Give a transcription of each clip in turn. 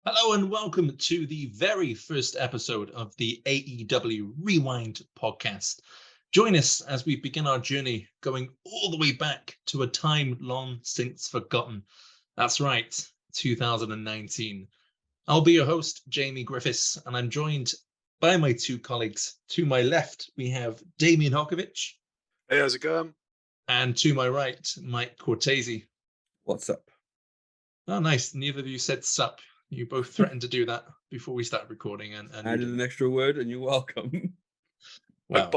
Hello and welcome to the very first episode of the AEW Rewind podcast. Join us as we begin our journey going all the way back to a time long since forgotten. That's right, 2019. I'll be your host, Jamie Griffiths, and I'm joined by my two colleagues. To my left, we have Damien Hokovich. Hey, how's it going? And to my right, Mike Cortese. What's up? Oh, nice. Neither of you said sup. You both threatened to do that before we started recording, and added an extra word, and you're welcome. Well, I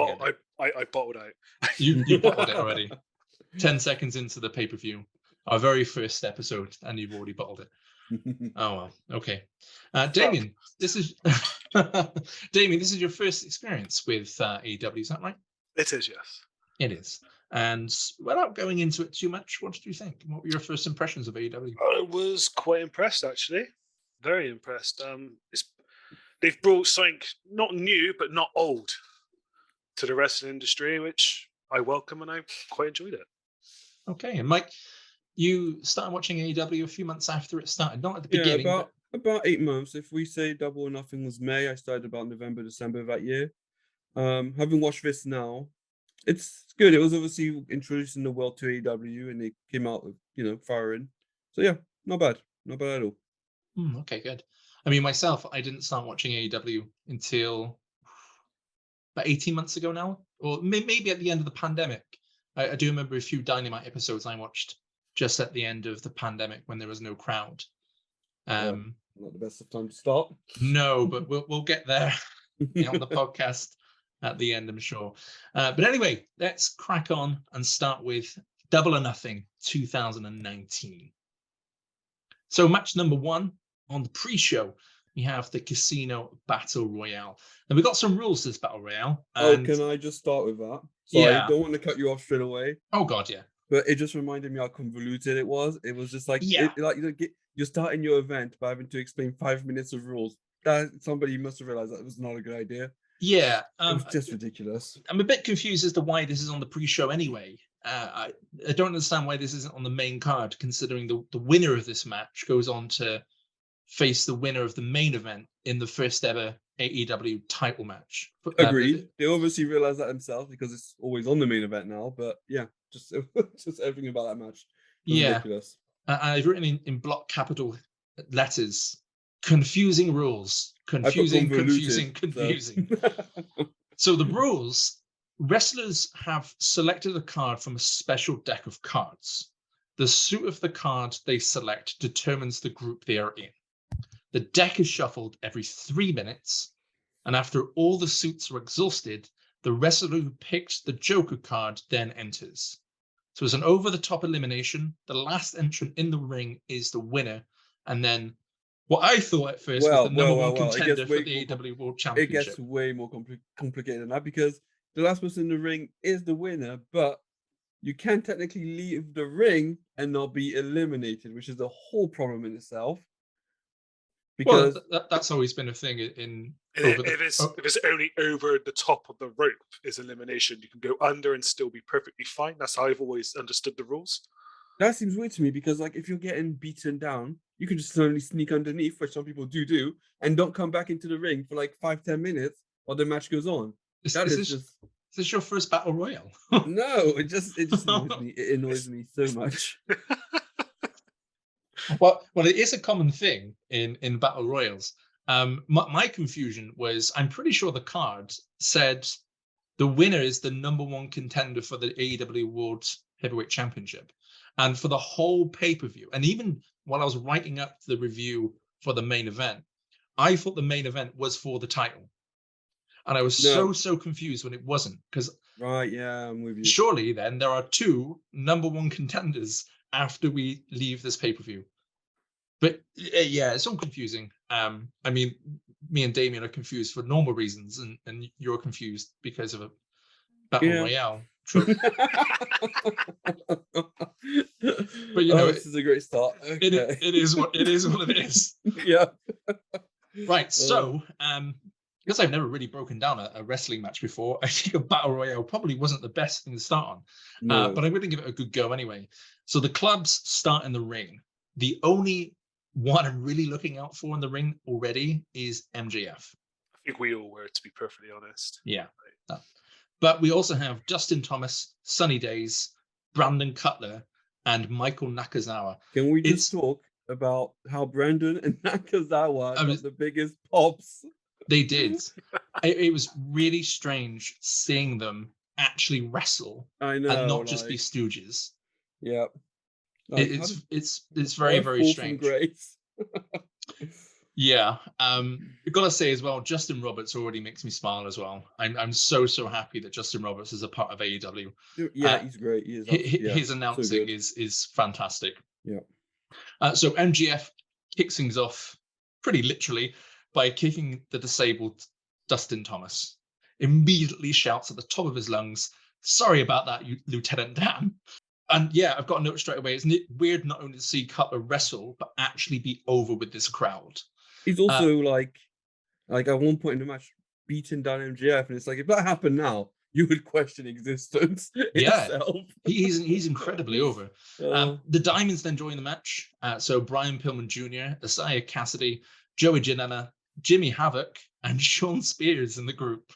bottled out. You bottled it already. 10 seconds into the pay-per-view, our very first episode, and you've already bottled it. Oh well, okay. Damien, this is Damien. This is your first experience with AEW, is that right? It is, yes. It is. And without going into it too much, what did you think? What were your first impressions of AEW? I was quite impressed, actually. Very impressed. They've brought something not new, but not old to the wrestling industry, which I welcome, and I quite enjoyed it. Okay, and Mike, you started watching AEW a few months after it started, not at the beginning. About 8 months. If we say Double or Nothing was May, I started about November, December of that year. Having watched this now, it's good. It was obviously introducing the world to AEW, and they came out with, firing. So yeah, not bad at all. Okay, good. I mean, myself, I didn't start watching AEW until about 18 months ago now, or maybe at the end of the pandemic. I do remember a few Dynamite episodes I watched just at the end of the pandemic when there was no crowd. Not the best of time to start. No, but we'll get there on the podcast at the end, I'm sure. But anyway, let's crack on and start with Double or Nothing 2019. So match number one on the pre-show, we have the Casino Battle Royale. And we've got some rules to this Battle Royale. And... can I just start with that? Sorry, yeah. I don't want to cut you off straight away. Oh, God, yeah. But it just reminded me how convoluted it was. It was just like, yeah. You're starting your event by having to explain 5 minutes of rules. Somebody must have realized that was not a good idea. Yeah. It was just ridiculous. I'm a bit confused as to why this is on the pre-show anyway. I don't understand why this isn't on the main card, considering the winner of this match goes on to face the winner of the main event in the first ever AEW title match. Agreed. They obviously realized that themselves because it's always on the main event now. But yeah, just everything about that match was ridiculous. I've written in block capital letters, confusing rules. Confusing. So the rules, wrestlers have selected a card from a special deck of cards. The suit of the card they select determines the group they are in. The deck is shuffled every 3 minutes, and after all the suits are exhausted, the wrestler who picked the Joker card then enters. So it's an over-the-top elimination. The last entrant in the ring is the winner, and then what I thought at first was the number one contender for the AEW World Championship. It gets way more complicated than that, because the last person in the ring is the winner, but you can technically leave the ring and not be eliminated, which is a whole problem in itself. Because that's always been a thing if it's only over the top of the rope is elimination, you can go under and still be perfectly fine. That's how I've always understood the rules. That seems weird to me, because if you're getting beaten down, you can just suddenly sneak underneath, which some people do, and don't come back into the ring for 5-10 minutes while the match goes on. Is this your first Battle Royale? No, it just annoys me. It annoys me so much. Well, it is a common thing in Battle Royals. My confusion was, I'm pretty sure the card said the winner is the number one contender for the AEW World Heavyweight Championship. And for the whole pay-per-view, and even while I was writing up the review for the main event, I thought the main event was for the title. And I was so confused when it wasn't. Because right, yeah, I'm with you. Surely then there are two number one contenders after we leave this pay-per-view. But yeah, it's all confusing. I mean, me and Damien are confused for normal reasons, and you're confused because of a Battle Royale. True. But this is a great start. Okay. It is what it is. Yeah. Right. So, because I've never really broken down a wrestling match before, I think a Battle Royale probably wasn't the best thing to start on. No. But I'm going to give it a good go anyway. So the clubs start in the ring. The only one I'm really looking out for in the ring already is MJF. I think we all were, to be perfectly honest. Yeah. But we also have Justin Thomas, Sunny Days, Brandon Cutler, and Michael Nakazawa. Can we just talk about how Brandon and Nakazawa got the biggest pops? They did. It was really strange seeing them actually wrestle. I know, and not just be stooges. Yeah. It's very, very strange. Grace. Yeah. I've got to say as well, Justin Roberts already makes me smile as well. I'm so happy that Justin Roberts is a part of AEW. Yeah, he's great. He is, his announcing is fantastic. Yeah. So MGF kicks things off pretty literally by kicking the disabled Dustin Thomas. Immediately shouts at the top of his lungs, "Sorry about that, you Lieutenant Dan." And yeah, I've got a note straight away. Isn't it weird not only to see Cutler wrestle, but actually be over with this crowd? He's also like at one point in the match beating down MJF, and it's like, if that happened now, you would question existence itself. He's incredibly over. The Diamonds then join the match. So Brian Pillman Jr., Isaiah Cassidy, Joey Janela, Jimmy Havoc, and Sean Spears in the group.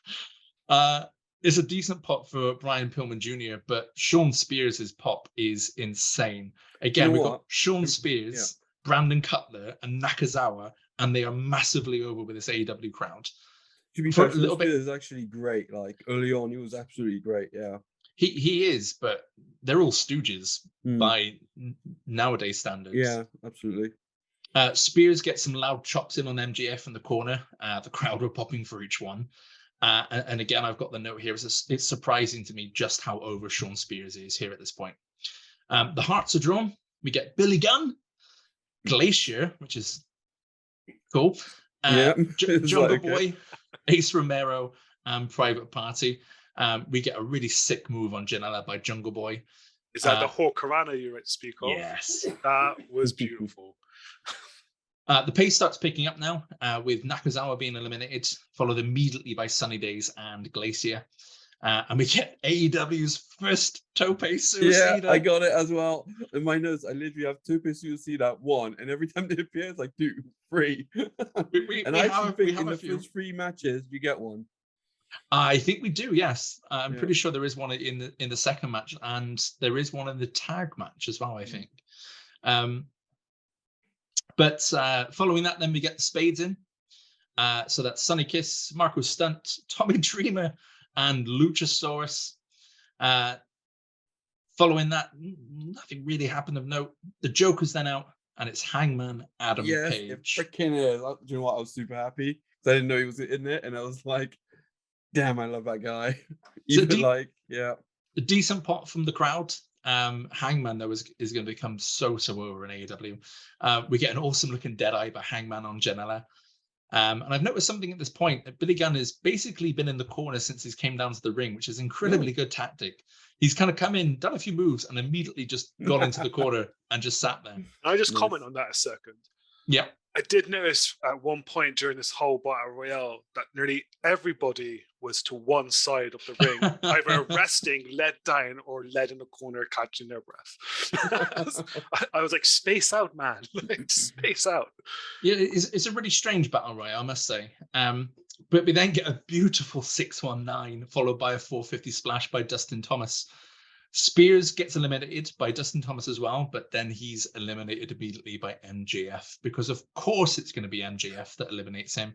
It's a decent pop for Brian Pillman Jr., but Sean Spears' pop is insane. Again, we've got Sean Spears, Brandon Cutler, and Nakazawa, and they are massively over with this AEW crowd. To be fair, Sean Spears is actually great. Like early on, he was absolutely great. Yeah, he is, but they're all stooges by nowadays standards. Yeah, absolutely. Spears gets some loud chops in on MJF in the corner. The crowd were popping for each one. And again, I've got the note here. It's surprising to me just how over Sean Spears is here at this point. The hearts are drawn. We get Billy Gunn, Glacier, which is cool. Jungle Boy, Ace Romero, and Private Party. We get a really sick move on Janela by Jungle Boy. Is that the Hawkarana you were to speak of? Yes. That was beautiful. The pace starts picking up now, with Nakazawa being eliminated, followed immediately by Sunny Days and Glacier. And we get AEW's first Tope Suicida. Yeah, I got it as well. In my notes, I literally have Tope Suicida 1, and every time it appears, like 2, 3. And I actually think in the first 3 matches, you get one. I think we do, yes. I'm pretty sure there is one in the second match, and there is one in the tag match as well, I think. But following that, then we get the Spades in. So that's Sonny Kiss, Marco Stunt, Tommy Dreamer, and Luchasaurus. Following that, nothing really happened of note. The Joker's then out, and it's Hangman Adam Page. It freaking is. Do you know what? I was super happy because I didn't know he was in it, and I was like, damn, I love that guy. A decent pop from the crowd. Hangman, though, is going to become so over in AEW. We get an awesome looking Deadeye by Hangman on Janela. And I've noticed something at this point that Billy Gunn has basically been in the corner since he came down to the ring, which is incredibly good tactic. He's kind of come in, done a few moves, and immediately just got into the corner and just sat there. I just comment on that a second. Yeah. I did notice at one point during this whole battle royale that nearly everybody was to one side of the ring, either resting, led down, or led in the corner catching their breath. I was like, space out, man. Like, space out. Yeah, it's a really strange battle royale, I must say. But we then get a beautiful 619 followed by a 450 splash by Dustin Thomas. Spears gets eliminated by Dustin Thomas as well, but then he's eliminated immediately by MJF because, of course, it's going to be MJF that eliminates him.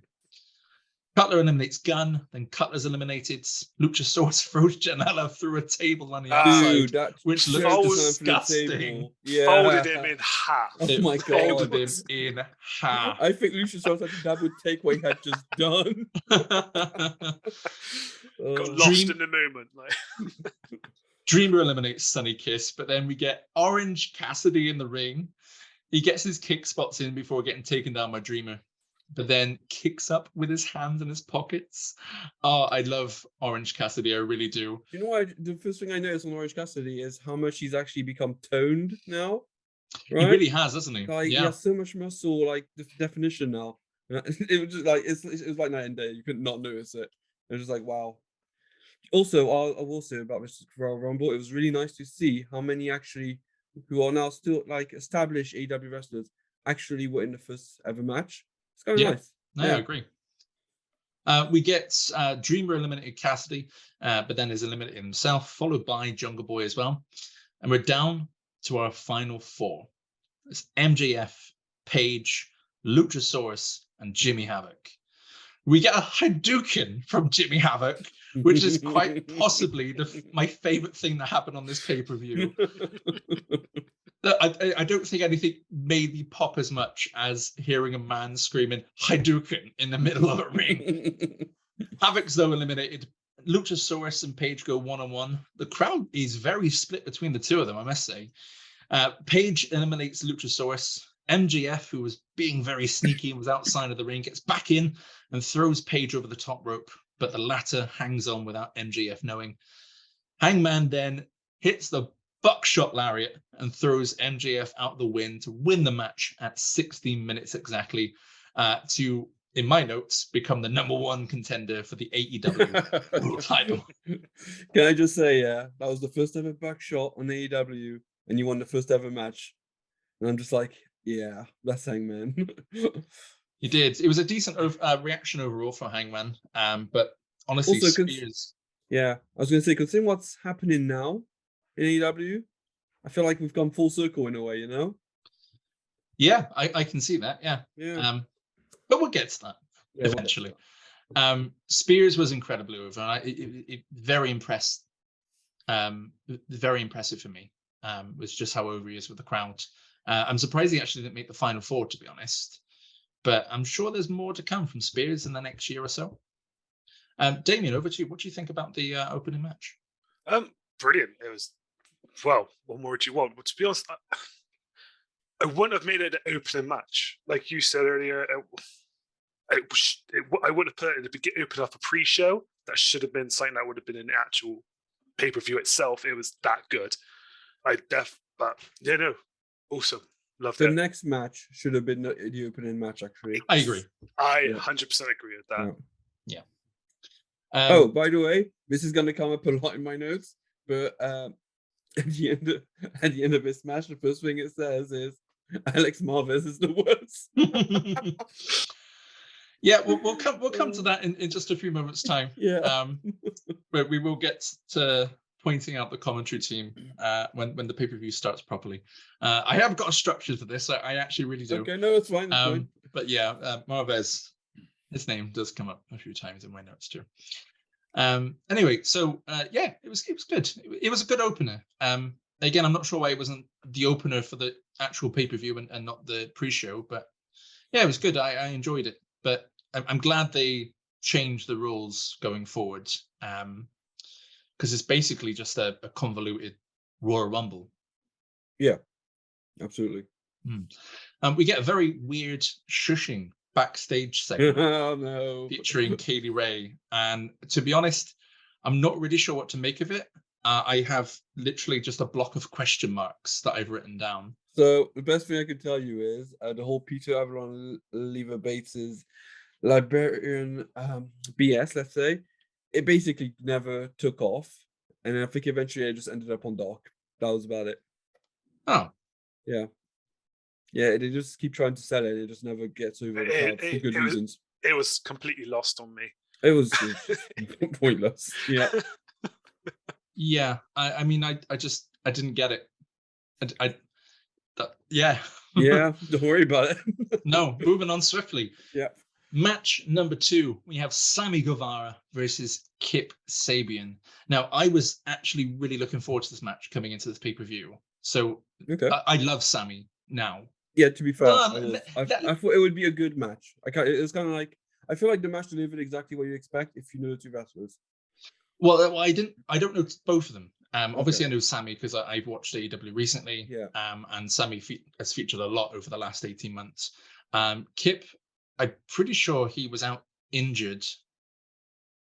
Cutler eliminates Gunn, then Cutler's eliminated. Luchasaurus throws Janela through a table on the outside, which looks disgusting. Yeah. Folded him in half. Oh my God. Folded him in half. I think Luchasaurus actually that would take what he had just done. Got lost in the moment. Like. Dreamer eliminates Sonny Kiss, but then we get Orange Cassidy in the ring. He gets his kick spots in before getting taken down by Dreamer, but then kicks up with his hands in his pockets. Oh, I love Orange Cassidy. I really do. You know what? The first thing I noticed on Orange Cassidy is how much he's actually become toned now. Right? He really has, hasn't he? Like, he has so much muscle, like the definition now. It was just like it was like night and day. You could not notice it. It was just like, wow. Also, I will say about Mr. Royal Rumble, it was really nice to see how many actually who are now still like established AEW wrestlers actually were in the first ever match. It's kind of Yeah. nice. No, I agree. We get Dreamer eliminated Cassidy, but then is eliminated himself, followed by Jungle Boy as well. And we're down to our final four. It's MJF, Page, Luchasaurus, and Jimmy Havoc. We get a Hadouken from Jimmy Havoc, which is quite possibly my favorite thing that happened on this pay-per-view. I don't think anything made me pop as much as hearing a man screaming Hadouken in the middle of a ring. Havoc's though eliminated. Luchasaurus and Page go one-on-one. The crowd is very split between the two of them, I must say. Page eliminates Luchasaurus. MJF, who was being very sneaky and was outside of the ring, gets back in and throws Page over the top rope, but the latter hangs on without MJF knowing. Hangman then hits the buckshot lariat and throws MJF out the win to win the match at 16 minutes exactly, to, in my notes, become the #1 contender for the AEW World title. Can I just say, that was the first ever buckshot on AEW, and you won the first ever match. And I'm just like, yeah, that's Hangman. He did. It was a decent reaction overall from Hangman, but honestly, Also, Spears. Yeah, I was going to say, considering what's happening now in AEW, I feel like we've gone full circle in a way, you know? Yeah, I can see that. Yeah. But we'll get to that eventually. Spears was incredibly over. And very impressed. Very impressive for me. Was just how over he is with the crowd. I'm surprised he actually didn't make the final four, to be honest. But I'm sure there's more to come from Spears in the next year or so. Damien, over to you. What do you think about the opening match? Brilliant. It was, well, what more do you want? But to be honest, I wouldn't have made it an opening match. Like you said earlier, I wouldn't have put it in the beginning, open up a pre-show. That should have been something that would have been an actual pay-per-view itself. It was that good. But yeah, no, awesome. Loved it. The next match should have been the opening match, actually. I agree. I 100% agree with that. Yeah. Oh, by the way, this is going to come up a lot in my notes, but at the end of this match, the first thing it says is Alex Marvez is the worst. Yeah, we'll come to that in just a few moments' time. Yeah. But we will get to pointing out the commentary team when the pay-per-view starts properly. I have got a structure for this. I actually really do. Okay, no, it's fine. But yeah, Marvez, his name does come up a few times in my notes too. Anyway, so yeah, it was good. It was a good opener. Again, I'm not sure why it wasn't the opener for the actual pay-per-view and not the pre-show, but yeah, it was good. I enjoyed it, but I'm glad they changed the rules going forward, because it's basically just a convoluted Royal Rumble. Yeah, absolutely. We get a very weird shushing backstage segment Oh, no. featuring Kaylee Ray, and to be honest, I'm not really sure what to make of it. I have literally just a block of question marks that I've written down. So the best thing I can tell you is the whole Peter Avalon Lever Bates's Liberian BS, let's say, it basically never took off, and I think eventually it just ended up on Dark. That was about it. Oh, yeah. They just keep trying to sell it. It just never gets over the top for good reasons. It was completely lost on me. It was pointless. Yeah. Yeah. I mean, I didn't get it. Yeah. Yeah. Don't worry about it. No. Moving on swiftly. Yeah. Match number 2, we have Sammy Guevara versus Kip Sabian. Now, I was actually really looking forward to this match coming into this pay-per-view. So okay. I love Sammy now. Yeah, to be fair, I thought it would be a good match. It was kind of like, I feel like the match delivered exactly what you expect if you know the two wrestlers. Well, I don't know both of them. Obviously, I know Sammy because I've watched AEW recently. Yeah. And Sammy has featured a lot over the last 18 months. Kip, I'm pretty sure he was out injured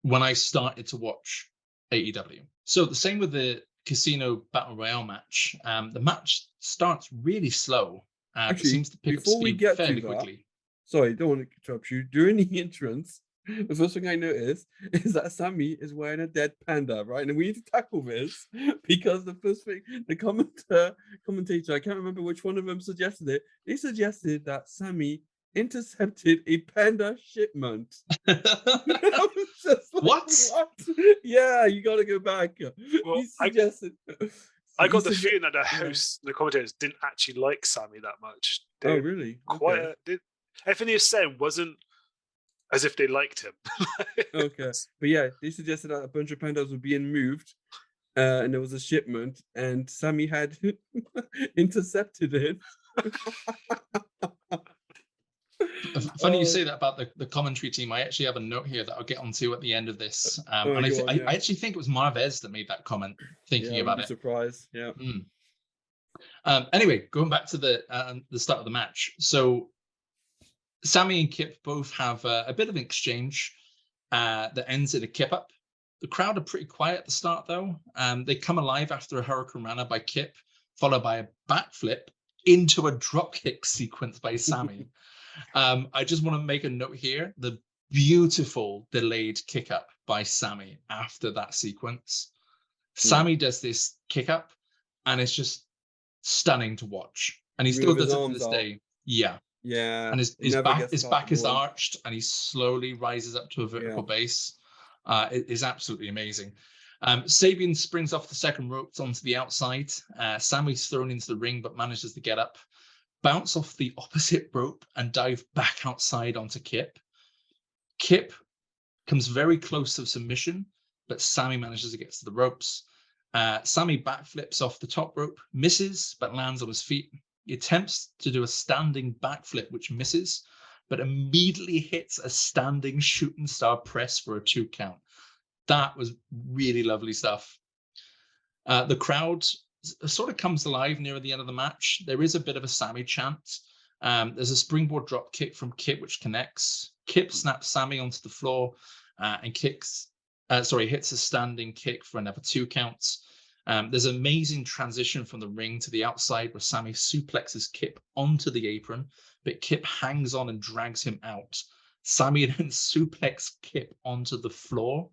when I started to watch AEW. So the same with the Casino Battle Royale match. The match starts really slow. Actually, seems to pick up speed fairly quickly. Sorry, don't want to interrupt you. During the entrance, the first thing I noticed is that Sammy is wearing a dead panda, right? And we need to tackle this because the first thing the commentator, I can't remember which one of them suggested it. They suggested that Sammy intercepted a panda shipment. I was just like, What? what? Yeah, you got to go back. Well, He suggested. I got he the sugge- feeling that the yeah. hosts, the commentators, didn't actually like Sammy that much. They Oh, were really? quite. Okay. Everything he was saying wasn't as if they liked him. Okay. But yeah, they suggested that a bunch of pandas were being moved, and there was a shipment, and Sammy had intercepted it. Funny you Oh, say that about the commentary team. I actually have a note here that I'll get onto at the end of this. oh, And go on, I yeah. actually think it was Marvez that made that comment, thinking Yeah, I about wouldn't be it. surprised. Yeah. Anyway, going back to the start of the match. So Sammy and Kip both have a bit of an exchange that ends in a kip up. The crowd are pretty quiet at the start, though. They come alive after a Hurricane Rana by Kip, followed by a backflip into a dropkick sequence by Sammy. I just want to make a note here. The beautiful delayed kick up by Sammy after that sequence. Sammy does this kick up, and it's just stunning to watch. And he still With his does it to arms this out. day. Yeah. Yeah. And he never gets his caught back is ball. arched, and he slowly rises up to a vertical base. It is absolutely amazing. Sabian springs off the second ropes onto the outside. Sammy's thrown into the ring, but manages to get up, bounce off the opposite rope, and dive back outside onto Kip. Kip comes very close to submission, but Sammy manages to get to the ropes. Sammy backflips off the top rope, misses, but lands on his feet. He attempts to do a standing backflip, which misses, but immediately hits a standing shooting star press for a 2 count. That was really lovely stuff. The crowd sort of comes alive near the end of the match. There is a bit of a Sammy chant. There's a springboard drop kick from Kip, which connects. Kip snaps Sammy onto the floor and hits a standing kick for another 2 counts. There's an amazing transition from the ring to the outside where Sammy suplexes Kip onto the apron, but Kip hangs on and drags him out. Sammy then suplexes Kip onto the floor.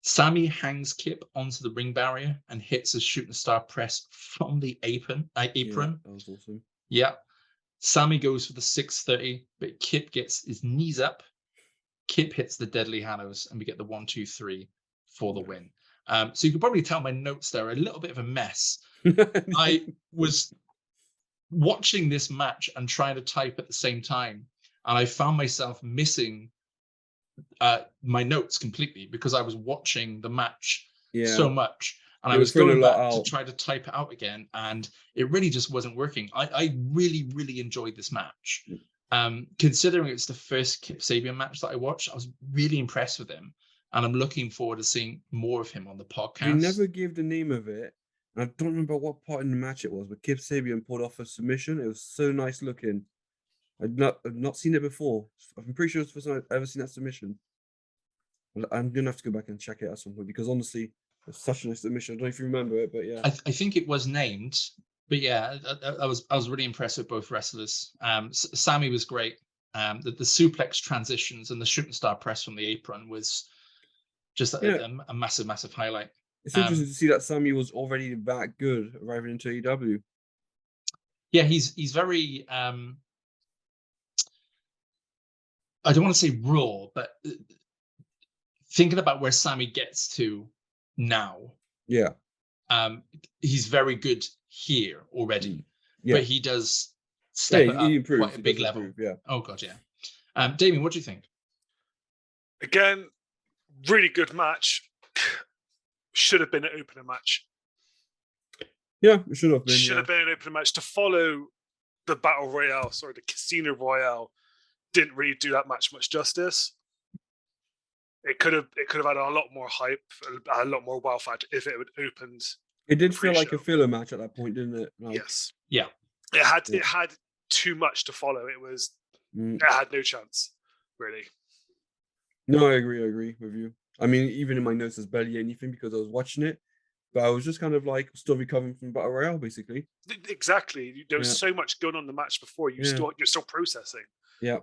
Sammy hangs Kip onto the ring barrier and hits a shooting star press from the apron. Yeah, that was awesome. Yeah. Sammy goes for the 630, but Kip gets his knees up. Kip hits the Deadly Hallows, and we get the 1-2-3 for the win. So you can probably tell my notes there are a little bit of a mess. I was watching this match and trying to type at the same time, and I found myself missing my notes completely because I was watching the match so much, and I was going back to try to type it out again, and it really just wasn't working. I really, really enjoyed this match. Considering it's the first Kip Sabian match that I watched, I was really impressed with him, and I'm looking forward to seeing more of him on the podcast. You never gave the name of it. I don't remember what part in the match it was, but Kip Sabian pulled off a submission. It was so nice looking. I've not seen it before. I'm pretty sure it's the first time I've ever seen that submission. I'm gonna have to go back and check it at some point because honestly, it's such a nice submission. I don't know if you remember it, but yeah. I think it was named, but yeah, I was really impressed with both wrestlers. Sammy was great. The suplex transitions and the shooting star press from the apron was just a massive, massive highlight. It's interesting to see that Sammy was already that good arriving into AEW. Yeah, he's very. I don't want to say raw, but thinking about where Sammy gets to now, he's very good here already. But he does step it up quite a big level. Oh god, yeah. Damien, what do you think? Again, really good match. Should have been an opener match. Yeah, it should have been. Should have been an opener match. To follow the Battle Royale, the Casino Royale, didn't really do that match much justice. It could have had a lot more hype, a lot more wow factor if it had opened. It did feel like a filler match at that point, didn't it? Like, yes. Yeah. It had too much to follow. It had no chance, really. No, I agree with you. I mean, even in my notes, there's barely anything because I was watching it, but I was just kind of like still recovering from Battle Royale, basically. Exactly. There was so much going on in the match before. You're still processing. Yeah.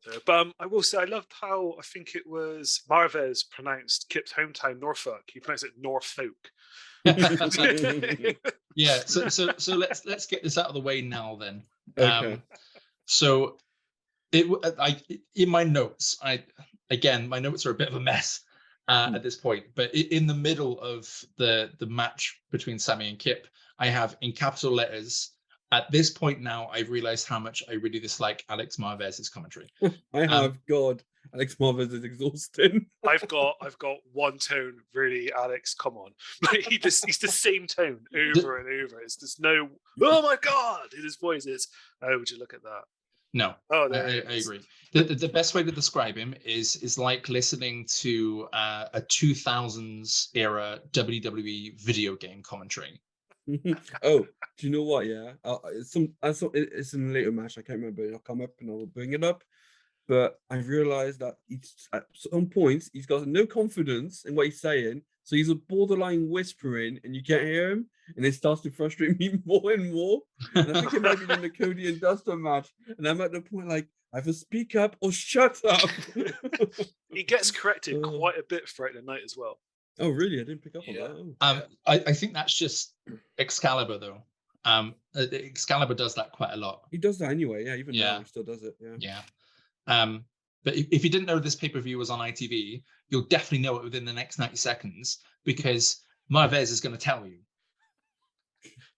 there. But I will say I loved how I think it was Marvez pronounced Kip's hometown Norfolk. He pronounced it Norfolk. Yeah. So let's get this out of the way now then. Okay. So in my notes, my notes are a bit of a mess at this point, but in the middle of the match between Sammy and Kip, I have in capital letters, at this point now, I've realized how much I really dislike Alex Marvez's commentary. I have, God, Alex Marvez is exhausting. I've got one tone, really, Alex. Come on, he's the same tone over and over. It's just no, oh my God, in his voice is. Oh, would you look at that? No, I agree. The best way to describe him is like listening to a 2000s era WWE video game commentary. Oh, do you know what? Yeah, it's in a later match. I can't remember. It'll come up and I'll bring it up. But I realized that at some points he's got no confidence in what he's saying, so he's a borderline whispering, and you can't hear him, and it starts to frustrate me more and more. And I think it might be in the Cody and Dustin match, and I'm at the point like, either speak up or shut up. He gets corrected quite a bit throughout the night as well. Oh, really? I didn't pick up on that. Oh. I think that's just Excalibur, though. Excalibur does that quite a lot. He does that anyway. Yeah, even now he still does it. Yeah. But if you didn't know this pay-per-view was on ITV, you'll definitely know it within the next 90 seconds because Marvez is going to tell you.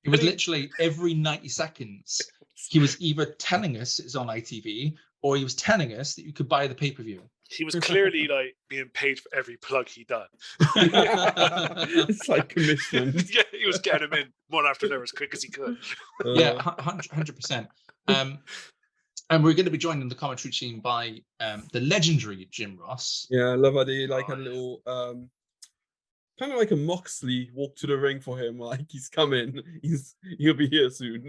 It was literally every 90 seconds. He was either telling us it's on ITV or he was telling us that you could buy the pay-per-view. He was clearly like being paid for every plug he done. It's like commissioned. Yeah, he was getting them in one after another as quick as he could. Yeah, 100%. And we're going to be joined in the commentary team by the legendary Jim Ross. Yeah, I love how they had a little kind of like a Moxley walk to the ring for him. Like he's coming, he'll be here soon.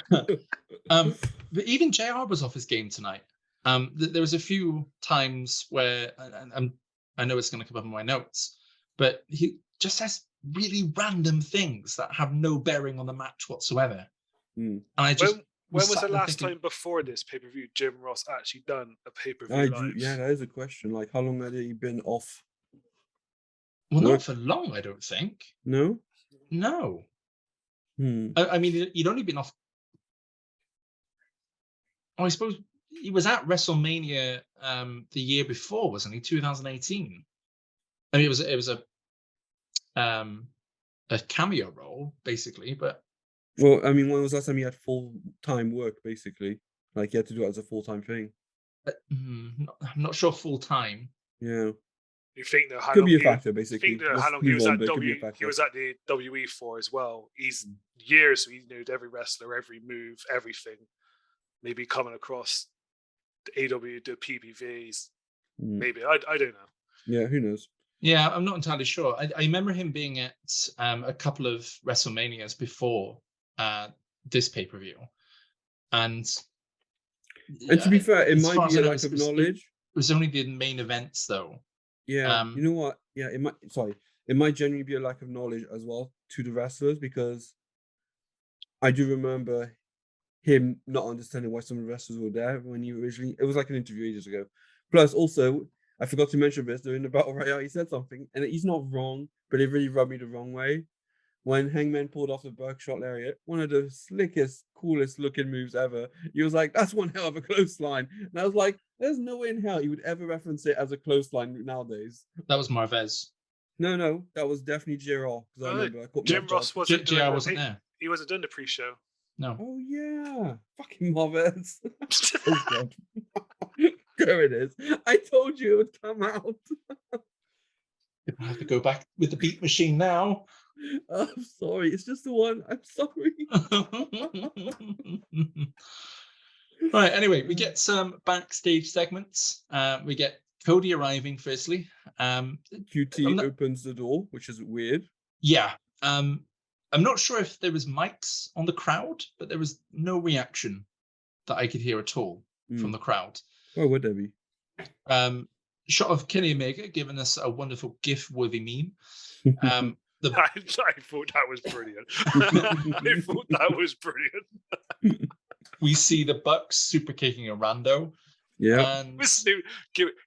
But even JR was off his game tonight. There was a few times where I know it's going to come up in my notes, but he just says really random things that have no bearing on the match whatsoever. And I just when was the last time before this pay-per-view Jim Ross actually done a pay-per-view live? Yeah, that is a question. Like, how long had he been off? Well, not for long, I don't think. No? No. I mean, he'd only been off. Oh, I suppose he was at WrestleMania the year before, wasn't he? 2018. I mean, it was a cameo role, basically, but. Well, I mean, when was the last time he had full-time work, basically? Like, he had to do it as a full-time thing. I'm not sure full-time. Yeah. You think that could be a factor, basically. Think that how long he was at he was at the WWE for as well. He's years, so he knew every wrestler, every move, everything. Maybe coming across the AEW, the PPVs. Maybe I don't know. Yeah, who knows? Yeah, I'm not entirely sure. I remember him being at a couple of WrestleManias before this pay-per-view, and to be fair, it might be a lack of knowledge. It was only the main events, though. Yeah, you know what? Yeah, it might genuinely be a lack of knowledge as well to the wrestlers, because I do remember him not understanding why some of the wrestlers were there when he originally. It was like an interview ages ago. Plus, also, I forgot to mention this during the Battle Royale. He said something, and he's not wrong, but it really rubbed me the wrong way. When Hangman pulled off the Buckshot Lariat, one of the slickest, coolest looking moves ever. He was like, "That's one hell of a clothesline," and I was like, "There's no way in hell he would ever reference it as a clothesline nowadays." That was Marvez. No, that was definitely JR. Because I remember Jim Ross wasn't there. He wasn't doing the pre-show. No. Oh yeah, fucking Marvez. Oh god. There it is. I told you it would come out. I have to go back with the beat machine now. I'm sorry. It's just the one. I'm sorry. Right. Anyway, we get some backstage segments. We get Cody arriving firstly. QT opens the door, which is weird. Yeah. I'm not sure if there was mics on the crowd, but there was no reaction that I could hear at all from the crowd. Why would there be? Shot of Kenny Omega giving us a wonderful GIF-worthy meme. I thought that was brilliant. I thought that was brilliant. We see the Bucks super kicking a rando. Yeah. And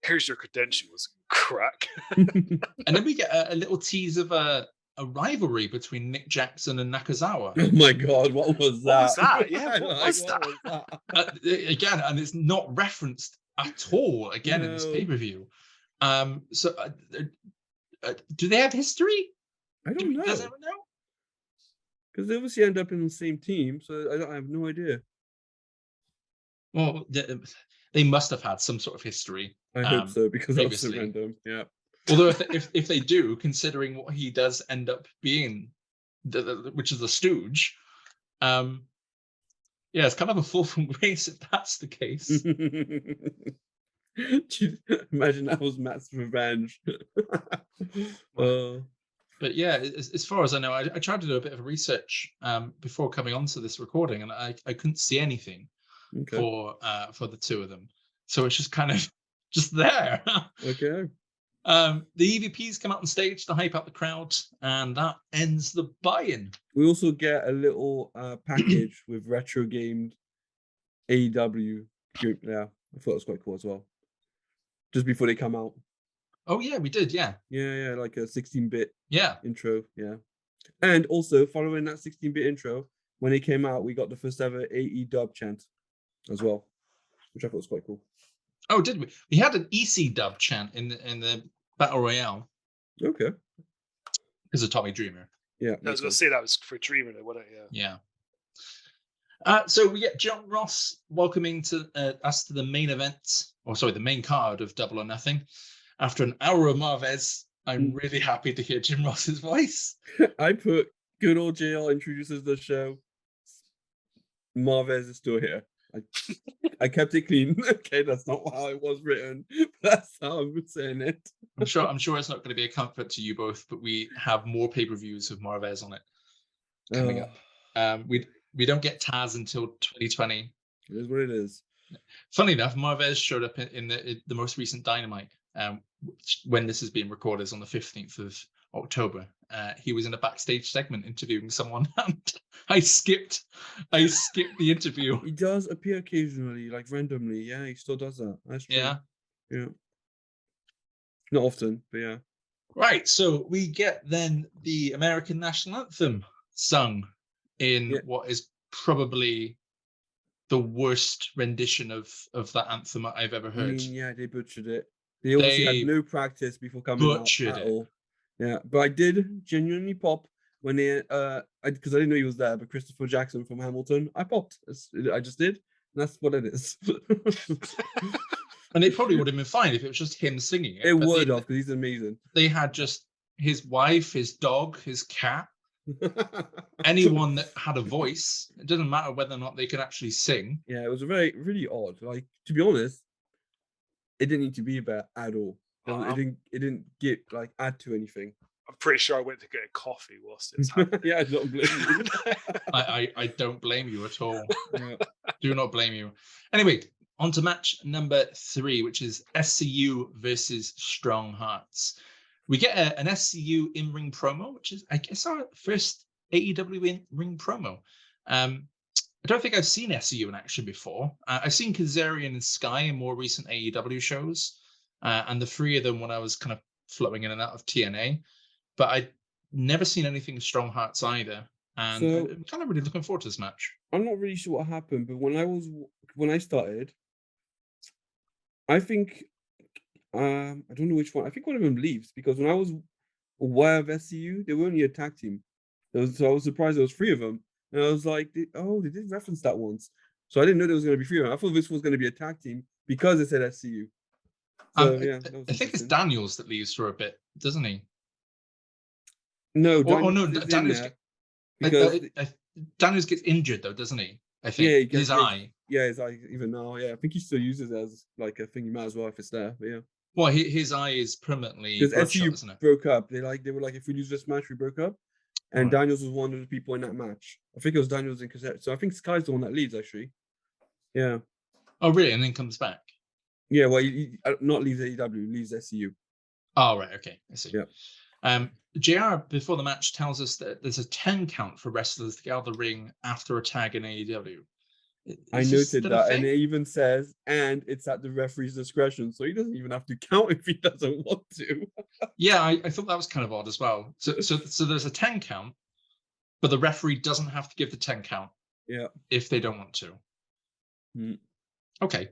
Here's your credentials, crack. then we get a little tease of a rivalry between Nick Jackson and Nakazawa. Oh my god, what was that? What was that? Yeah, I what like, was what that? was that? Again, and it's not referenced at all again in this No. pay-per-view. So do they have history? I don't Does know. anyone know? Because they obviously end up in the same team, so I have no idea. Well, they must have had some sort of history. I hope so, because that was so previously. random. Yeah. Although if they do, considering what he does end up being, which is a stooge, yeah, it's kind of a fall from grace if that's the case. Imagine that was Matt's revenge. But yeah, as far as I know, I tried to do a bit of research before coming onto this recording, and I couldn't see anything Okay. for the two of them. So it's just kind of just there. Okay. The EVPs come out on stage to hype up the crowd, and that ends the buy-in. We also get a little package with retro gamed AEW group. Yeah, I thought it was quite cool as well. Just before they come out. Oh yeah, we did. Yeah, Yeah, like a 16-bit yeah. intro. Yeah, and also following that 16-bit intro, when they came out, we got the first ever AEW chant as well, which I thought was quite cool. Oh, did we? We had an EC dub chant in the Battle Royale. Okay. Because of Tommy Dreamer. Yeah. I was going to say that was for Dreamer, wasn't it? Yeah. So we get John Ross welcoming us to the main event, the main card of Double or Nothing. After an hour of Marvez, I'm really happy to hear Jim Ross's voice. I put good old JL introduces the show. Marvez is still here. I kept it clean. Okay, that's not how it was written. That's how I'm saying it. I'm sure it's not going to be a comfort to you both, but we have more pay-per-views with Marvez on it coming up. We don't get Taz until 2020. It is what it is. Funny enough, Marvez showed up in the most recent Dynamite. When this is being recorded is on the 15th of October. He was in a backstage segment interviewing someone, and I skipped the interview. He does appear occasionally, like randomly. Yeah, he still does that. That's true. Yeah. Not often, but yeah. Right, so we get then the American national anthem sung in what is probably the worst rendition of that anthem I've ever heard. I mean, yeah, they butchered it. They obviously had no practice before coming out at all. Yeah, but I did genuinely pop when they, because I didn't know he was there, but Christopher Jackson from Hamilton, I popped. I just did. And that's what it is. And it probably would have been fine if it was just him singing it. It would have, because he's amazing. They had just his wife, his dog, his cat, anyone that had a voice. It doesn't matter whether or not they could actually sing. Yeah, it was really odd. Like, to be honest, it didn't need to be about at all. It didn't get add to anything. I'm pretty sure I went to get a coffee whilst it's happening. Yeah, I don't blame you. I don't blame you at all. Yeah. Do not blame you. Anyway, on to match number 3, which is SCU versus Strong Hearts. We get an SCU in-ring promo, which is, I guess, our first AEW in-ring promo. I don't think I've seen SCU in action before. I've seen Kazarian and Sky in more recent AEW shows, and the three of them when I was kind of floating in and out of TNA. But I'd never seen anything Strong Hearts either. And I'm kind of really looking forward to this match. I'm not really sure what happened, but when I started, I think I don't know which one. I think one of them leaves, because when I was aware of SCU, they were only a tag team. So I was surprised there was 3 of them. And I was like, they did reference that once. So I didn't know there was going to be 3 of them. I thought this was going to be a tag team because it said SCU. So yeah, that was I think it's Daniels that leaves for a bit, doesn't he? No, Daniels. Daniels gets injured though, doesn't he? I think his eye. Yeah, his eye. Even now, yeah, I think he still uses it as like a thing. You might as well if it's there. But yeah. Well, his eye is permanently because SCU isn't it? Broke up. They were like, if we lose this match, we broke up. And Daniels was one of the people in that match. I think it was Daniels and Cassette. So I think Sky's the one that leads, actually. Yeah. Oh, really? And then comes back? Yeah, well, he not leaves AEW, leaves SCU. Oh, right. Okay. I see. Yeah. JR, before the match, tells us that there's a 10 count for wrestlers to get out of the ring after a tag in AEW. I Is this noted still a that, and thing? it even says, and it's at the referee's discretion, so he doesn't even have to count if he doesn't want to. Yeah, I thought that was kind of odd as well. So there's a 10 count, but the referee doesn't have to give the 10 count Yeah. if they don't want to. Hmm. Okay.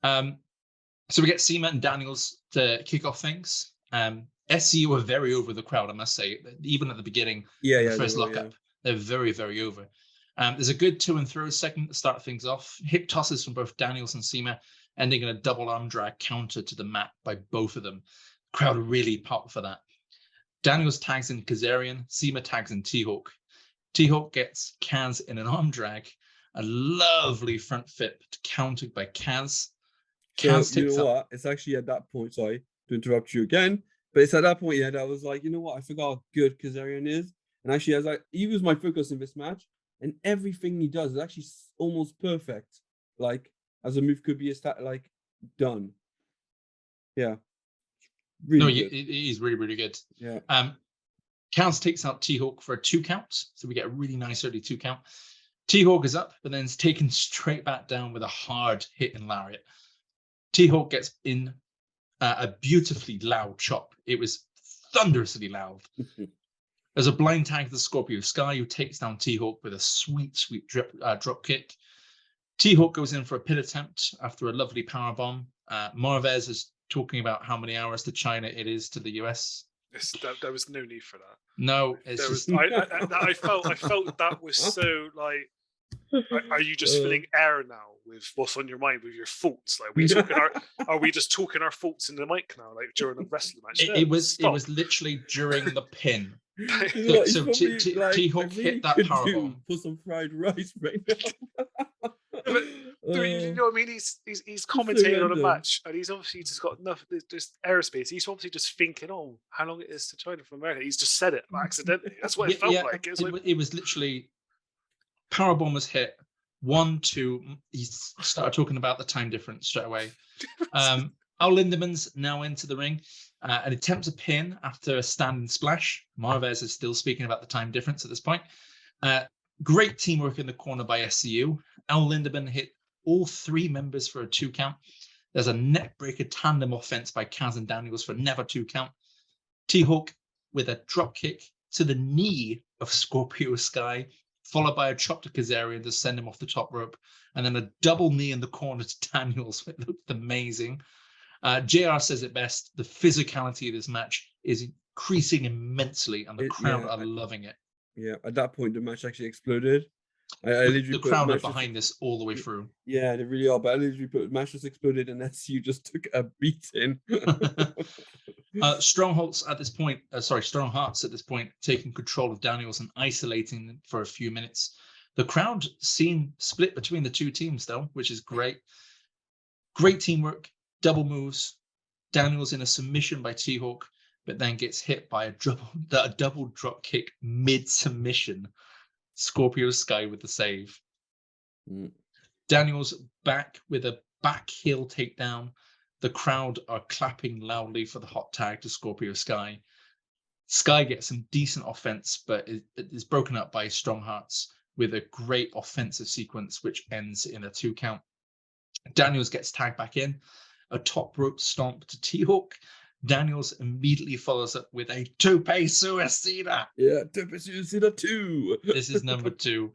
So we get Seema and Daniels to kick off things. SCU were very over the crowd, I must say. Even at the beginning, Yeah, in the yeah, they first were, lockup, they're very, very over. There's a good to and throw segment to start things off. Hip tosses from both Daniels and Seema, ending in a double arm drag counter to the mat by both of them. The crowd really popped for that. Daniels tags in Kazarian, Seema tags in T-Hawk. T-Hawk gets Kaz in an arm drag, a lovely front flip countered by Kaz. So Kaz you takes know up. what? It's actually at that point. Sorry to interrupt you again, but it's at that point, yeah, that I was like, you know what? I forgot how good Kazarian is, and actually, as he was my focus in this match, and everything he does is actually almost perfect. Like as a move could be done. Yeah, No, really good. he's really, really good. Yeah. Kaz takes out T-Hawk for a 2 count, so we get a really nice early 2 count. T-Hawk is up, but then is taken straight back down with a hard hit and lariat. T-Hawk gets in a beautifully loud chop. It was thunderously loud. There's a blind tag to the Scorpio Sky, who takes down T-Hawk with a sweet, sweet drop kick. T-Hawk goes in for a pin attempt after a lovely power bomb. Marvez is talking about how many hours to China it is to the US. There was no need for that. No, it's There just. was. I felt that was so like. Are you just filling air now with what's on your mind, with your thoughts? Like are we just talking our thoughts in the mic now, like during a wrestling match? It was literally during the pin. You know what? So probably, T-Hawk hit that power bomb. For some fried rice right now. You know what I mean? He's commentating on a match, and he's obviously just got enough. There's aerospace. He's obviously just thinking, "Oh, how long it is to China from America?" He's just said it accidentally. That's what it felt like. It was literally powerbomb was hit. 1, 2. He started talking about the time difference straight away. Al Lindeman's now into the ring and attempts a pin after a standing splash. Marvez is still speaking about the time difference at this point. Great teamwork in the corner by SCU. Al Lindemann hit all 3 members for a 2 count. There's a neckbreaker tandem offense by Kaz and Daniels for another 2 count. T-Hawk with a drop kick to the knee of Scorpio Sky, followed by a chop to Kazarian to send him off the top rope, and then a double knee in the corner to Daniels. It looked amazing. JR says it best, the physicality of this match is increasing immensely, and the crowd are loving it. Yeah, at that point, the match actually exploded. The crowd are behind this all the way through. Yeah, they really are, but I literally put match just exploded, and SCU just took a beating. Strong Hearts at this point taking control of Daniels and isolating them for a few minutes. The crowd seemed split between the 2 teams though, which is great. Great teamwork, double moves. Daniels in a submission by T-Hawk, but then gets hit by a double drop kick mid-submission. Scorpio Sky with the save. Daniels back with a back heel takedown. The crowd are clapping loudly for the hot tag to Scorpio Sky. Sky gets some decent offense, but it is broken up by Strong Hearts with a great offensive sequence, which ends in a 2 count. Daniels gets tagged back in, a top rope stomp to T-Hawk. Daniels immediately follows up with a tope suicida. Yeah, tope suicida 2. This is number 2.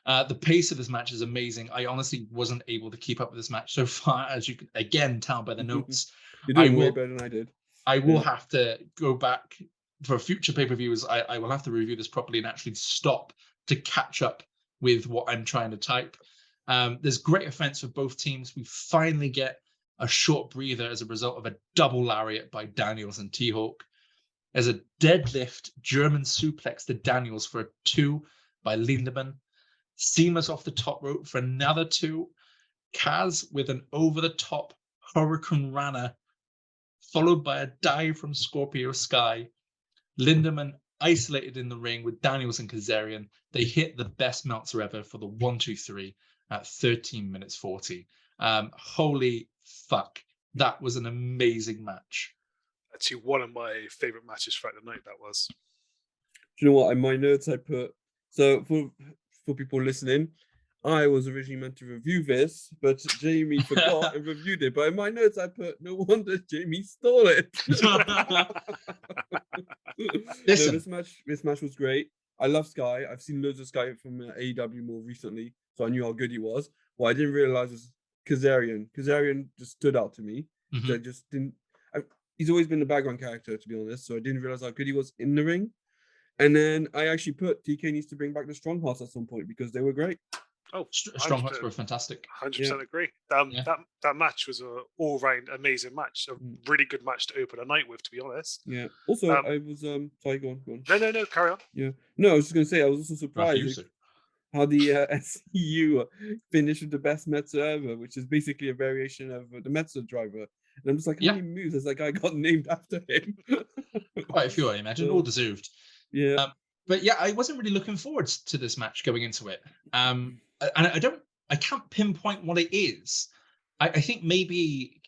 The pace of this match is amazing. I honestly wasn't able to keep up with this match so far, as you can again tell by the notes. You're doing way better than I did. I will have to go back for future pay-per-views. I will have to review this properly and actually stop to catch up with what I'm trying to type. There's great offense for both teams. We finally get a short breather as a result of a double lariat by Daniels and T-Hawk. There's a deadlift German suplex to Daniels for a 2 by Lindemann. Seema's off the top rope for another 2. Kaz with an over-the-top Hurricane Rana, followed by a dive from Scorpio Sky. Lindemann isolated in the ring with Daniels and Kazarian. They hit the best Meltzer ever for the 1-2-3 at 13 minutes 40. Holy fuck. That was an amazing match. Actually, one of my favorite matches throughout the night, that was. Do you know what? In my notes, I put, so for people listening, I was originally meant to review this, but Jamie forgot and reviewed it. But in my notes, I put, no wonder Jamie stole it. No, Listen. this match was great. I love Sky. I've seen loads of Sky from AEW more recently, so I knew how good he was. What I didn't realize was Kazarian. Kazarian just stood out to me. So I just didn't. He's always been a background character, to be honest. So I didn't realize how good he was in the ring. And then I actually put TK needs to bring back the Strong Hearts at some point because they were great. Oh, Strong Hearts were fantastic. 100% agree. That match was an all-round amazing match. A really good match to open a night with, to be honest. Yeah. Also, I was sorry, go on. No, carry on. Yeah. No, I was just gonna say I was also surprised how the SCU finished with the best Metsu ever, which is basically a variation of the Metsu driver. And I'm just like, how many moves has that guy got named after him? Quite a few, I imagine, all deserved. Yeah. But yeah, I wasn't really looking forward to this match going into it. And I can't pinpoint what it is. I think maybe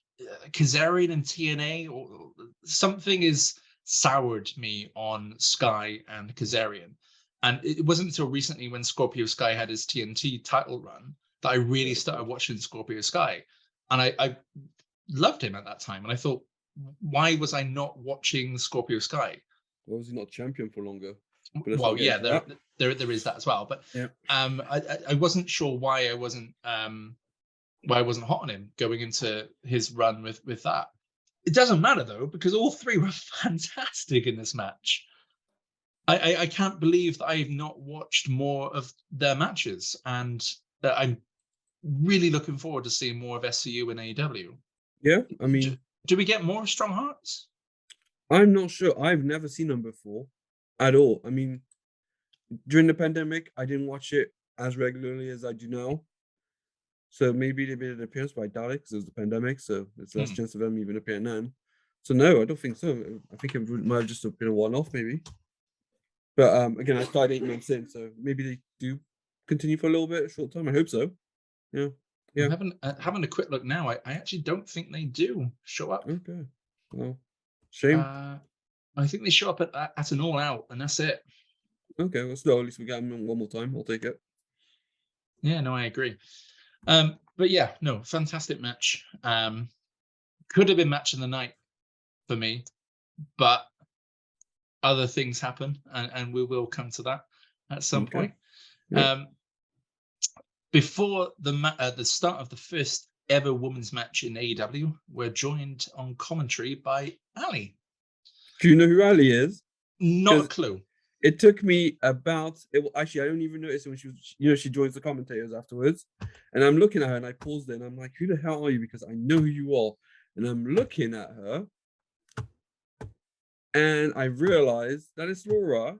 Kazarian and TNA or something is soured me on Sky and Kazarian. And it wasn't until recently when Scorpio Sky had his TNT title run that I really started watching Scorpio Sky. And I loved him at that time. And I thought, why was I not watching Scorpio Sky? Why was he not champion for longer? Well, yeah, there is that as well. But I wasn't sure why I wasn't hot on him going into his run with that. It doesn't matter though, because all three were fantastic in this match. I can't believe that I've not watched more of their matches, and that I'm really looking forward to seeing more of SCU and AEW. Yeah, I mean, do we get more Strong Hearts? I'm not sure. I've never seen them before at all. I mean, during the pandemic, I didn't watch it as regularly as I do now. So maybe they made an appearance, but I doubt it because it was the pandemic. So there's less chance of them even appearing then. So no, I don't think so. I think it might have just been a one-off, maybe. But again, I started 8 months in, so maybe they do continue for a little bit, a short time. I hope so. Yeah. Having a quick look now, I actually don't think they do show up. Okay. Well, shame. I think they show up at an All Out, and that's it. Okay, well, still, at least we got them one more time. I'll take it. Yeah, no, I agree. But yeah, no, fantastic match. Could have been match of the night for me, but other things happen, and we will come to that at some point. Yeah. Before the start of the first ever women's match in AEW, we're joined on commentary by Ali. Do you know who Ali is? Not a clue. It took me actually, I don't even notice it when she was, she joins the commentators afterwards. And I'm looking at her and I paused it and I'm like, who the hell are you? Because I know who you are. And I'm looking at her and I realized that it's Laura,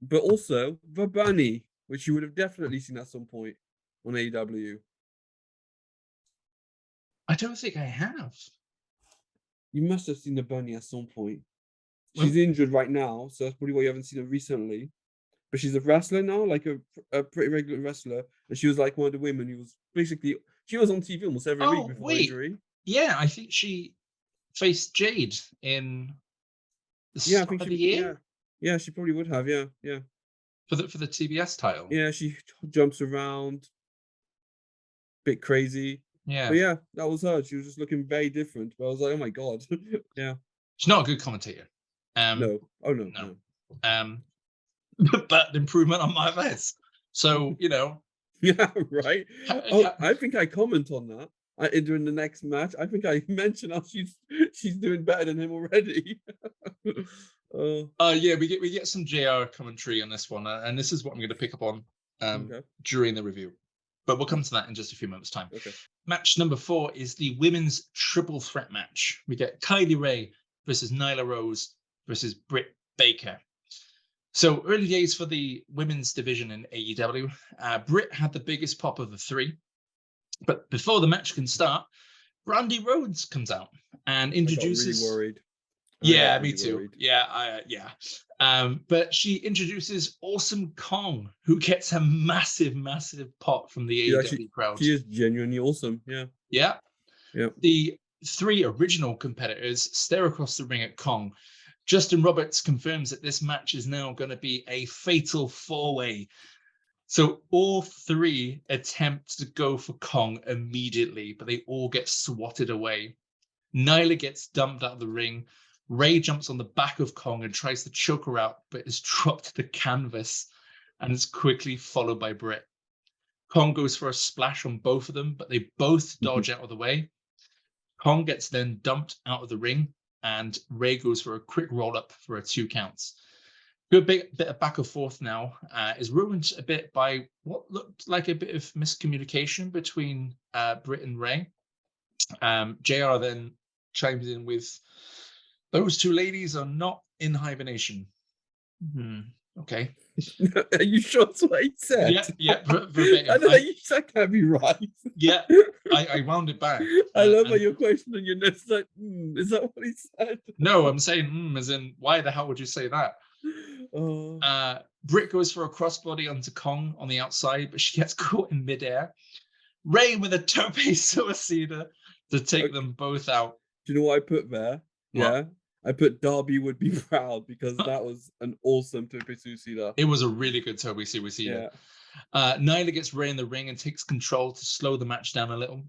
but also the Bunny, which you would have definitely seen at some point on AEW. I don't think I have. You must have seen the Bunny at some point. She's injured right now, so that's probably why you haven't seen her recently. But she's a wrestler now, like a pretty regular wrestler. And she was like one of the women who was basically, she was on TV almost every week before injury. Yeah, I think she faced Jade in the start of the year. Yeah, she probably would have. Yeah. For the TBS title. Yeah, she jumps around, bit crazy. Yeah. But yeah, that was her. She was just looking very different. But I was like, oh my god. Yeah. She's not a good commentator. No. Oh no. But improvement on my best. So, Yeah, right. I think I comment on that during the next match. I think I mentioned how she's doing better than him already. Yeah, we get some JR commentary on this one, and this is what I'm going to pick up on during the review. But we'll come to that in just a few moments' time. Okay. Match number 4 is the women's triple threat match. We get Kylie Rae versus Nyla Rose versus Britt Baker. So early days for the women's division in AEW. Britt had the biggest pop of the three. But before the match can start, Brandy Rhodes comes out and introduces... I got really worried. Yeah, me too. Worried. Yeah. But she introduces Awesome Kong, who gets a massive pop from the AEW crowd. She is genuinely awesome. Yeah. Yeah. The 3 original competitors stare across the ring at Kong. Justin Roberts confirms that this match is now going to be a fatal 4-way. So all three attempt to go for Kong immediately, but they all get swatted away. Nyla gets dumped out of the ring. Ray jumps on the back of Kong and tries to choke her out, but is dropped to the canvas and is quickly followed by Britt. Kong goes for a splash on both of them, but they both dodge out of the way. Kong gets then dumped out of the ring, and Ray goes for a quick roll up for a 2 counts. Good bit of back and forth now is ruined a bit by what looked like a bit of miscommunication between Britt and Ray. JR then chimes in with, those two ladies are not in hibernation. Okay. Are you sure that's what he said? Yeah, verbatim. I know that can't be right. Yeah, I wound it back. I love how your question and your notes like, is that what he said? No, I'm saying as in, why the hell would you say that? Britt goes for a crossbody onto Kong on the outside, but she gets caught in midair. Ray with a tope suicida to take them both out. Do you know what I put there? What? Yeah. I put Darby would be proud because that was an awesome tope suicida. It was a really good tope suicida. Yeah. Nyla gets Ray in the ring and takes control to slow the match down a little.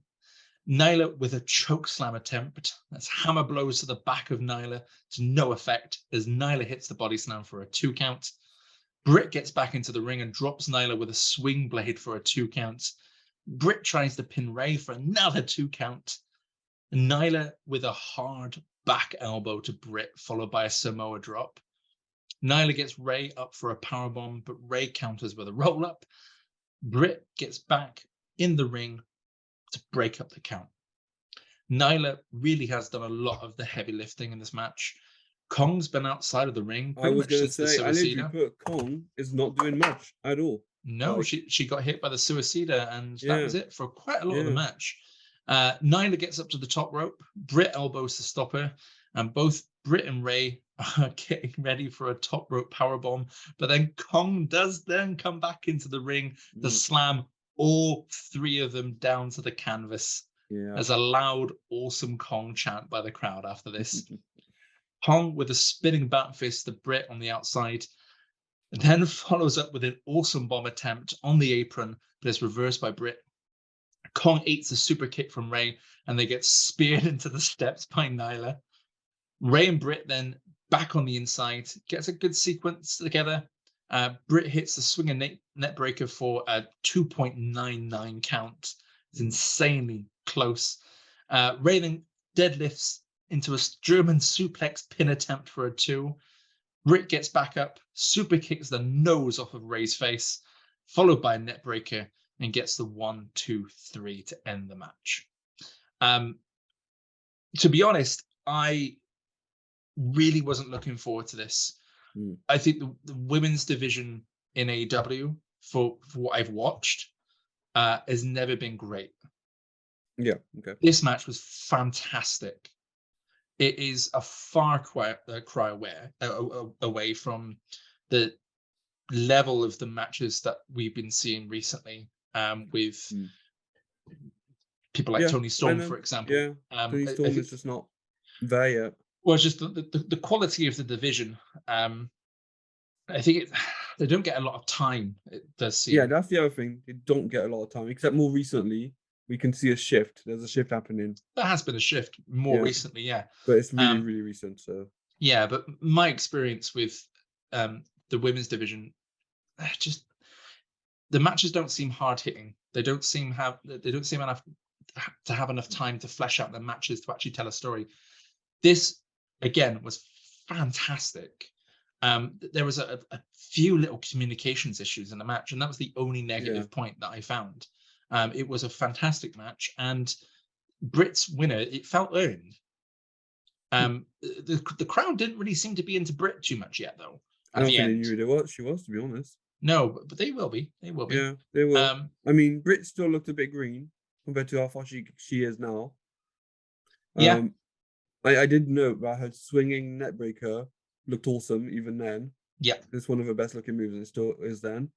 Nyla with a choke slam attempt. That's hammer blows to the back of Nyla to no effect as Nyla hits the body slam for a 2 count. Britt gets back into the ring and drops Nyla with a swing blade for a 2 count. Britt tries to pin Ray for another 2 count. Nyla with a hard back elbow to Britt, followed by a Samoa drop. Nyla gets Ray up for a powerbomb, but Ray counters with a roll up. Britt gets back in the ring to break up the count. Nyla really has done a lot of the heavy lifting in this match. Kong's been outside of the ring. I was going to say, I literally put Kong is not doing much at all. No, she got hit by the suicida, and that was it for quite a lot of the match. Nyla gets up to the top rope. Britt elbows to stop her, and both Britt and Ray are getting ready for a top rope powerbomb. But then Kong does then come back into the ring to slam all three of them down to the canvas. There's a loud, awesome Kong chant by the crowd after this. Kong with a spinning bat fist to Britt on the outside, and then follows up with an awesome bomb attempt on the apron, but is reversed by Britt. Kong eats a super kick from Ray, and they get speared into the steps by Nyla. Ray and Britt then back on the inside, gets a good sequence together. Britt hits the swinger net breaker for a 2.99 count. It's insanely close. Ray then deadlifts into a German suplex pin attempt for a 2. Britt gets back up, super kicks the nose off of Ray's face, followed by a net breaker, and gets the 1, 2, 3 to end the match. To be honest, I really wasn't looking forward to this. I think the women's division in AEW, for what I've watched, has never been great. Yeah, okay. This match was fantastic. It is a far cry away from the level of the matches that we've been seeing recently with people like Tony Storm, for example. Yeah, Tony Storm is just not there yet. Well, it's just the quality of the division. I think they don't get a lot of time. It does seem. Yeah, that's the other thing. They don't get a lot of time, except more recently. We can see a shift. There's a shift happening. There has been a shift more recently, yeah. But it's really, really recent. So yeah, but my experience with the women's division, just the matches don't seem hard hitting. They don't seem enough to have enough time to flesh out the matches to actually tell a story. This again was fantastic. There was a few little communications issues in the match, and that was the only negative point that I found. It was a fantastic match, and Britt's winner, it felt earned. The crowd didn't really seem to be into Britt too much yet, though. I don't think they knew what she was, to be honest. No, but they will be. They will be. Yeah, they will. I mean, Britt still looked a bit green compared to how far she is now. Yeah. I did note that her swinging netbreaker looked awesome even then. Yeah. It's one of her best looking moves, and it still is then.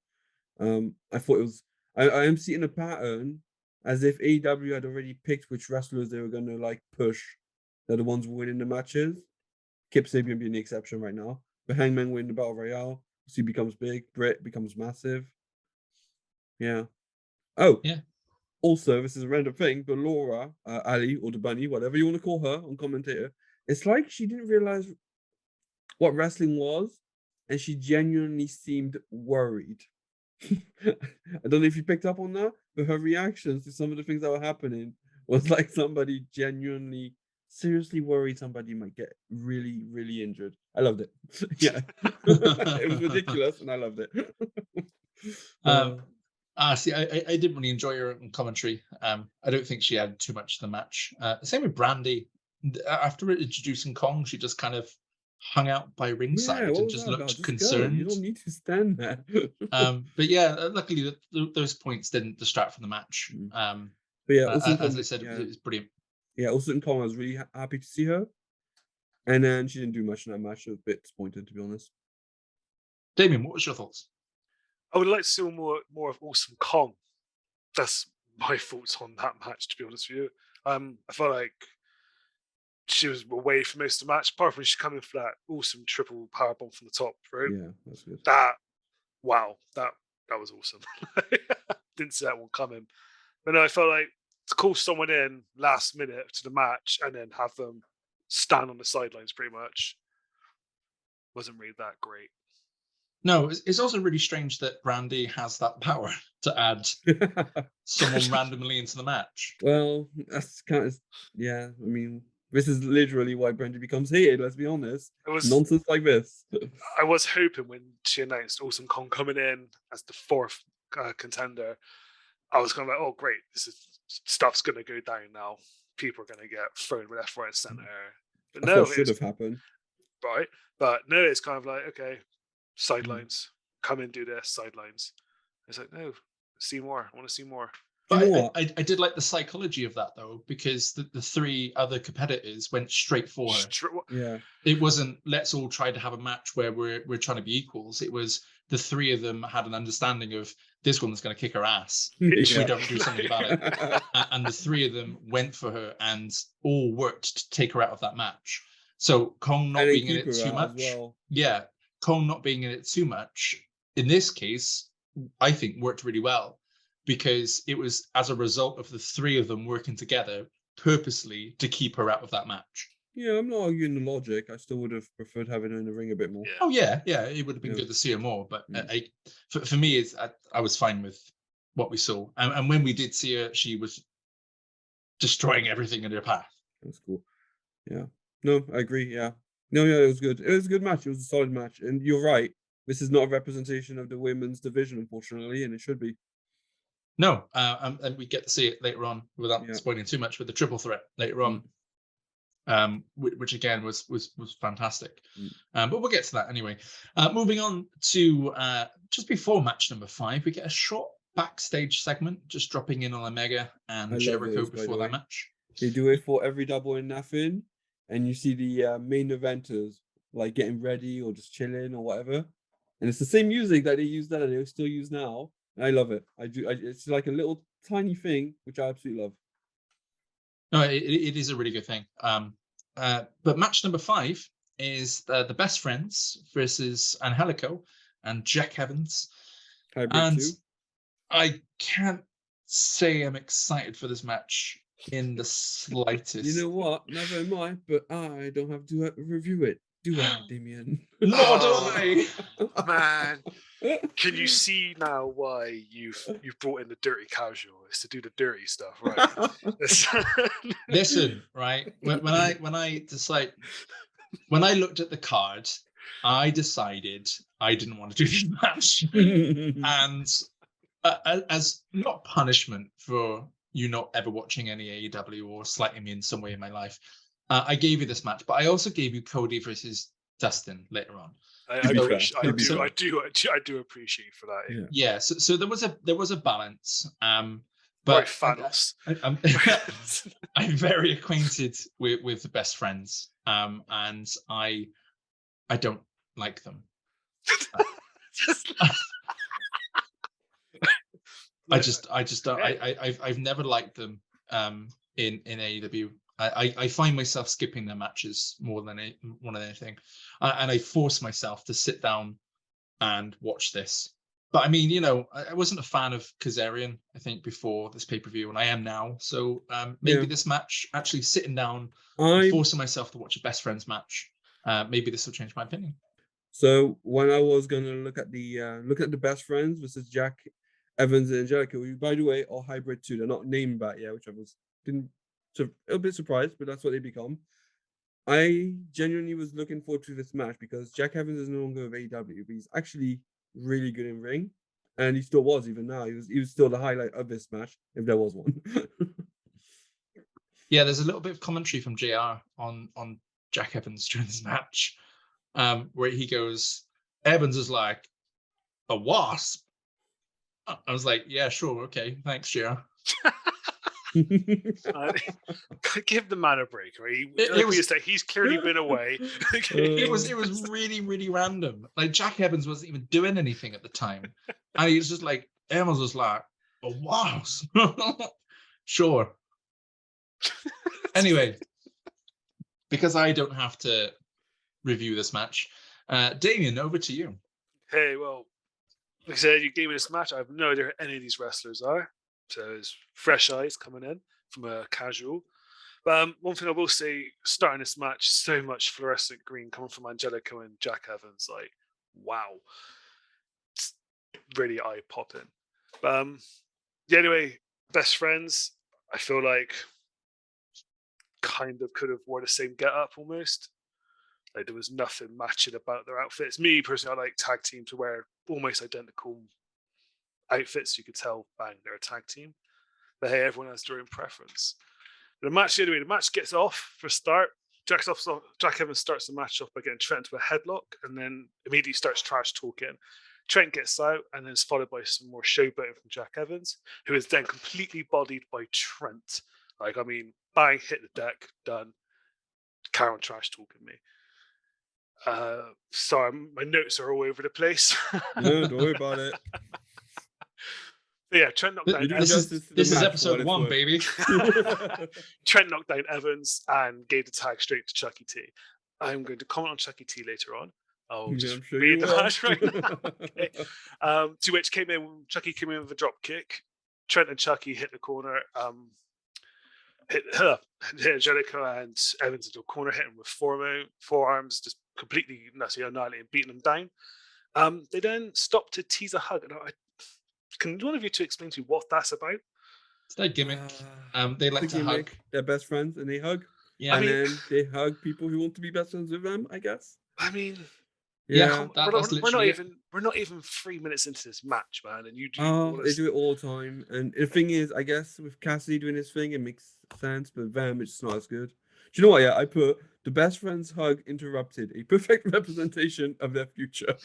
I thought it was. I am seeing a pattern as if AEW had already picked which wrestlers they were going to like push. They're the ones winning the matches. Kip Sabian being the exception right now. But Hangman winning the Battle Royale. He becomes big. Britt becomes massive. Yeah. Oh, Yeah. Also, this is a random thing, but Laura, Ali, or the Bunny, whatever you want to call her on commentator, it's like she didn't realize what wrestling was, and she genuinely seemed worried. I don't know if you picked up on that, but her reactions to some of the things that were happening was like somebody genuinely, seriously worried somebody might get really, really injured. I loved it. Yeah, it was ridiculous, and I loved it. See, I didn't really enjoy her in commentary. I don't think she added too much to the match. Same with Brandy. After introducing Kong, she just kind of hung out by ringside Yeah, what and was just that about? looked Just go. You concerned. don't need to stand there. But yeah, luckily those points didn't distract from the match. But yeah, also in As I said, yeah, it was brilliant. yeah, also in Kong, I was really happy to see her. And then she didn't do much in that match. I was a bit disappointed, to be honest. Damien, what was your thoughts? I would like to see more of Awesome Kong. That's my thoughts on that match, to be honest with you. I felt like she was away for most of the match, apart from she coming for that awesome triple powerbomb from the top rope. Yeah, that's good. Wow, that was awesome. Didn't see that one coming. But no, I felt like to call someone in last minute to the match and then have them stand on the sidelines pretty much wasn't really that great. No, it's also really strange that Brandy has that power to add someone randomly into the match. Well, that's kind of, yeah, I mean, this is literally why Brandy becomes hated, let's be honest. It was Nonsense like this. I was hoping when she announced Awesome Kong coming in as the fourth contender, I was kind of like, oh great, stuff's gonna go down now. People are gonna get thrown left, right, center. But That's no, what should have happened. right. But no, it's kind of like, okay, sidelines, come and do this, sidelines. It's like, no, see more. I want to see more. You know But what? I did like the psychology of that though, because the three other competitors went straight for her. Yeah. It wasn't let's all try to have a match where we're trying to be equals. It was the three of them had an understanding of this woman's going to kick her ass if we don't do something about it. And the three of them went for her and all worked to take her out of that match. So Kong not And being in keep it her too out much, as well. yeah, Kong not being in it too much in this case, I think worked really well because it was as a result of the three of them working together purposely to keep her out of that match. Yeah, I'm not arguing the logic. I still would have preferred having her in the ring a bit more. Oh yeah, it would have been Yeah. good to see her more. But Mm. for me, I was fine with what we saw, and when we did see her, she was destroying everything in her path. That's cool. Yeah. No, I agree. Yeah. No, yeah, it was good. It was a good match. It was a solid match. And you're right. This is not a representation of the women's division, unfortunately, and it should be. No, and we get to see it later on without Yeah. spoiling too much with the triple threat later on. Which again was fantastic. But we'll get to that anyway. Moving on to just before match number 5, we get a short backstage segment, just dropping in on Omega and Jericho before that match. They do it for every Double or Nothing, and you see the main eventers like getting ready or just chilling or whatever, and it's the same music that they used then and they still use now. And I love it. It's like a little tiny thing which I absolutely love. No, it is a really good thing. But match number 5 is the Best Friends versus Angelico and Jack Evans. And I can't say I'm excited for this match in the slightest. You know what? Never in mind, but I don't have to review it. Do I, Damien? Nor do I. Man, can you see now why you've brought in the dirty casual? It's to do the dirty stuff, right? Listen, right? When I decide, when I looked at the card, I decided I didn't want to do this match, and as not punishment for you not ever watching any AEW or slighting me in some way in my life, I gave you this match, but I also gave you Cody versus Dustin later on. I do appreciate you for that. Yeah. So there was a balance. But Thanos. I'm very acquainted with the Best Friends, and I don't like them. I just don't. I've never liked them in AEW. I find myself skipping their matches more than anything, and I force myself to sit down and watch this But I mean, I wasn't a fan of Kazarian, I think, before this pay-per-view, and I am now. So maybe this match, actually sitting down and I forcing myself to watch a best friends match, maybe this will change my opinion. So when I was gonna look at the best friends versus Jack Evans and Angelica, who by the way are hybrid too. They're not named that yet, which I was didn't a bit surprised, but that's what they become. I genuinely was looking forward to this match because Jack Evans is no longer with AEW, but he's actually really good in ring. And he still was even now. He was still the highlight of this match, if there was one. Yeah, there's a little bit of commentary from JR on Jack Evans during this match, where he goes, Evans is like a wasp. I was like, yeah, sure, okay, thanks, JR. Give the man a break, right? He's clearly been away. It was really, really random. Like Jack Evans wasn't even doing anything at the time, and he was just like, Evans was like, a wasp. Sure. Anyway, because I don't have to review this match, Damien, over to you. Hey, well, like I said, you gave me this match. I have no idea who any of these wrestlers are. So it's fresh eyes coming in from a casual. But one thing I will say, starting this match, so much fluorescent green coming from Angelico and Jack Evans. Like, wow. It's really eye-popping. But yeah, anyway, best friends, I feel like kind of could have worn the same get-up almost. Like there was nothing matching about their outfits. Me personally, I like tag team to wear almost identical outfits. You could tell, bang, they're a tag team. But hey, everyone has their own preference. The match, anyway, the match gets off for a start. Jack Evans starts the match off by getting Trent into a headlock and then immediately starts trash talking. Trent gets out and then is followed by some more showboating from Jack Evans, who is then completely bodied by Trent. Like, I mean, bang, hit the deck, done. Carry on trash talking me. Sorry, my notes are all over the place. No, don't worry about it. Yeah, Trent knocked down This is episode 1, baby. Trent knocked down Evans and gave the tag straight to Chucky T. I'm going to comment on Chucky T later on. I'll just read the match right now. Okay. To which Chucky came in with a drop kick. Trent and Chucky hit the corner, hit Angelico and Evans into a corner, hit him with forearms, just completely annihilating, beating them down. They then stopped to tease a hug. And can one of you two explain to me what that's about? It's their gimmick. They like to hug. They're best friends and they hug. Yeah, then they hug people who want to be best friends with them, I guess. I mean, yeah, we're not even 3 minutes into this match, man, and you do. They do it all the time, and the thing is, I guess with Cassidy doing his thing, it makes sense, but them, it's not as good. Do you know what? Yeah, I put the best friends hug interrupted, a perfect representation of their future.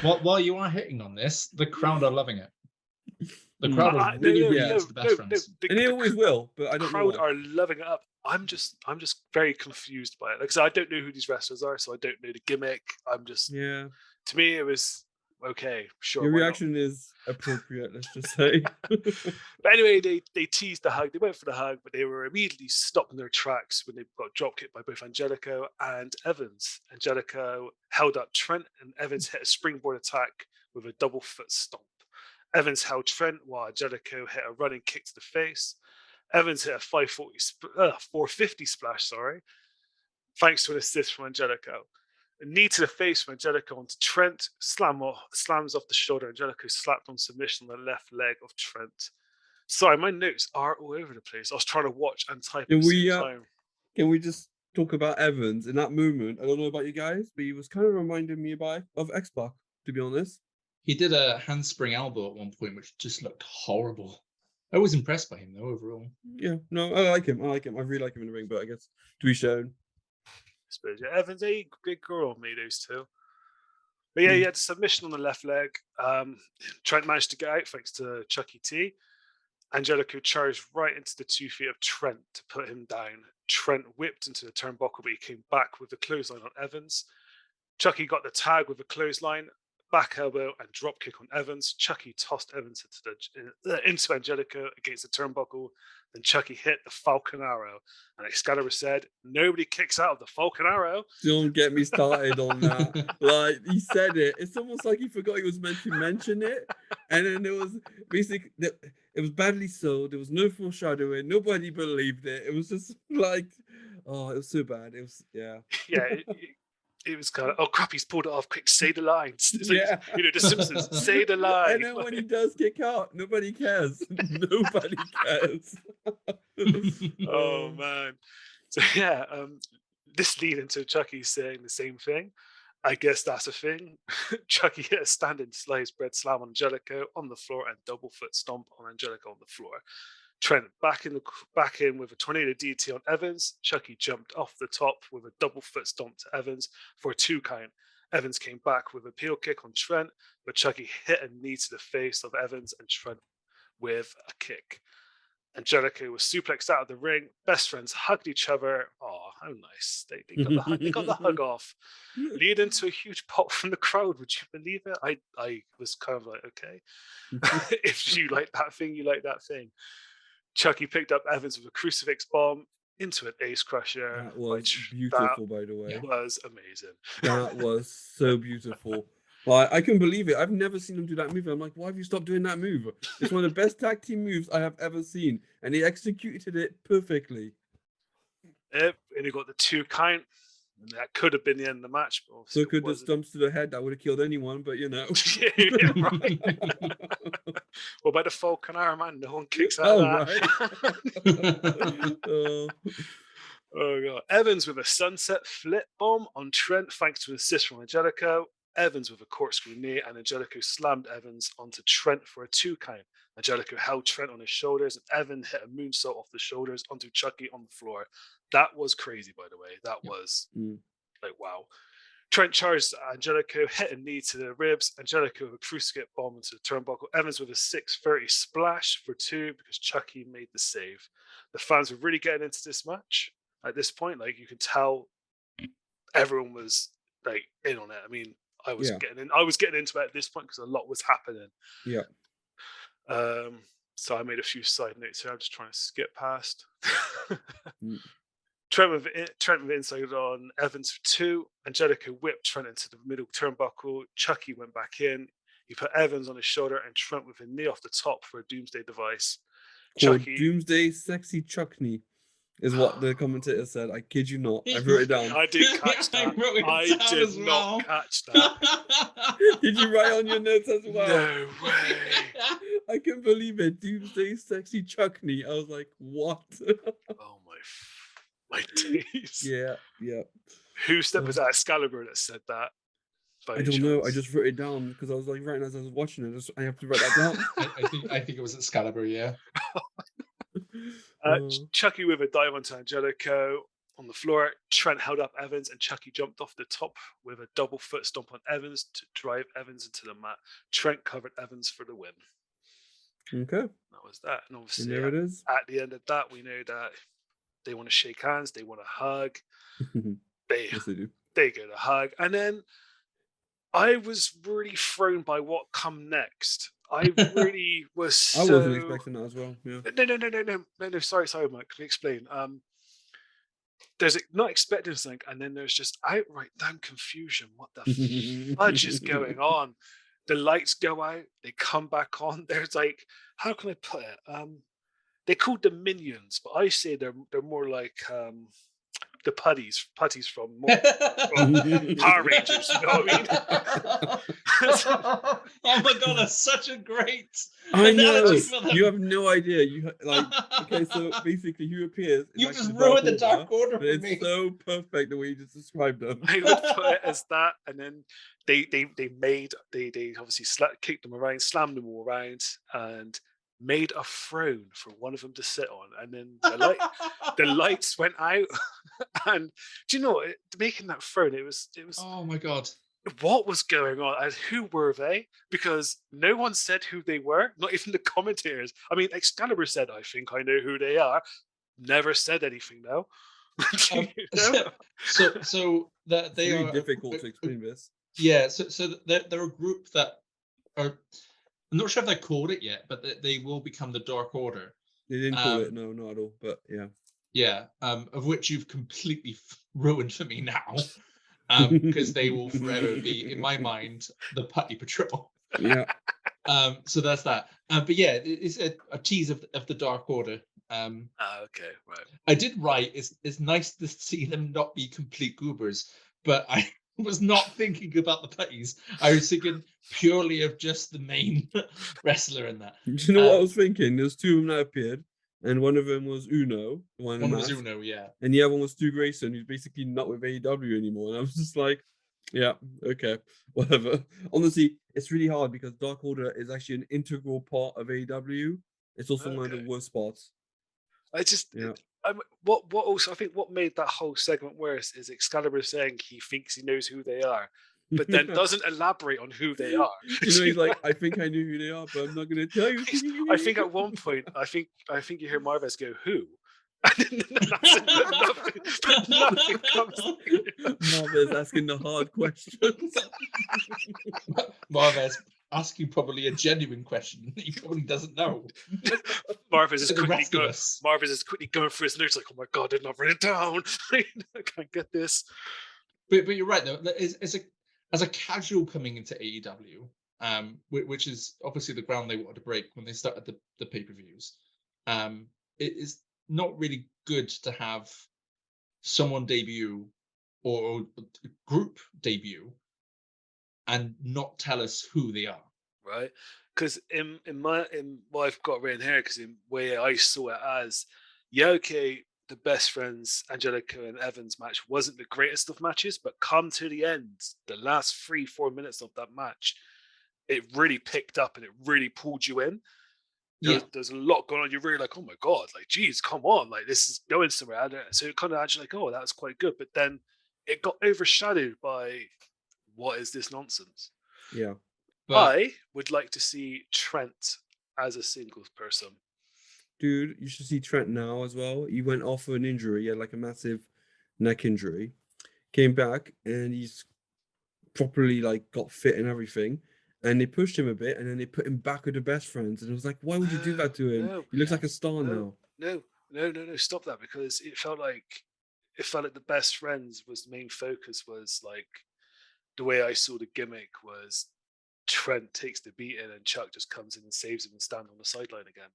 While you are hitting on this, the crowd are loving it. The crowd are really into the best friends, and they always will. But I don't know. The crowd are loving it up. I'm just very confused by it. Like, so I don't know who these wrestlers are, so I don't know the gimmick. I'm just To me, it was okay. Sure. Your reaction is appropriate. Let's just say. But anyway, they teased the hug. They went for the hug, but they were immediately stopped in their tracks when they got drop kicked by both Angelico and Evans. Angelico held up Trent, and Evans hit a springboard attack with a double foot stomp. Evans held Trent while Angelico hit a running kick to the face. Evans hit a 450 splash, thanks to an assist from Angelico. A knee to the face from Angelico onto Trent, slams off the shoulder. Angelico slapped on submission on the left leg of Trent. Sorry, my notes are all over the place. I was trying to watch and type at the same time. Can we just talk about Evans in that movement? I don't know about you guys, but he was kind of reminding me of X-Pac, to be honest. He did a handspring elbow at one point, which just looked horrible. I was impressed by him, though, overall. Yeah, no, I like him. I really like him in the ring, but I guess to be shown. I suppose, yeah. Evans, a good girl, me, those two. But yeah, he had a submission on the left leg. Trent managed to get out thanks to Chucky T. Angelico charged right into the 2 feet of Trent to put him down. Trent whipped into the turnbuckle, but he came back with the clothesline on Evans. Chucky got the tag with a clothesline, back elbow and drop kick on Evans. Chucky tossed Evans into Angelico against the turnbuckle. Then Chucky hit the Falcon Arrow. And Excalibur said, "Nobody kicks out of the Falcon Arrow." Don't get me started on that. Like, he said it. It's almost like he forgot he was meant to mention it. And then it was basically, it was badly sold. There was no foreshadowing. Nobody believed it. It was just like, oh, it was so bad. It was, yeah. Yeah, it was kind of, oh crap, he's pulled it off. Quick, say the lines. It's like, Yeah. The Simpsons, say the line. And then when he does kick out, nobody cares. Nobody cares. Oh man. So yeah, this lead into Chucky saying the same thing. I guess that's a thing. Chucky hit a standing sliced bread slam on Angelico on the floor and double foot stomp on Angelico on the floor. Trent back in with a tornado DT on Evans. Chucky jumped off the top with a double foot stomp to Evans for a 2 count. Evans came back with a peel kick on Trent, but Chucky hit a knee to the face of Evans and Trent with a kick. Angelico was suplexed out of the ring. Best friends hugged each other. Oh, how nice. They got the hug off. Leading to a huge pop from the crowd. Would you believe it? I was kind of like, okay. If you like that thing, you like that thing. Chucky picked up Evans with a crucifix bomb into an ace crusher. That was beautiful, by the way. It was amazing. That was so beautiful. Like, I can believe it. I've never seen him do that move. I'm like, why have you stopped doing that move? It's one of the best tag team moves I have ever seen, and he executed it perfectly. Yep, and he got the 2 count. That could have been the end of the match. But so could the stumps to the head. That would have killed anyone, but you know. Yeah, right. What about the Falcon Arrow, man? No one kicks out of that. Right. Oh god. Evans with a sunset flip bomb on Trent thanks to an assist from Angelico. Evans with a corkscrew knee, and Angelico slammed Evans onto Trent for a 2 count. Angelico held Trent on his shoulders, and Evan hit a moonsault off the shoulders onto Chucky on the floor. That was crazy, by the way. That was like, wow. Trent charged Angelico, hit a knee to the ribs. Angelico with a crucifix bomb into the turnbuckle. Evans with a 630 splash for 2 because Chucky made the save. The fans were really getting into this match at this point. Like, you could tell everyone was like in on it. I mean, I was getting into it at this point because a lot was happening. Yeah. So I made a few side notes here. I'm just trying to skip past. Trent with inside on Evans for 2. Angelico whipped Trent into the middle turnbuckle. Chucky went back in. He put Evans on his shoulder and Trent with a knee off the top for a Doomsday device. Chucky, Doomsday Sexy Chuckney is what the commentator said. I kid you not. I wrote it down. I did catch that. I did not catch that. Did you write on your notes as well? No way. I can't believe it. Doomsday Sexy Chuckney. I was like, what? Oh my days. Yeah. Who was that Excalibur that said that? I don't know. I just wrote it down because I was like, right as I was watching it, I have to write that down. I think it was Excalibur, yeah. Chucky with a dive onto Angelico on the floor. Trent held up Evans and Chucky jumped off the top with a double foot stomp on Evans to drive Evans into the mat. Trent covered Evans for the win. Okay. That was that. And obviously, and there it is. At the end of that, we know that they want to shake hands, they want to hug. Yes, they do. They get a hug. And then I was really thrown by what come next. I really was I wasn't expecting that as well. Yeah. No. Sorry, Mike. Let me explain. There's not expecting something, and then there's just outright damn confusion. What the fudge is going on? The lights go out, they come back on. There's like, how can I put it? They called them minions, but I say they're more like the putties from Power Rangers. You know what I mean? Oh my god, that's such a great I know. You have no idea. You like okay, so basically who appears? You like just ruined the Dark Order for it's me. so perfect the way you just described them. I would put it as that, and then they obviously kicked them around, slammed them all around, and made a throne for one of them to sit on, and then the lights went out. And do you know, making that throne, it was oh my god, what was going on and who were they? Because no one said who they were, not even the commentators. I mean, Excalibur said, I think I know who they are. Never said anything though. so that they it's are really difficult to explain this. Yeah, so they're a group that are. I'm not sure if they called it yet, but they will become the Dark Order. They didn't call it, Um, no, not at all. But yeah. yeah, of which you've completely ruined for me now, because they will forever be in my mind the Putty Patrol. Yeah. So that's that. But yeah, it's a tease of the Dark Order. Okay, right. I did write. It's nice to see them not be complete goobers, but I was not thinking about the putties. I was thinking purely of just the main wrestler in that. Do you know what I was thinking? There's two of them that appeared, and one of them was Uno, the one in the One was mask, Uno, yeah. and the other one was Stu Grayson, who's basically not with AEW anymore. And I was just like, yeah, okay, whatever. Honestly, it's really hard because Dark Order is actually an integral part of AEW. It's also one of the Okay. worst spots. I just Yeah. what also I think what made that whole segment worse is Excalibur saying he thinks he knows who they are, but then doesn't elaborate on who they are. You know, he's like, I think I knew who they are, but I'm not gonna tell you. I think at one point, I think you hear Marvez go, "Who?" And then that's it, but nothing comes. Marvez asking the hard questions. Marvez asking probably a genuine question that he probably doesn't know. Marvez is The quickly rest of going. us. Marvez is quickly going for his notes, like, "Oh my god, I did not write it down. I can't get this." But you're right though. As a casual coming into AEW, which is obviously the ground they wanted to break when they started the pay-per-views, it is not really good to have someone debut or a group debut and not tell us who they are. Right, because in what I've got written here, because in way I saw it as, yeah, okay, the best friends Angelico and Evans match wasn't the greatest of matches, but come to the end, the last 3-4 minutes of that match, it really picked up and it really pulled you in. There's a lot going on. You're really like, oh my god, like, geez, come on, like, this is going somewhere. So it kind of actually like, oh, that was quite good, but then it got overshadowed by what is this nonsense. Yeah. But I would like to see Trent as a singles person. Dude, you should see Trent now as well. He went off for an injury. He had like a massive neck injury. Came back and he's properly like got fit and everything. And they pushed him a bit and then they put him back with the best friends. And it was like, why would you do that to him? No, He looks like a star now. no, stop that, because it felt like the best friends was the main focus. Was like, the way I saw the gimmick was Trent takes the beating and Chuck just comes in and saves him and stands on the sideline again.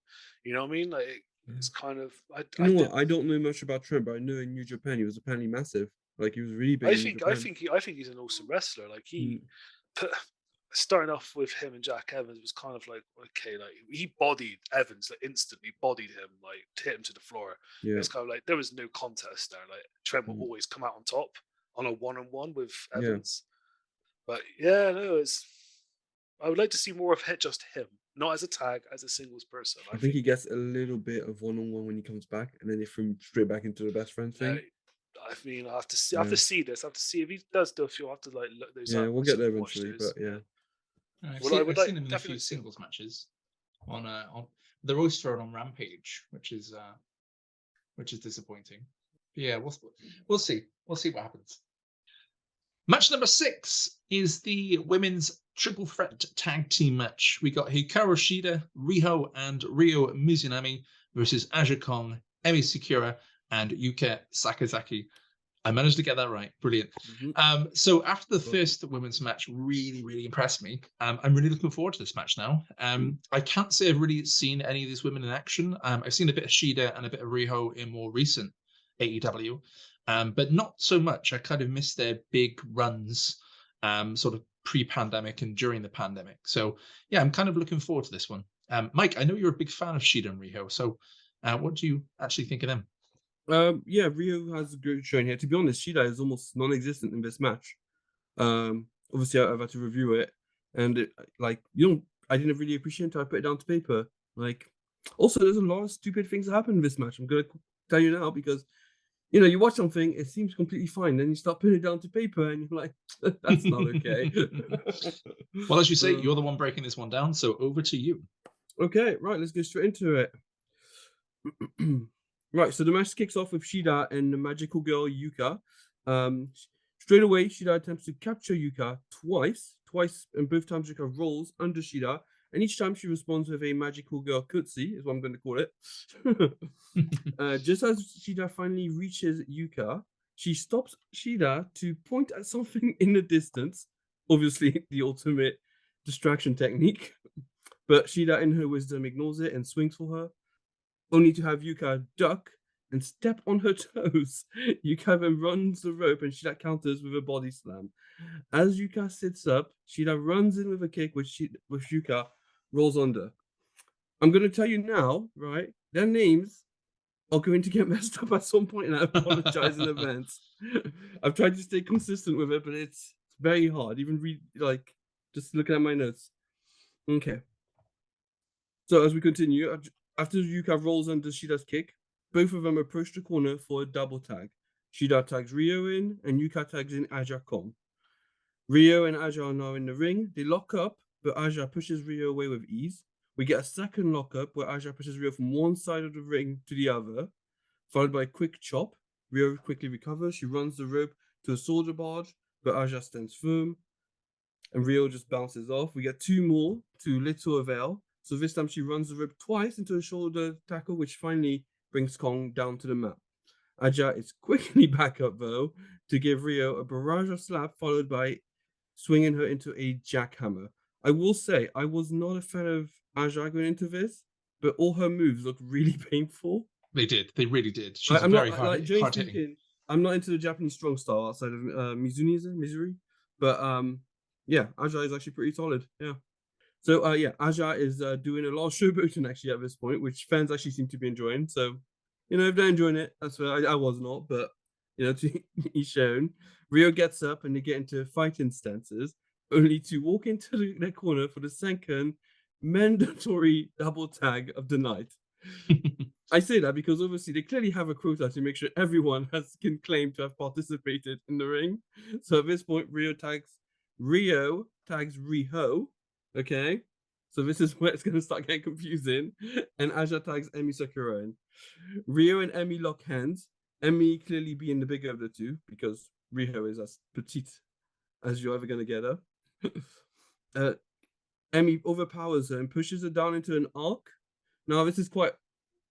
You know what I mean? Like, it's kind of. You know what? I don't know much about Trent, but I know in New Japan he was apparently massive. Like he was really big. I think he's an awesome wrestler. Like starting off with him and Jack Evans was kind of like, okay, like he bodied Evans, like instantly bodied him, like hit him to the floor. Yeah. It's kind of like there was no contest there. Like Trent will always come out on top on a one-on-one with Evans. But yeah, no, I would like to see more of just him, not as a tag, as a singles person. I think he gets a little bit of one-on-one when he comes back, and then they throw him straight back into the best friend thing. I mean, I have to see. I have to see this. I have to see if he does do a few. I have to like look those up. Yeah, we'll get there eventually, but yeah. I've seen him in a few singles matches on they're always thrown on Rampage, which is disappointing. But yeah, we'll see. We'll see what happens. Match number 6 is the women's triple threat tag team match. We got Hikaru Shida, Riho, and Ryo Mizunami versus Aja Kong, Emi Sakura, and Yuka Sakazaki. I managed to get that right. Brilliant. Mm-hmm. So after the first women's match really, really impressed me, I'm really looking forward to this match now. I can't say I've really seen any of these women in action. I've seen a bit of Shida and a bit of Riho in more recent AEW, but not so much. I kind of missed their big runs, sort of pre-pandemic and during the pandemic. So yeah, I'm kind of looking forward to this one. Mike, I know you're a big fan of Shida and Riho. So what do you actually think of them? Yeah, Rio has a good showing here. To be honest, Shida is almost non-existent in this match. Obviously, I've had to review it, and I didn't really appreciate it until I put it down to paper. Like, also, there's a lot of stupid things that happen in this match. I'm gonna tell you now because, you watch something, it seems completely fine, then you start putting it down to paper, and you're like, that's not okay. Well, as you say, you're the one breaking this one down, so over to you. Okay, right, let's get straight into it. Right, so the match kicks off with Shida and the magical girl Yuka. Straight away, Shida attempts to capture Yuka twice, and both times Yuka rolls under Shida, and each time she responds with a magical girl Kutsi, is what I'm going to call it. Just as Shida finally reaches Yuka, she stops Shida to point at something in the distance, obviously the ultimate distraction technique, but Shida in her wisdom ignores it and swings for her, only to have Yuka duck and step on her toes. Yuka then runs the rope and Shida counters with a body slam. As Yuka sits up, Shida runs in with a kick, which Yuka rolls under. I'm going to tell you now, right? Their names are going to get messed up at some point, and I apologize in advance. I've tried to stay consistent with it, but it's very hard. Even just looking at my notes. Okay. So as we continue, after Yuka rolls under Shida's kick, both of them approach the corner for a double tag. Shida tags Rio in, and Yuka tags in Aja Kong. Rio and Aja are now in the ring. They lock up, but Aja pushes Rio away with ease. We get a second lockup where Aja pushes Rio from one side of the ring to the other, followed by a quick chop. Rio quickly recovers. She runs the rope to a soldier barge, but Aja stands firm, and Rio just bounces off. We get two more to little avail. So this time she runs the rope twice into a shoulder tackle, which finally brings Kong down to the mat. Aja is quickly back up, though, to give Rio a barrage of slap, followed by swinging her into a jackhammer. I will say, I was not a fan of Aja going into this, but all her moves look really painful. They did. They really did. She's I'm very not, hard, like, hard hitting. speaking, I'm not into the Japanese strong style outside of Mizuri, but yeah, Aja is actually pretty solid. Yeah. So yeah, Aja is doing a lot of showboating actually at this point, which fans actually seem to be enjoying. So, if they're enjoying it, that's fair. I was not, but to each shown. Rio gets up and they get into fighting stances, only to walk into the corner for the second mandatory double tag of the night. I say that because obviously they clearly have a quota to make sure everyone can claim to have participated in the ring. So at this point, Rio tags Riho. Okay, so this is where it's going to start getting confusing. And Aja tags Emi Sakura in. Rio and Emi lock hands. Emi clearly being the bigger of the two because Riho is as petite as you're ever going to get her. Emi overpowers her and pushes her down into an arc. Now, this is quite...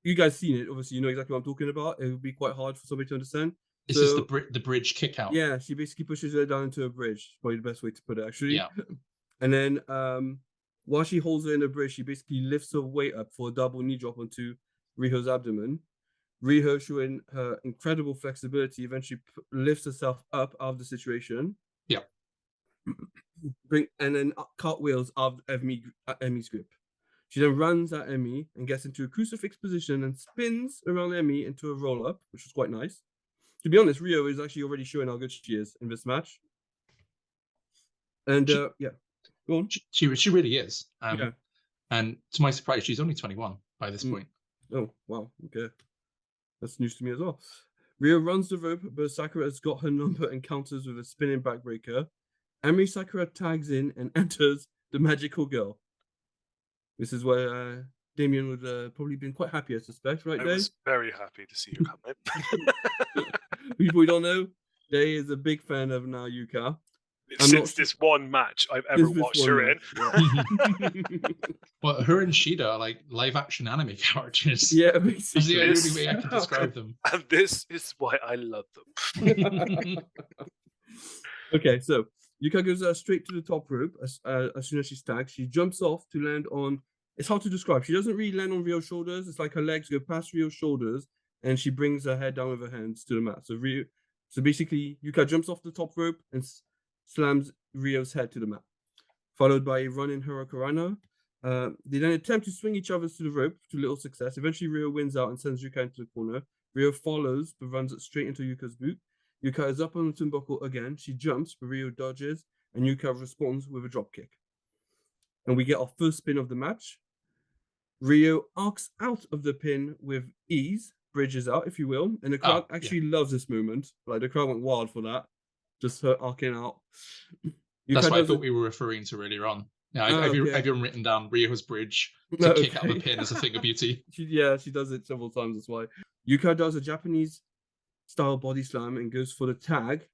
You guys seen it, obviously, you know exactly what I'm talking about. It would be quite hard for somebody to understand. This is the bridge kick out. Yeah, she basically pushes her down into a bridge. Probably the best way to put it, actually. Yeah. And then while she holds her in the bridge, she basically lifts her weight up for a double knee drop onto Riho's abdomen. Riho, showing her incredible flexibility, eventually lifts herself up out of the situation. Yeah. And then cartwheels out of Emi's grip. She then runs at Emi and gets into a crucifix position and spins around Emi into a roll-up, which was quite nice. To be honest, Rio is actually already showing how good she is in this match. And yeah, go on. She really is. Yeah. And to my surprise, she's only 21 by this point. Oh, wow. Okay. That's news to me as well. Rio runs the rope, but Sakura has got her number and counters with a spinning backbreaker. Emi Sakura tags in and enters the magical girl. This is where Damien would probably been quite happy, I suspect, right, Dave? I was very happy to see you come in. People who don't know, Dave is a big fan of now Yuka. Since this one match I've ever watched her in. Yeah. Well, her and Shida are like live action anime characters. Yeah, basically. That's the only way I can describe them. And this is why I love them. Okay, so Yuka goes straight to the top rope as soon as she's tagged. She jumps off to land on... It's hard to describe. She doesn't really land on Rio's shoulders. It's like her legs go past Rio's shoulders and she brings her head down with her hands to the mat. So basically, Yuka jumps off the top rope and slams Rio's head to the mat, followed by a run in Hurricanrana. They then attempt to swing each other to the rope to little success. Eventually, Rio wins out and sends Yuka into the corner. Rio follows but runs it straight into Yuka's boot. Yuka is up on the turnbuckle again. She jumps, but Rio dodges, and Yuka responds with a dropkick. And we get our first spin of the match. Rio arcs out of the pin with ease, bridges out, if you will, and the crowd actually loves this moment. Like, the crowd went wild for that. Just her arcing out. That's what I thought we were referring to earlier on. Yeah, I've even written down Rio's bridge to kick out the pin as a thing of beauty. She does it several times, that's why. Yuka does a Japanese style body slam and goes for the tag.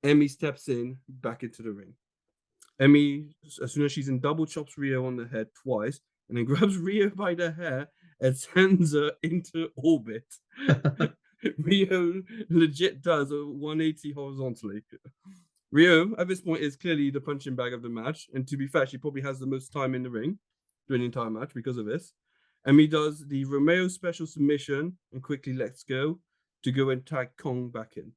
Emmy steps in back into the ring. Emmy, as soon as she's in, double chops Rio on the head twice, and then grabs Rio by the hair and sends her into orbit. Rio legit does a 180 horizontally. Rio, at this point, is clearly the punching bag of the match, and to be fair, she probably has the most time in the ring during the entire match because of this. Emmy does the Romeo special submission and quickly lets go to go and tag Kong back in.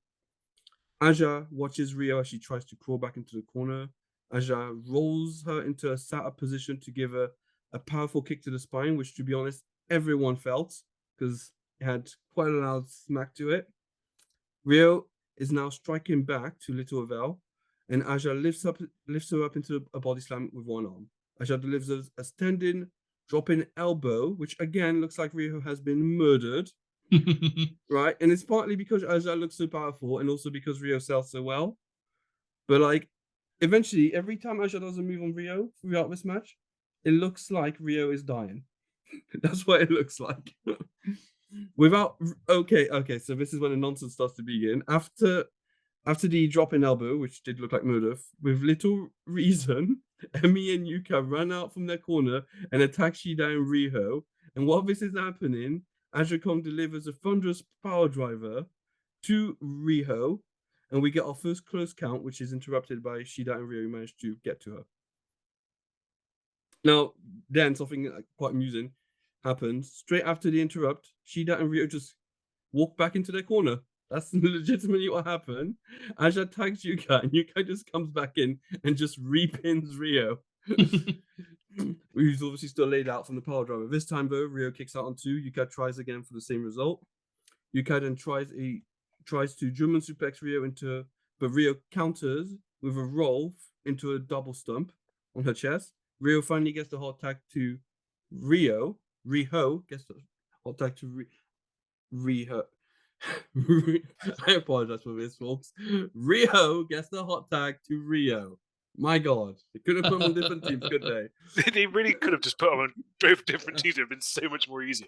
Aja watches Rio as she tries to crawl back into the corner. Aja rolls her into a sat-up position to give her a powerful kick to the spine, which, to be honest, everyone felt because it had quite a loud smack to it. Rio is now striking back to little avail, and Aja lifts her up into a body slam with one arm. Aja delivers a standing drop-in elbow, which again looks like Rio has been murdered. Right, and it's partly because Aja looks so powerful, and also because Rio sells so well. But like, eventually, every time Aja does a move on Rio throughout this match, it looks like Rio is dying. That's what it looks like. Okay, so this is when the nonsense starts to begin. After the drop-in elbow, which did look like murder, with little reason, Emmy and Yuka run out from their corner and attack Shida and Riho. And while this is happening, Aja Kong delivers a thunderous power driver to Riho, and we get our first close count, which is interrupted by Shida and Riho, who managed to get to her. Now, then something quite amusing happens. Straight after the interrupt, Shida and Riho just walk back into their corner. That's legitimately what happened. Aja tags Yuka, and Yuka just comes back in and just repins Rio. Who's obviously still laid out from the power driver. This time, though, Rio kicks out on two. Yuka tries again for the same result. Yuka then tries to German suplex Rio but Rio counters with a roll into a double stump on her chest. Rio finally gets the hot tag to Riho gets the hot tag to Riho. I apologize for this, folks. Riho gets the hot tag to Rio. My God, they could have put them on different teams, could they? They really could have just put them on both different teams. It would have been so much more easier.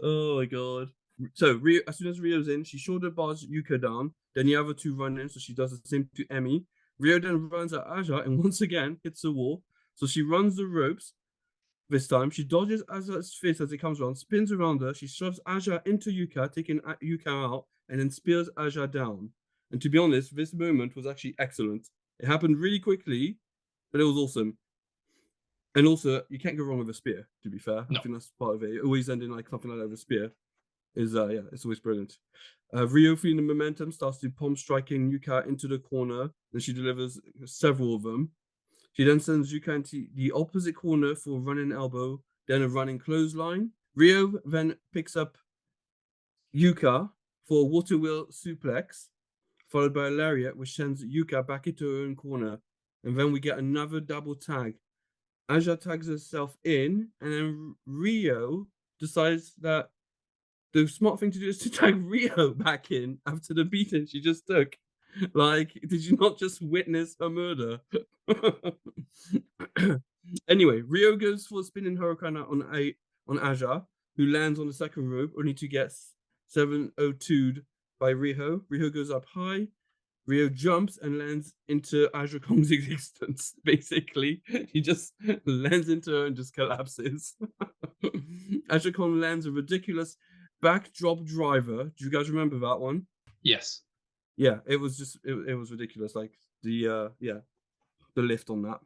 Oh my God. So Rio, as soon as Rio's in, she shoulder bars Yuka down. Then the other two run in, so she does the same to Emmy. Rio then runs at Aja and once again hits the wall. So she runs the ropes. This time, she dodges Aja's fist as it comes around, spins around her. She shoves Aja into Yuka, taking Yuka out, and then spears Aja down. And to be honest, this moment was actually excellent. It happened really quickly, but it was awesome. And also, you can't go wrong with a spear, to be fair. No. I think that's part of it. It always ending like something like that with a spear. It's always brilliant. Rio, feeling the momentum, starts to palm striking Yuka into the corner, and she delivers several of them. She then sends Yuka into the opposite corner for a running elbow, then a running clothesline. Rio then picks up Yuka for a water wheel suplex, followed by a lariat, which sends Yuka back into her own corner. And then we get another double tag. Aja tags herself in, and then Rio decides that the smart thing to do is to tag Rio back in after the beating she just took. Like, did you not just witness her murder? Anyway, Rio goes for a spinning hurricane on Aja, who lands on the second rope, only to get 702'd by Riho. Riho goes up high. Rio jumps and lands into Aja Kong's existence, basically. He just lands into her and just collapses. Aja Kong lands a ridiculous backdrop driver. Do you guys remember that one? Yes. Yeah, it was just it was ridiculous. Like the lift on that.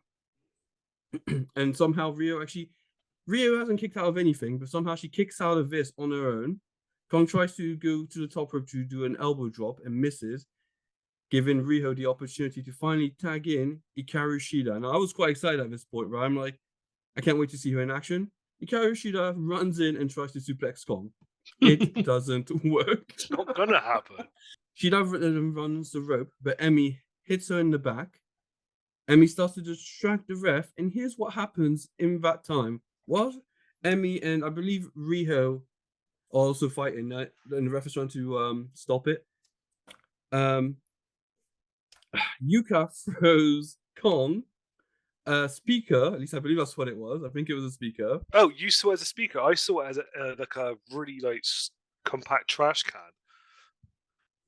And somehow Rio hasn't kicked out of anything, but somehow she kicks out of this on her own. Kong tries to go to the top rope to do an elbow drop and misses, giving Riho the opportunity to finally tag in Hikaru Shida. And I was quite excited at this point, right? I'm like, I can't wait to see her in action. Hikaru Shida runs in and tries to suplex Kong. It doesn't work. It's not gonna happen. Shida runs the rope, but Emmy hits her in the back. Emmy starts to distract the ref, and here's what happens in that time. While Emmy and I believe Riho are also fighting, and the ref is trying to stop it. Yuka throws Kong a speaker. At least I believe that's what it was. I think it was a speaker. Oh, you saw it as a speaker. I saw it as like a really compact trash can.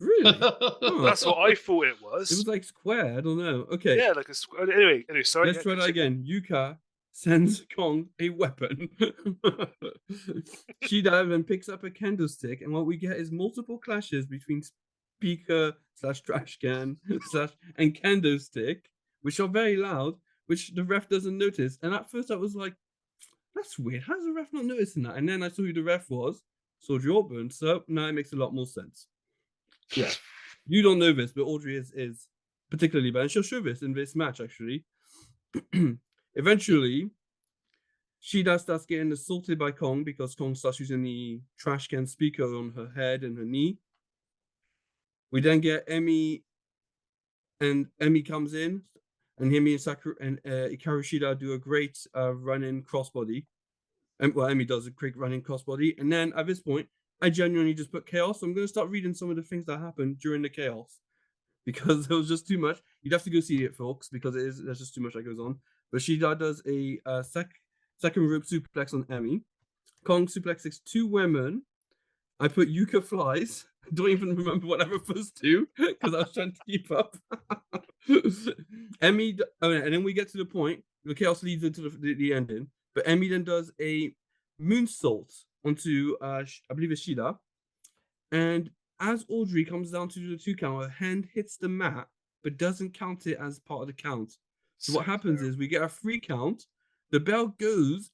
Really? Oh, That's what I thought it it was. was like square. I don't know. Okay, Yeah, like a anyway. Sorry. let's yeah, try that continue. again. Yuka sends Kong a weapon. Shida then picks up a candlestick, and what we get is multiple clashes between speaker slash trash can slash and candlestick, which are very loud, which the ref doesn't notice. And at first I was like, that's weird. How's the ref not noticing that? And then I saw who the ref was, Audrey Orban. So now it makes a lot more sense. Yeah. You don't know this, but Audrey is particularly bad. And she'll show this in this match, actually. Eventually, Shida starts getting assaulted by Kong because Kong starts using the trash can speaker on her head and her knee. We then get Emmy, and Emmy comes in, and Emmy and Sakura and Hikaru Shida do a great running crossbody. And well, Emmy does a quick running crossbody, and then at this point, I genuinely just put chaos. So I'm going to start reading some of the things that happened during the chaos because it was just too much. You'd have to go see it, folks, because there's just too much that goes on. But Shida does a second rope suplex on Emmy. Kong suplexes two women. I put Yuka flies. I don't even remember what I was supposed to because I was trying to keep up. Emmy, and then we get to the point. The chaos leads into the ending. But Emmy then does a moonsault onto, I believe it's Shida. And as Audrey comes down to the 2 count, her hand hits the mat, but doesn't count it as part of the count. So what happens is we get a 3 count, the bell goes,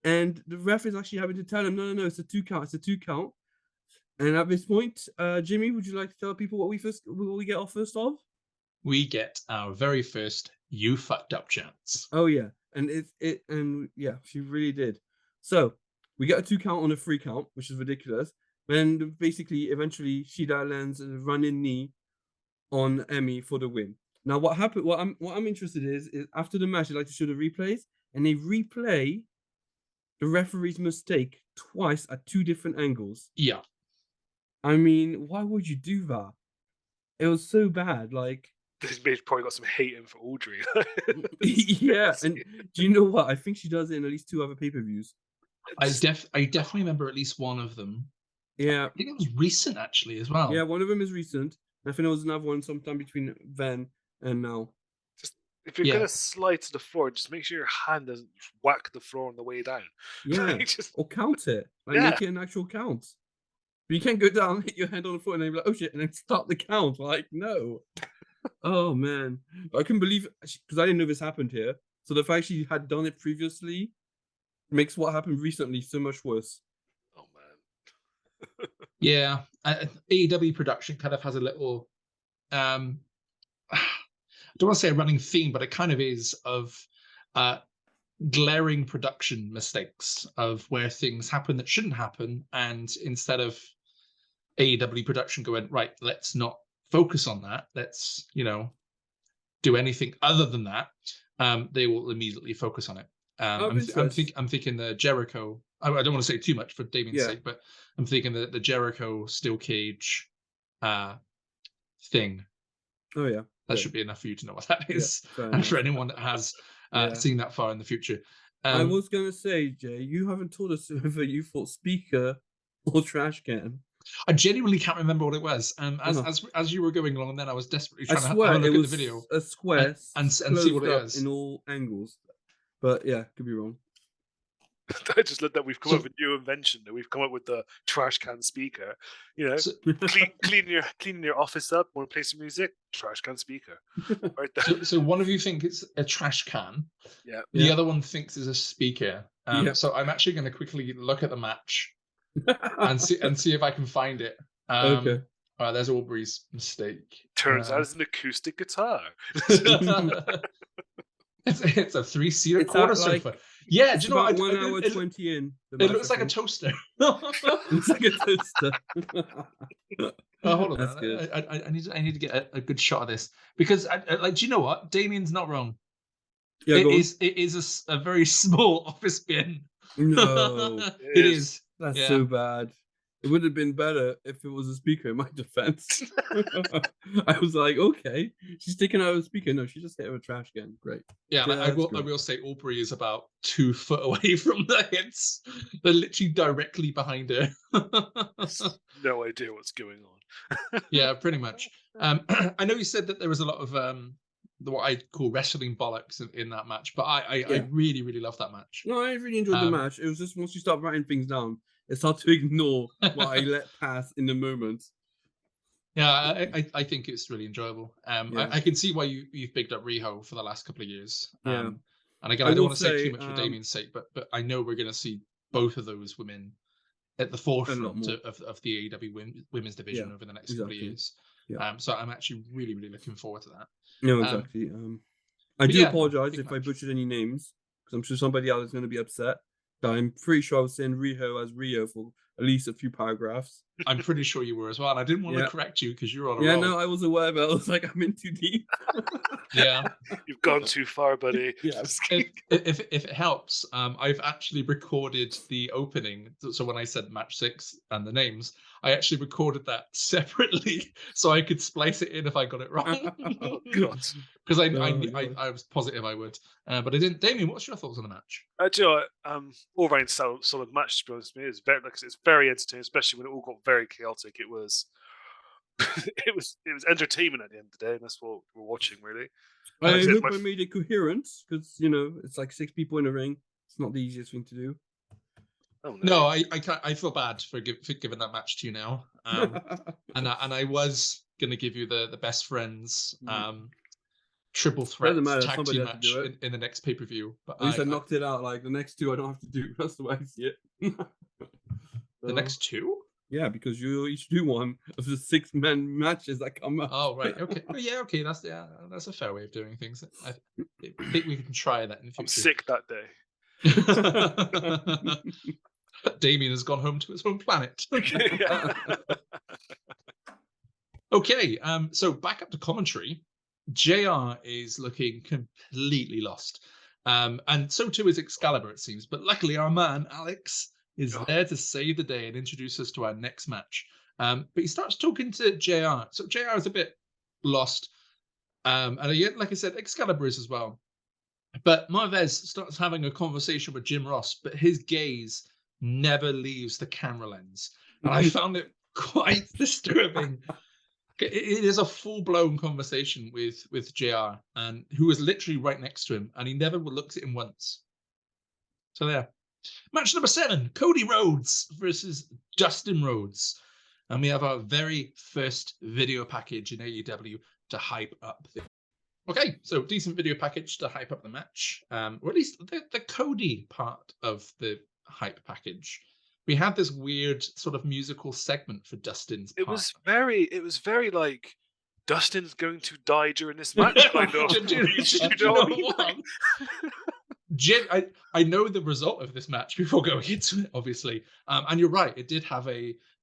and the ref is actually having to tell him, no, it's a 2 count, it's a 2 count. And at this point, Jimmy, would you like to tell people what we get off first of? We get our very first "You fucked up" chance. Oh yeah, and she really did. So we get a 2 count on a 3 count, which is ridiculous. Then basically, eventually, Shida lands a running knee on Emmy for the win. Now, what happened? What I'm interested in is after the match, they like to show the replays, and they replay the referee's mistake twice at 2 different angles. Yeah. I mean, why would you do that? It was so bad. Like, This bitch probably got some hating for Audrey. yeah. And do you know what? I think she does it in at least 2 other pay-per-views. I definitely remember at least one of them. Yeah. I think it was recent actually as well. Yeah, one of them is recent. I think there was another one sometime between then and now. Just if you're gonna slide to the floor, just make sure your hand doesn't whack the floor on the way down. Yeah, Just, or count it. Like Yeah. make it an actual count. But you can't go down, hit your hand on the floor, and then be like, "Oh shit!" and then start the count. Like, no. Oh man, I couldn't believe because I didn't know this happened here. So the fact she had done it previously makes what happened recently so much worse. oh man. Yeah, AEW production kind of has a little, I don't want to say a running theme, but it kind of is of glaring production mistakes of where things happen that shouldn't happen, and instead of AEW production going, right, let's not focus on that, let's do anything other than that, they will immediately focus on it. I'm thinking the Jericho. I don't want to say too much for Damien's sake, but I'm thinking the Jericho steel cage thing. Oh yeah, that should be enough for you to know what that is, and enough. for anyone that has seen that far in the future. I was gonna say, Jay, you haven't told us whether you thought speaker or trash can. I genuinely can't remember what it was. As you were going along, and then I was desperately trying to have a look at the video, a square and see what it is in all angles. But yeah, could be wrong. I just looked that we've come up with a new invention. That we've come up with the trash can speaker. Cleaning your office up, want to play some music? Trash can speaker. Right there. So one of you think it's a trash can. Yeah. The other one thinks it's a speaker. So I'm actually going to quickly look at the match and see if I can find it. Okay. There's Aubrey's mistake. Turns out it's an acoustic guitar. It's a 3-seater quarter sofa. Yeah, do you know what? 1 hour 20 in. It looks like a toaster. Looks like a toaster. Hold on. That's good. I need to get a good shot of this because, do you know what? Damien's not wrong. Yeah, it is a very small office bin. No, it is. That's so bad. It would have been better if it was a speaker, in my defense. I was like, okay, she's taking out a speaker. No, she just hit her with a trash can. Great. Yeah, Yeah, I that's will. I great. will say Aubrey is about 2 foot away from the hits. They're literally directly behind her. No idea what's going on. Yeah, pretty much. I know you said that there was a lot of what I call wrestling bollocks in that match, but I Yeah. really, really love that match. No, I really enjoyed the match. It was just once you start writing things down, it's hard to ignore what I let pass in the moment. Yeah, I think it's really enjoyable. Yeah. I can see why you've bigged up Riho for the last couple of years. Yeah. And again, I I don't will want to say say, too much for Damien's sake, but I know we're going to see both of those women at the forefront more. of the AEW women's division Yeah, over the next couple of exactly. years. Yeah. So I'm actually really, really looking forward to that. No, exactly. I but do yeah, apologize big if I match. butchered any names, because I'm sure somebody else is going to be upset. But I'm pretty sure I was saying Riho as Rio for at least a few paragraphs. I'm pretty sure you were as well. And I didn't want to Yeah. correct you because you're on a Yeah, roll. no, I was aware, but I was like, I'm in too deep. Yeah. You've gone too far, buddy. Yeah. If it helps, I've actually recorded the opening. So when I said match 6 and the names, I actually recorded that separately so I could splice it in if I got it wrong. Oh, God. Because God. I was positive I would, but I didn't. Damien, what's your thoughts on the match? Do you know what, all round solid match, to be honest with me. It's very entertaining, especially when it all got very chaotic. It was it was entertainment at the end of the day, and that's what we're watching, really. I Like I said, hope I made it coherent, because, it's like 6 people in a ring. It's not the easiest thing to do. Oh, No, I feel bad for giving that match to you now. And I was gonna give you the best friends triple threat Doesn't matter, tag somebody team has to match do it. in the next pay-per-view. But At least I knocked it out. Like, the next 2 I don't have to do. That's the way I see it. the next 2? Yeah, because you each do one of the 6-man matches that come up. Oh, right. Okay. Oh, yeah. Okay. That's a fair way of doing things. I think we can try that in the future. I'm sick that day. Damien has gone home to his own planet. Okay. So back up to commentary. JR is looking completely lost. And so too is Excalibur, it seems. But luckily, our man, Alex, is there to save the day and introduce us to our next match. But he starts talking to JR. So JR is a bit lost. And again, like I said, Excalibur is as well. But Marvez starts having a conversation with Jim Ross, but his gaze never leaves the camera lens. And I found it quite disturbing. It is a full-blown conversation with JR, and who is literally right next to him, and he never looks at him once. So there. Match number 7, Cody Rhodes versus Dustin Rhodes. And we have our very first video package in AEW to hype up. Okay, so decent video package to hype up the match, or at least the Cody part of the hype package. We had this weird sort of musical segment for Dustin's part. It was very like, Dustin's going to die during this match, kind of. You know what I mean? I know the result of this match before going into it, obviously. And you're right, it did have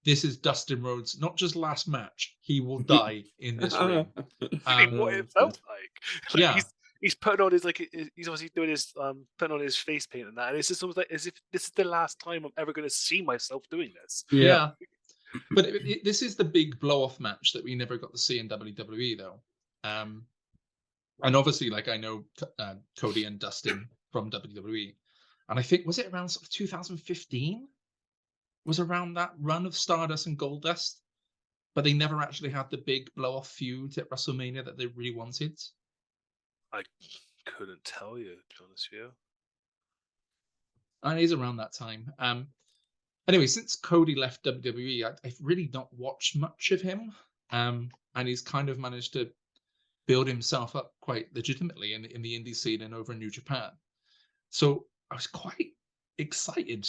this is Dustin Rhodes, not just last match, he will die in this ring. What it felt like. Yeah. He's putting on his, he's obviously doing his, putting on his face paint and that. And it's just almost like as if this is the last time I'm ever going to see myself doing this. Yeah. But this is the big blow-off match that we never got to see in WWE, though. And obviously, I know Cody and Dustin from WWE. And I think, was it around sort of 2015? Was around that run of Stardust and Goldust? But they never actually had the big blow-off feud at WrestleMania that they really wanted. I couldn't tell you, to be honest with you. And it is around that time. Anyway, since Cody left WWE, I've really not watched much of him. And he's kind of managed to build himself up quite legitimately in the indie scene and over in New Japan. So I was quite excited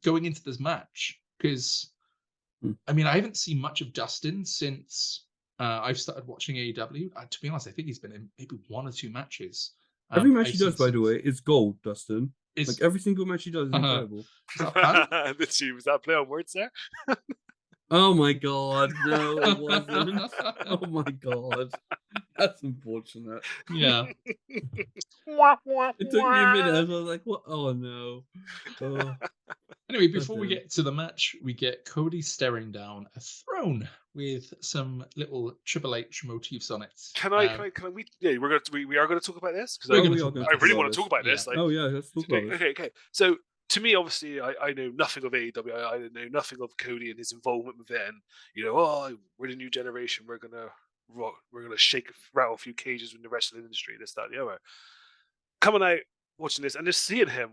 going into this match because, I mean, I haven't seen much of Dustin since I've started watching AEW. To be honest, I think he's been in maybe 1 or 2 matches. Every match he does, by the way, is gold, Dustin. Like every single match he does is incredible. Was that a play on words there? Oh my god, no, it wasn't. Oh my god, that's unfortunate. Yeah. Wah, wah, It took me a minute. I wah. was like, "What? Oh no." Oh, Anyway, god before we damn. get to the match, we get Cody staring down a throne with some little Triple H motifs on it. Yeah, we are gonna talk about this because We're Oh, going to we are talk gonna about I talk this. really about want to talk this. about Yeah. this. Like, Oh yeah, let's talk about this. okay. So to me, obviously, I know nothing of AEW. I know nothing of Cody and his involvement with it. And we're the new generation. We're gonna rock. We're gonna rattle a few cages in the wrestling industry. This, that, the other. Coming out, watching this, and just seeing him,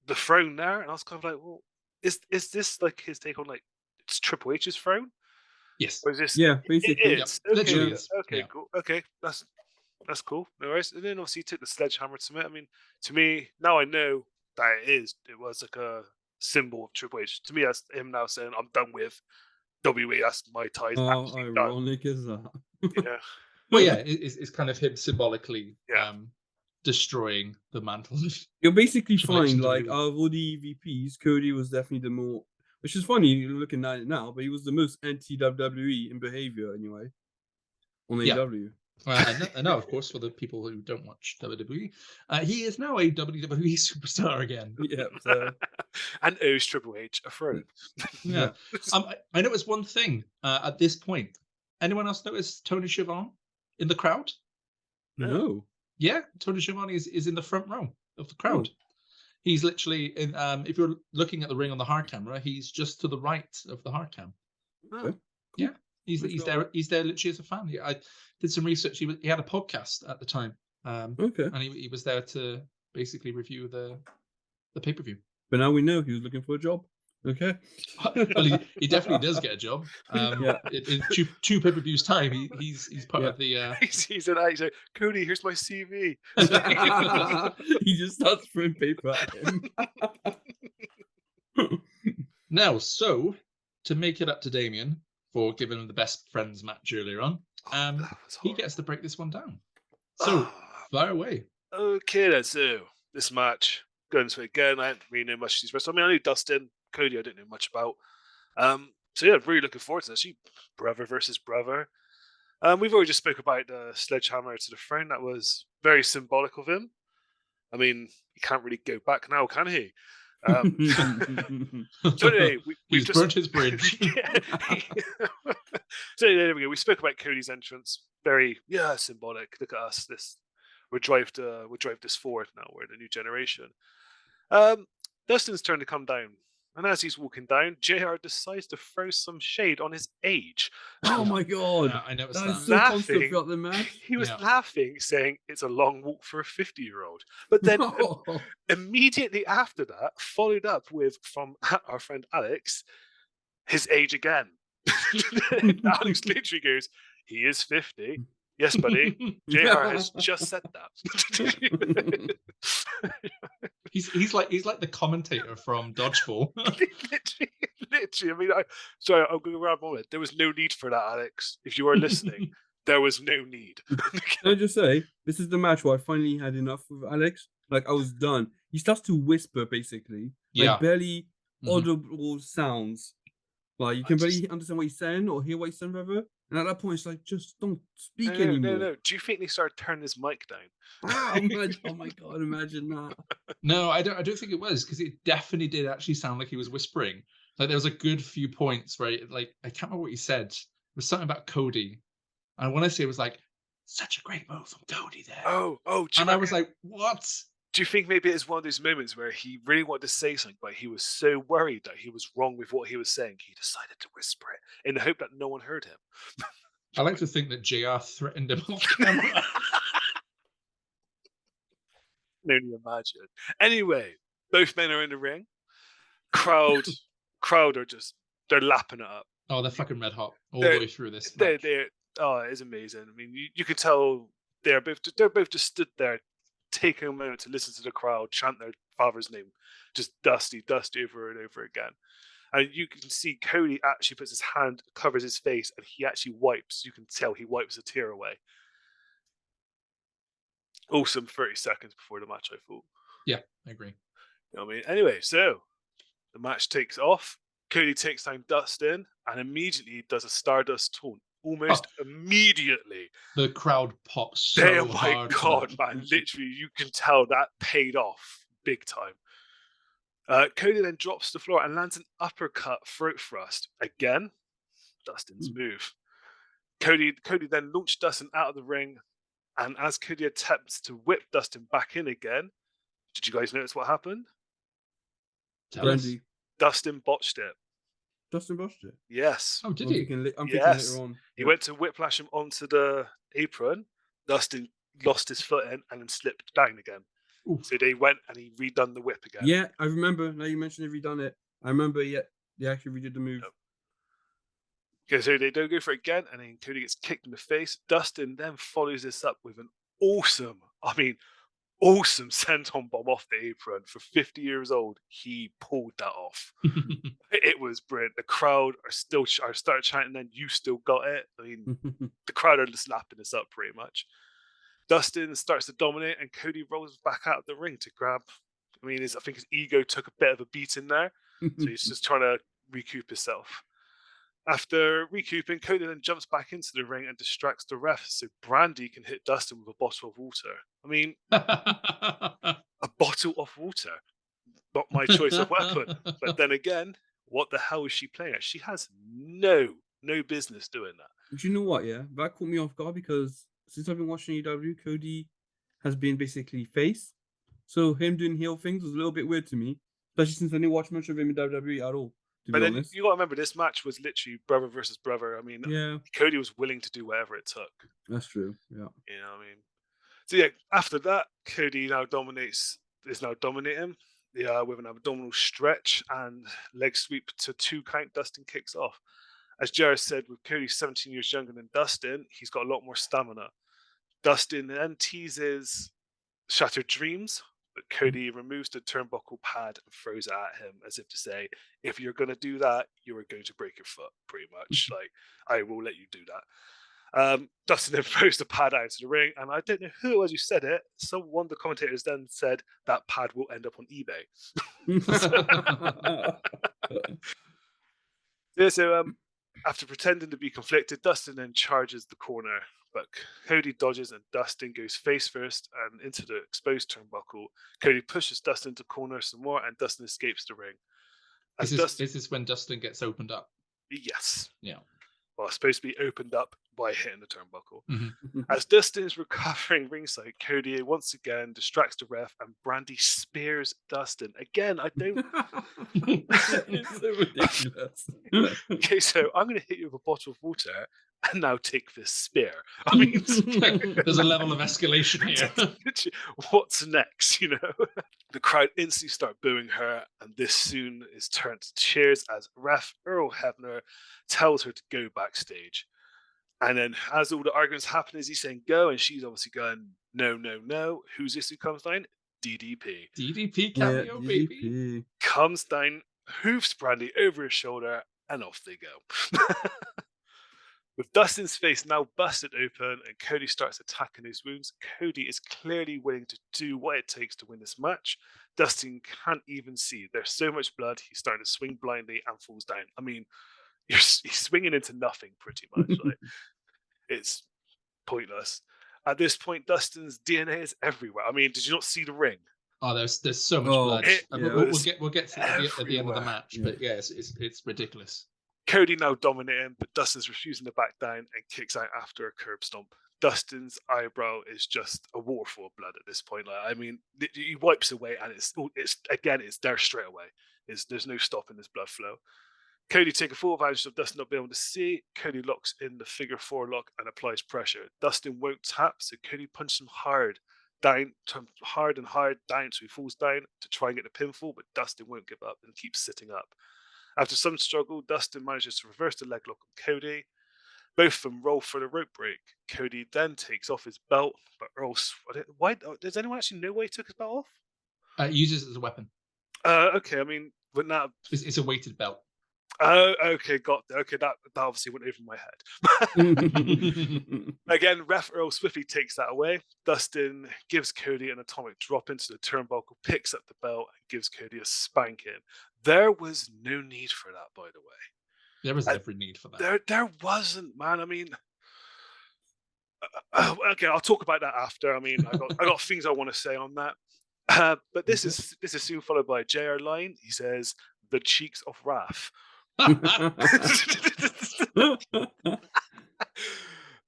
the throne there, and I was kind of like, well, is this like his take on like it's Triple H's throne, Yes. or is this? Yeah, It basically. Yep. is Literally Yeah. is. okay, Yeah. cool. Okay, that's cool. No worries. And then obviously he took the sledgehammer to it. I mean, to me, now I know that it was like a symbol of Triple H. To me, that's him now saying, I'm done with WWE. That's my ties How actually done. ironic is that? Yeah. Well, yeah, it's kind of him symbolically Yeah. destroying the mantle. You'll basically Triple H find, and like, WWE. out of all the EVPs, Cody was definitely the more, which is funny looking at it now, but he was the most anti-WWE in behavior anyway on Yeah. AEW. And now, of course, for the people who don't watch WWE, he is now a WWE superstar again. Yeah, so And owes Triple H a throne. Yeah. yeah. I noticed one thing at this point. Anyone else notice Tony Schiavone in the crowd? No. Yeah, Tony Schiavone is in the front row of the crowd. Oh. He's literally in. If you're looking at the ring on the hard camera, he's just to the right of the hard cam. No. Okay. Yeah, he's Let's he's go. there. He's there literally as a fan. Yeah, I did some research. He had a podcast at the time, Okay. and he was there to basically review the pay-per-view. But now we know he was looking for a job. Okay. Well, he definitely does get a job. Yeah. In two pay-per-views time, he's part Yeah. of the. He's an he's like, Cody, here's my CV. He just starts throwing paper at him. Now, so to make it up to Damien for giving him the best friends match earlier on, That was he horrible. gets to break this one down. So fire away. Okay, then. So this match going to it again. I didn't really know much of these wrestlers. I mean, I knew Dustin, Cody. I didn't know much about. So yeah, really looking forward to this. Brother versus brother. We've already just spoke about the sledgehammer to the throne. That was very symbolic of him. I mean, he can't really go back now, can he? So anyway, we've He's just burnt his bridge. So anyway, there we go. We spoke about Cody's entrance. Very symbolic. Look at us. We'll drive this forward now. We're the new generation. Dustin's turn to come down. And as he's walking down, JR decides to throw some shade on his age. Oh my god. Yeah, I noticed That that. is so constant Laughing. throughout the match. He was Yeah. laughing, saying it's a long walk for a 50-year-old. But then immediately after that, followed up with, from our friend Alex, his age again. Alex literally goes, he is 50. Yes, buddy. JR has just said that. He's like the commentator from Dodgeball. literally. I mean, sorry, I'm going to grab on it. There was no need for that, Alex. If you are listening, there was no need. Can I just say, this is the match where I finally had enough with Alex. Like, I was done. He starts to whisper, basically. Yeah. Like, barely Mhm. audible sounds. Like, you can barely understand what he's saying or hear what he's saying, rather. And at that point, it's like, just don't speak anymore. No. Do you think they started turning his mic down? Oh my god, imagine that. No, I don't think it was, because it definitely did actually sound like he was whispering. Like there was a good few points where I can't remember what he said. It was something about Cody. And when I say it was like, such a great move from Cody there. Oh, and I was like, what? Do you think maybe it's one of those moments where he really wanted to say something, but he was so worried that he was wrong with what he was saying, he decided to whisper it in the hope that no one heard him? I like to think that JR threatened him off camera. Can only imagine. Anyway, both men are in the ring. Crowd are they're lapping it up. Oh, they're fucking red hot all the way through this. They're match. it's amazing. I mean, you can tell they're both just stood there, taking a moment to listen to the crowd chant their father's name, just Dusty over and over again. And you can see Cody actually puts his hand, covers his face, and he actually wipes. You can tell he wipes a tear away. Awesome 30 seconds before the match, I thought. Yeah, I agree. You know what I mean? Anyway, so the match takes off. Cody takes down Dustin and immediately does a Stardust taunt. Almost immediately. The crowd pops so Oh my hard. God, man. Literally, you can tell that paid off big time. Cody then drops to the floor and lands an uppercut throat thrust. Again, Dustin's move. Cody then launched Dustin out of the ring, and as Cody attempts to whip Dustin back in again, did you guys notice what happened? Brandy. Dustin botched it. Dustin botched it. Yes. Oh, did I'm he? thinking Yes. later on. He went to whiplash him onto the apron. Dustin lost his footing and then slipped down again. Oof. So they went and he redone the whip again. Yeah, I remember. Now you mentioned they've redone it. I remember. Yeah, they actually redid the move. Yep. Okay, so they don't go for it again, and then Cody gets kicked in the face. Dustin then follows this up with an awesome senton bomb off the apron. For 50 years old, he pulled that off. It was brilliant. The crowd are started chanting, then you still got it. I mean, the crowd are just lapping this up pretty much. Dustin starts to dominate, and Cody rolls back out of the ring to grab. I mean, I think his ego took a bit of a beating there, so he's just trying to recoup himself. After recouping, Cody then jumps back into the ring and distracts the ref so Brandy can hit Dustin with a bottle of water. I mean, a bottle of water. Not my choice of weapon. But then again, what the hell is she playing at? She has no business doing that. Do you know what? Yeah, that caught me off guard because since I've been watching AEW, Cody has been basically face. So him doing heel things was a little bit weird to me, especially since I didn't watch much of him in WWE at all. But then you got to remember, this match was literally brother versus brother. I mean, yeah, Cody was willing to do whatever it took. That's true. Yeah. You know what I mean? So yeah, after that, Cody now is now dominating with an abdominal stretch and leg sweep to 2 count. Dustin kicks off. As Jared said, with Cody 17 years younger than Dustin, he's got a lot more stamina. Dustin then teases Shattered Dreams, but Cody removes the turnbuckle pad and throws it at him as if to say, if you're going to do that, you are going to break your foot, pretty much. Like, I will let you do that. Dustin then throws the pad out into the ring, and I don't know who it was who said it. One of the commentators then said that pad will end up on eBay. So after pretending to be conflicted, Dustin then charges the corner, but Cody dodges and Dustin goes face first and into the exposed turnbuckle. Cody pushes Dustin into corner some more, and Dustin escapes the ring. Is this when Dustin gets opened up? Yes. Yeah. Well, it's supposed to be opened up by hitting the turnbuckle. Mm-hmm. As Dustin is recovering ringside, Cody once again distracts the ref and Brandy spears Dustin. Again, I don't... It's so ridiculous. Okay, so I'm going to hit you with a bottle of water and now take this spear. I mean, there's a level of escalation here. What's next, you know? The crowd instantly start booing her, and this soon is turned to cheers as ref Earl Hebner tells her to go backstage. And then as all the arguments happen, is he saying go? And she's obviously going, no, no, no. Who's this who comes down? DDP. DDP cameo, baby. Comes down, hoofs Brandy over his shoulder, and off they go. With Dustin's face now busted open and Cody starts attacking his wounds, Cody is clearly willing to do what it takes to win this match. Dustin can't even see. There's so much blood, he's starting to swing blindly and falls down. I mean, he's swinging into nothing pretty much. Like, it's pointless. At this point, Dustin's DNA is everywhere. I mean, did you not see the ring? Oh, there's so much blood. We'll get to it at the end of the match, but yeah, it's ridiculous. Cody now dominating, but Dustin's refusing to back down and kicks out after a curb stomp. Dustin's eyebrow is just a waterfall of blood at this point. Like, I mean, he wipes away, and it's there straight away. There's no stopping this blood flow. Cody taking full advantage of Dustin not being able to see. Cody locks in the figure 4 lock and applies pressure. Dustin won't tap, so Cody punches him hard down so he falls down to try and get the pinfall, but Dustin won't give up and keeps sitting up. After some struggle, Dustin manages to reverse the leg lock on Cody. Both of them roll for the rope break. Cody then takes off his belt, but Earl... Why does anyone actually know why he took his belt off? Uses it as a weapon. Okay, I mean, wouldn't that... It's a weighted belt. Oh, okay, got there. Okay, that obviously went over my head. Again, ref Earl swiftly takes that away. Dustin gives Cody an atomic drop into the turnbuckle, picks up the belt, and gives Cody a spanking. There was no need for that, by the way. There was every need for that. There wasn't, man. I mean, okay, I'll talk about that after. I mean, I got things I want to say on that. But this is soon followed by a JR line. He says, "The cheeks of wrath."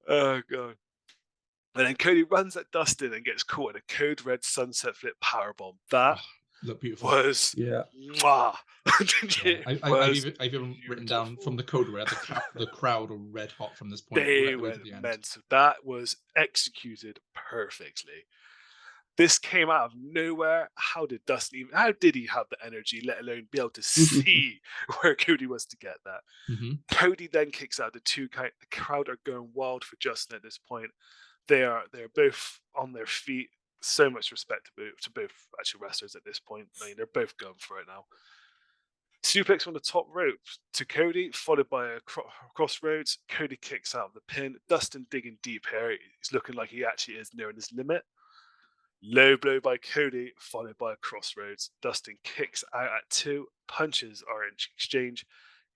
Oh god. And then Cody runs at Dustin and gets caught in a code red sunset flip powerbomb. That Look beautiful. was mwah. I've even written down from the code red, the crowd are red hot from this point. They went immense. That was executed perfectly. This came out of nowhere. How did he have the energy, let alone be able to see where Cody was to get that? Mm-hmm. Cody then kicks out the 2 count. The crowd are going wild for Justin at this point. They're both on their feet. So much respect to both actual wrestlers at this point. I mean, they're both going for it now. Suplex from the top rope to Cody, followed by a crossroads. Cody kicks out of the pin. Dustin digging deep here. He's looking like he actually is nearing his limit. Low blow by Cody, followed by a crossroads. Dustin kicks out at 2. Punches are in exchange.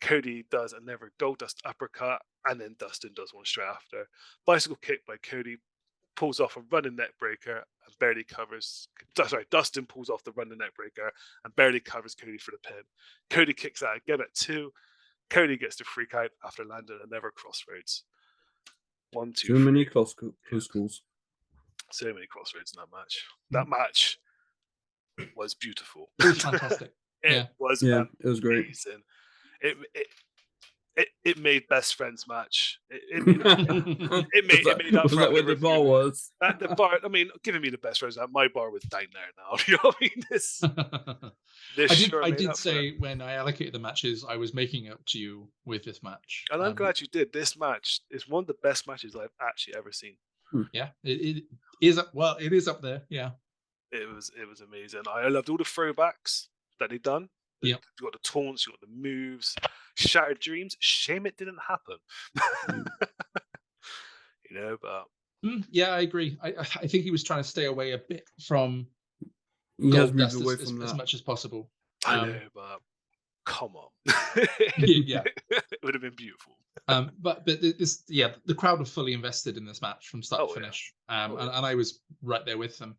Cody does another Goldust uppercut, and then Dustin does one straight after. Bicycle kick by Cody, pulls off a running neck breaker and barely covers. Sorry, Dustin pulls off the running neck breaker and barely covers Cody for the pin. Cody kicks out again at 2. Cody gets the freak out after landing another crossroads. 1, 2, Too many close calls. So many crossroads in that match. That match was beautiful. It was fantastic. It was great. Amazing. It made best friends match. It made up was for that where the bar was? The bar. I mean, giving me the best friends. My bar was down there now. You know what I mean? I did say when I allocated the matches, I was making it up to you with this match, and I'm glad you did. This match is one of the best matches I've actually ever seen. Yeah, it is up. Well, it is up there. Yeah, it was amazing. I loved all the throwbacks that they'd done. Yeah, you got the taunts, you got the moves, shattered dreams. Shame it didn't happen. You know, but yeah, I agree. I think he was trying to stay away a bit from Goldust as much as possible. I know, but come on. Yeah, it would have been beautiful. But the crowd were fully invested in this match from start to finish. And I was right there with them.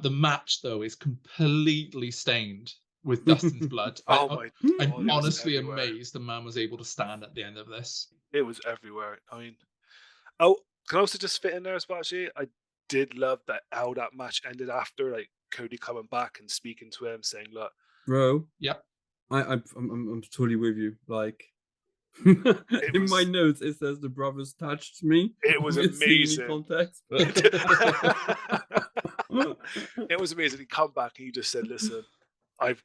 The match though is completely stained with Dustin's blood. I'm honestly amazed the man was able to stand at the end of this. It was everywhere. I mean, can I also just fit in there as well? Actually, I did love how that match ended after, like Cody coming back and speaking to him, saying, "Look, bro, yep, I'm totally with you." Like in my notes, it says the brothers touched me. It was amazing. Context, but... It was amazing. He come back and he just said, "Listen, I've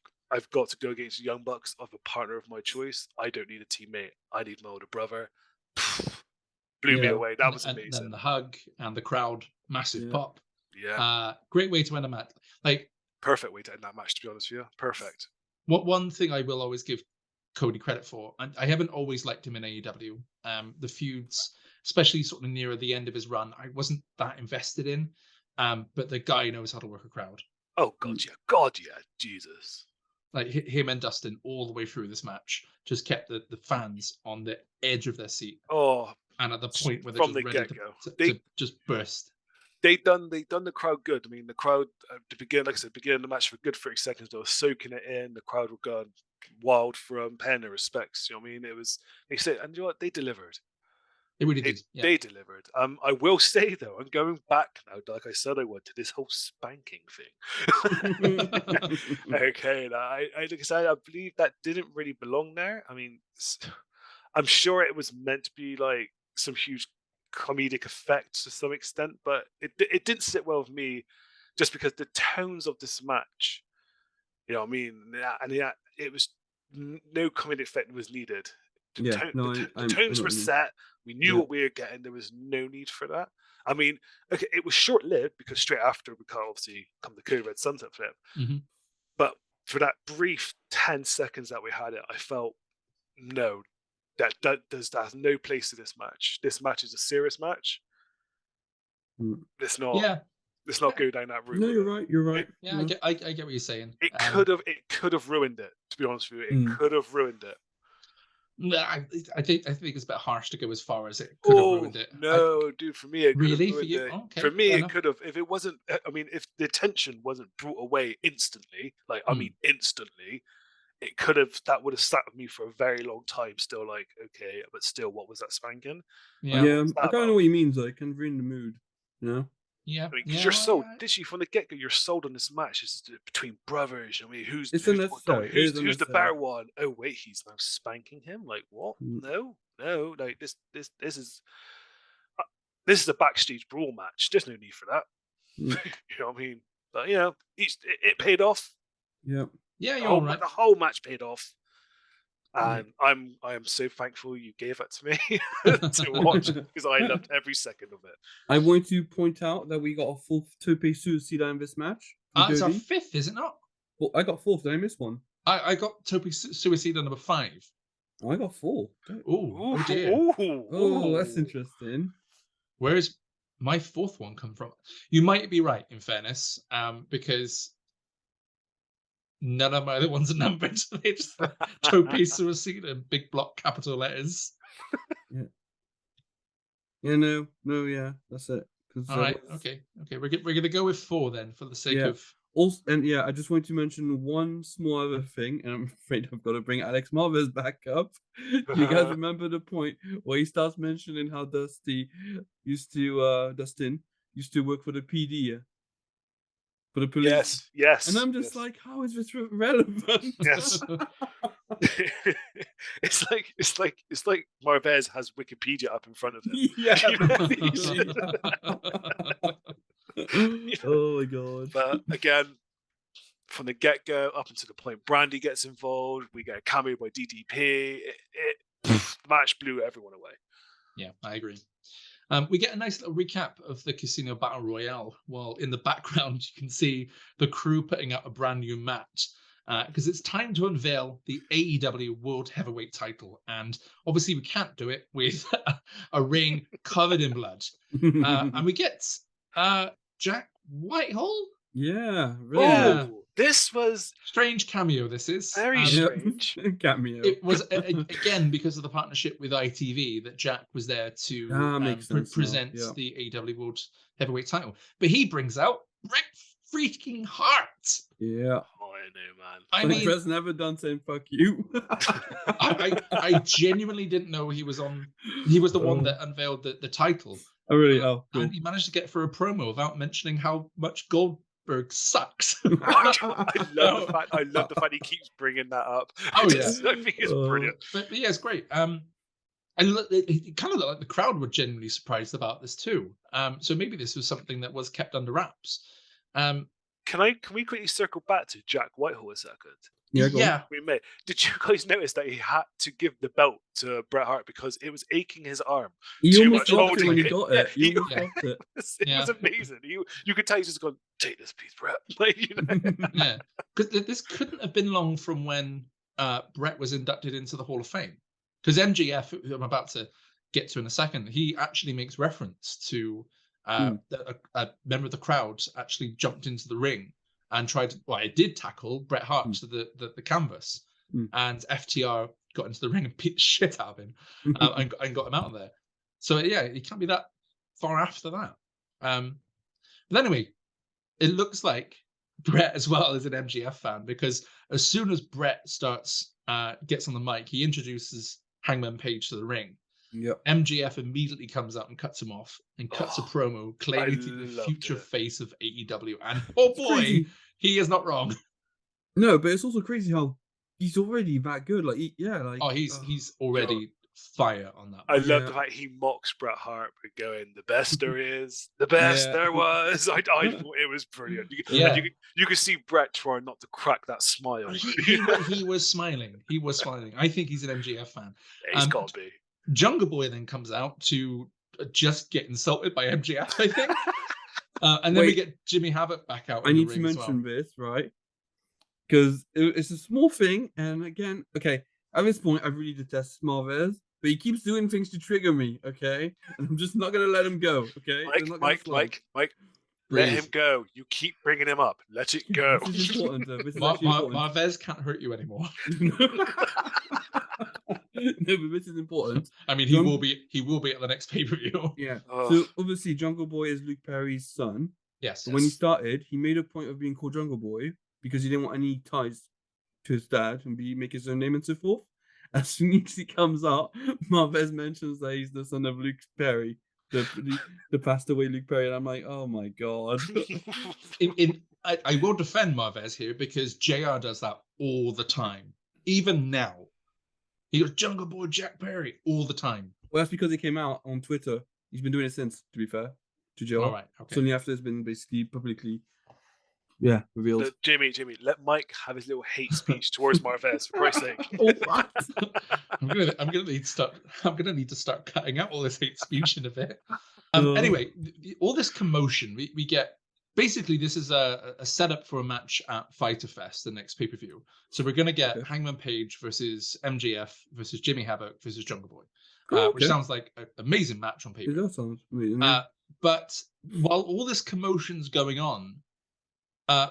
got to go against the Young Bucks. I have a partner of my choice. I don't need a teammate. I need my older brother." Blew me away. That was amazing. And then the hug and the crowd, massive pop. Yeah. Great way to end a match. Like perfect way to end that match, to be honest with you. Perfect. One thing I will always give Cody credit for, and I haven't always liked him in AEW. The feuds, especially sort of nearer the end of his run, I wasn't that invested in. But the guy knows how to work a crowd. Oh God, yeah, Jesus. Like him and Dustin all the way through this match just kept the fans on the edge of their seat. Oh, and at the point where they're just ready to just burst. They done the crowd good. I mean, the crowd at the beginning, like I said, beginning of the match for a good 30 seconds, they were soaking it in. The crowd were going wild for them, paying their respects. You know what I mean? It was, they said, and you know what? They delivered. They really did. Yeah. They delivered. I will say though, I'm going back now, like I said I would, to this whole spanking thing. Okay, like I said, I believe that didn't really belong there. I mean, I'm sure it was meant to be like some huge comedic effect to some extent, but it didn't sit well with me, just because the tones of this match, you know what I mean, and it was no comedic effect was needed. The tones were set. We knew what we were getting. There was no need for that. I mean, okay, it was short-lived because straight after we can obviously come the Code Red Sunset Flip. Mm-hmm. But for that brief 10 seconds that we had it, I felt no, that has no place to this match. This match is a serious match. Mm. Let's not Yeah, go down that route. No, with you're it. right. You're right. yeah, I get what you're saying. It could have ruined it. To be honest with you, it could have ruined it. I think it's a bit harsh to go as far as it could have ruined it. No, dude, for me it could have Really, for ruined you? it. Okay, For me, fair it enough. could have. If it wasn't, I mean, if the tension wasn't brought away instantly, like I mean, instantly, it could have. That would have sat with me for a very long time. Still, like, okay, but still, what was that spanking? Yeah, Yeah, What's I that kind of know about? what you mean, though. It can ruin the mood. You know? yeah, I mean, because yeah. you're sold, literally from the get go, you're sold on this match. It's between brothers. I mean, It's who's more unnecessary. dominant? It is Who's the unnecessary. better one? Oh wait, he's now spanking him. Like what? Mm. No, like this is a backstage brawl match. There's no need for that. Mm. You know what I mean? But you know, it paid off. Yeah. Yeah, you're all right. The whole match paid off. Yeah. And I am so thankful you gave it to me to watch because I loved every second of it. I want to point out that we got a full two-piece suicide in this match. It's our Jody. 5th, is it not? Well, I got 4th. Did I miss one? I got Topi Suicide number 5. Oh, I got 4. Oh dear. Oh, that's interesting. Where's my 4th one come from? You might be right, in fairness, because none of my other ones are numbered. They just Topi Suicide in big block capital letters. Yeah, no, yeah, that's it. All right, okay. We're gonna go with 4 then, for the sake of. Also, and yeah, I just want to mention one small other thing, and I'm afraid I've got to bring Alex Marvez back up. Do you guys remember the point where he starts mentioning how Dustin used to work for the PD, for the police? Yes. And I'm just like, how is this relevant? Yes. it's like Marvez has Wikipedia up in front of him. Yeah. You know? Oh my god. But again, from the get-go up until the point Brandy gets involved, we get a cameo by DDP. The match blew everyone away. Yeah, I agree. We get a nice little recap of the Casino Battle Royale, while in the background you can see the crew putting out a brand new match, because it's time to unveil the AEW World Heavyweight title. And obviously we can't do it with a ring covered in blood. And we get Jack Whitehall. Yeah, really. Yeah. This was strange cameo. This is very strange. Cameo. It was again because of the partnership with ITV that Jack was there to present the AEW World Heavyweight title. But he brings out Bret freaking Hart. Yeah. Oh, I know, man. I mean, Bret's never done saying "fuck you." I genuinely didn't know he was on. He was the one that unveiled the title. Oh, really? Cool. And he managed to get through a promo without mentioning how much Goldberg sucks. I love the fact he keeps bringing that up. Oh yeah, I think it's brilliant. But yeah, it's great. And it kind of looked like the crowd were genuinely surprised about this too. So maybe this was something that was kept under wraps. Can we quickly circle back to Jack Whitehall a second? Yeah. We may. Did you guys notice that he had to give the belt to Bret Hart because it was aching his arm? He almost dropped it when he got it. It was amazing. You could tell he's just gone, take this piece, Bret. Like, you know? Yeah, because this couldn't have been long from when Bret was inducted into the Hall of Fame. Because MJF, who I'm about to get to in a second, he actually makes reference to a member of the crowd actually jumped into the ring and tried to, it did tackle Bret Hart to the canvas, and FTR got into the ring and beat the shit out of him and got him out of there. So yeah, it can't be that far after that. But anyway, it looks like Bret as well is an MJF fan, because as soon as Bret gets on the mic, he introduces Hangman Page to the ring. Yep. MJF immediately comes out and cuts him off and cuts a promo claiming to be the future face of AEW. And oh boy, he is not wrong. No, but it's also crazy how he's already that good. Like, he's already fire on that. I love the fact he mocks Bret Hart for going, the best there is, the best there was. I thought it was brilliant. You could see Bret trying not to crack that smile. He was smiling. He was smiling. I think he's an MJF fan. Yeah, he's got to be. Jungle Boy then comes out to just get insulted by MJF, I think. And then we get Jimmy Havoc back out. I need to mention this, right? Because it's a small thing. And again, okay, At this point, I really detest Marvez, but he keeps doing things to trigger me, okay? And I'm just not going to let him go, okay? Mike, let Breathe. him go. You keep bringing him up. Let it go. This is important. This is actually important. Marvez can't hurt you anymore. No, but this is important. I mean, he will be at the next pay-per-view. Yeah. Oh. So obviously, Jungle Boy is Luke Perry's son. Yes. But when he started, he made a point of being called Jungle Boy because he didn't want any ties to his dad and make his own name and so forth. As soon as he comes out, Marvez mentions that he's the son of Luke Perry, the passed away Luke Perry, and I'm like, oh my god. I will defend Marvez here because JR does that all the time. Even now, he goes Jungle Boy Jack Perry all the time. Well, that's because it came out on Twitter. He's been doing it since, to be fair, to JR. All right. Okay. Suddenly after it's been basically publicly, revealed. Jimmy, let Mike have his little hate speech towards Marvez, for Christ's sake. Oh, what? I'm gonna need to start cutting out all this hate speech in a bit. Anyway, all this commotion we get. Basically, this is a setup for a match at Fyter Fest, the next pay-per-view. So we're gonna get Hangman Page versus MJF versus Jimmy Havoc versus Jungle Boy, which sounds like an amazing match on pay-per-view. It does sound amazing. But while all this commotion's going on,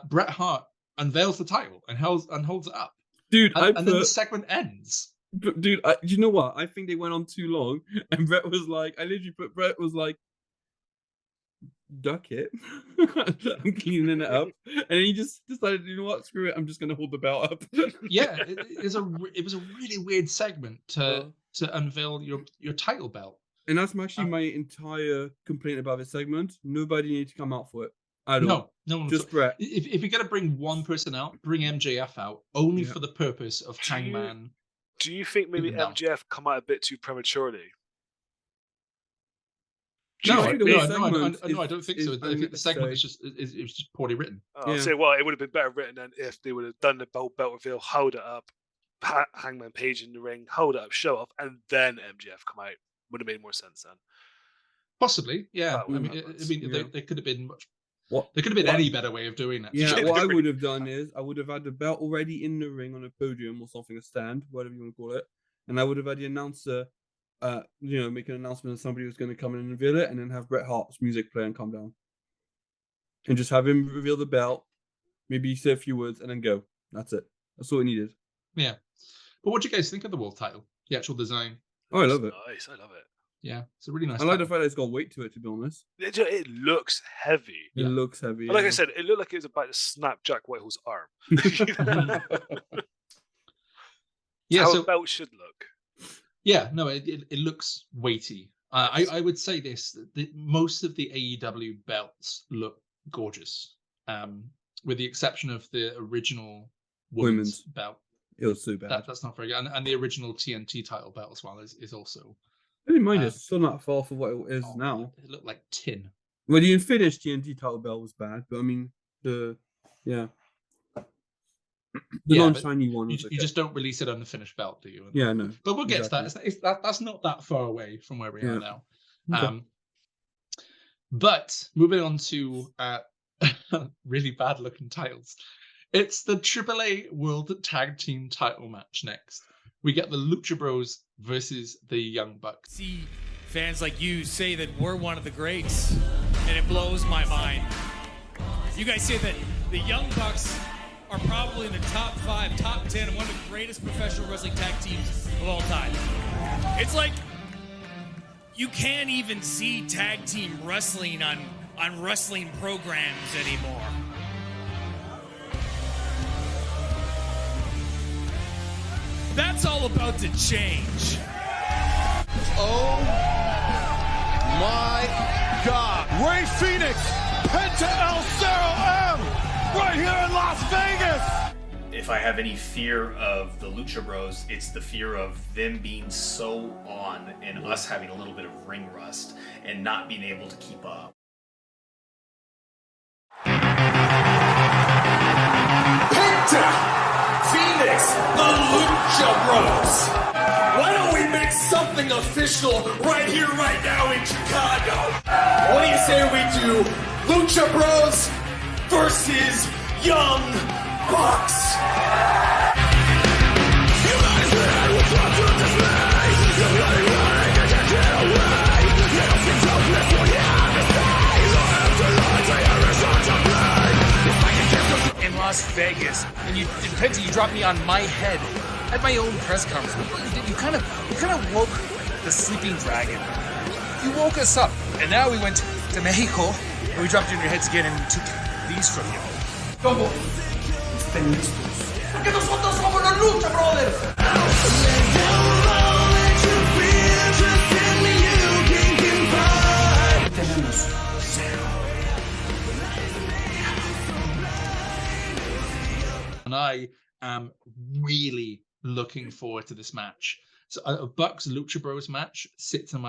Bret Hart unveils the title and holds it up. Dude, and then the segment ends. Dude, you know what? I think they went on too long, and Bret was like, duck it. I'm cleaning it up, and then he just decided, you know what? Screw it. I'm just gonna hold the belt up. Yeah, it was a really weird segment to unveil your title belt. And that's actually my entire complaint about this segment. Nobody needed to come out for it. I don't. No one. Just Bret. If you're gonna bring one person out, bring MJF out only for the purpose of Hangman. Do you think maybe MJF come out a bit too prematurely? No, I don't think so. I think the segment was just poorly written. I'll say, well, it would have been better written than if they would have done the belt reveal, hold it up, Hangman Page in the ring, hold it up, show off, and then MJF come out. Would have made more sense then. Possibly, yeah. There could have been much. There could have been any better way of doing that. Yeah, what I would have done is I would have had the belt already in the ring on a podium or something, a stand, whatever you want to call it, and I would have had the announcer, make an announcement that somebody was going to come in and reveal it, and then have Bret Hart's music play and come down, and just have him reveal the belt, maybe say a few words, and then go. That's it. That's all it needed. Yeah, but what do you guys think of the world title? The actual design? Oh, I love it. Nice, I love it. Yeah, it's a really nice. I like the fact that it's got weight to it, to be honest. It looks heavy. It looks heavy. But like I said, it looked like it was about to snap Jack Whitehall's arm. How a belt should look. Yeah, no, it looks weighty. I would say this: most of the AEW belts look gorgeous, with the exception of the original women's belt. It was so bad. That's not very good, and the original TNT title belt as well is also. I didn't mind it. It's still not far from what it is now. It looked like tin. Well, the unfinished TNT title belt was bad, but I mean the non-shiny one. You just don't release it on the finished belt, do you? Yeah, no. But we'll get to that. That's not that far away from where we are now. Okay. But moving on to really bad-looking titles. It's the AAA World Tag Team title match next. We get the Lucha Bros versus the Young Bucks. See fans like you say that we're one of the greats, and it blows my mind. You guys say that the Young Bucks are probably in the top 5, top 10, and one of the greatest professional wrestling tag teams of all time. It's like you can't even see tag team wrestling on wrestling programs anymore. That's all about to change. Oh my God. Ray Phoenix, Penta El Zero M, right here in Las Vegas. If I have any fear of the Lucha Bros, it's the fear of them being so on and us having a little bit of ring rust and not being able to keep up. Penta! Phoenix, the Lucha Bros. Why don't we make something official right here, right now in Chicago? What do you say we do Lucha Bros versus Young Bucks? You guys ready? Vegas, and Penta, you dropped me on my head at my own press conference. You kind of woke the sleeping dragon. You woke us up, and now we went to Mexico, and we dropped you on your heads again, and we took these from you. ¿Cómo? Estén listos. Porque nosotros somos los Lucha Brothers. Tenemos cero. And I am really looking forward to this match. So a Bucks Lucha Bros match sits in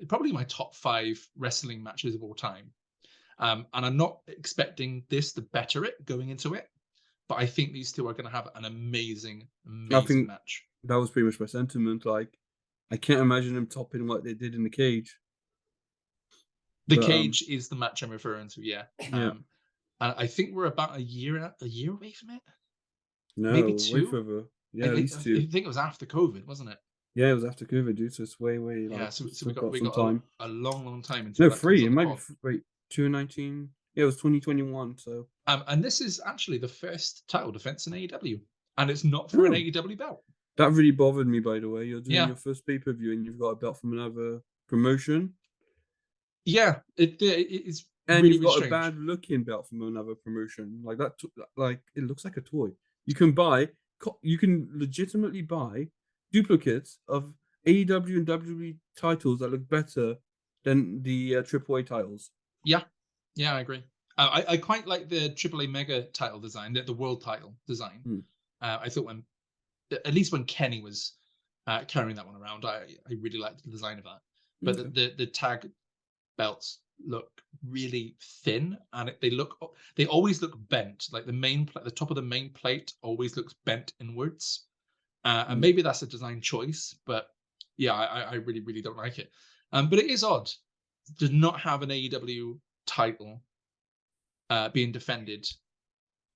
probably my top 5 wrestling matches of all time. And I'm not expecting this to better it going into it, but I think these two are going to have an amazing match. That was pretty much my sentiment. Like, I can't imagine them topping what they did in the cage. The cage is the match I'm referring to, yeah. And I think we're about a year away from it. No, maybe way 2. further. Yeah, at least 2. I think it was after COVID, wasn't it? Yeah, it was after COVID, dude. So it's way. Like, Yeah, so we got got time. a long time until No, that 3. comes It on the might pod. be wait 2019. Yeah, it was 2021. So. And this is actually the first title defense in AEW, and it's not for an AEW belt. That really bothered me, by the way. You're doing Yeah. your first pay-per-view and you've got a belt from another promotion. Yeah, it is. And really, you've got really a bad-looking belt from another promotion. Like that, like it looks like a toy. You can legitimately buy duplicates of AEW and WWE titles that look better than the AAA titles. Yeah, I agree. I quite like the AAA Mega title design, the world title design. I thought at least when Kenny was carrying that one around, I really liked the design of that. But the tag belts look really thin, and they always look bent. Like the top of the main plate always looks bent inwards. And maybe that's a design choice, but yeah, I really don't like it. But it is odd to not have an AEW title being defended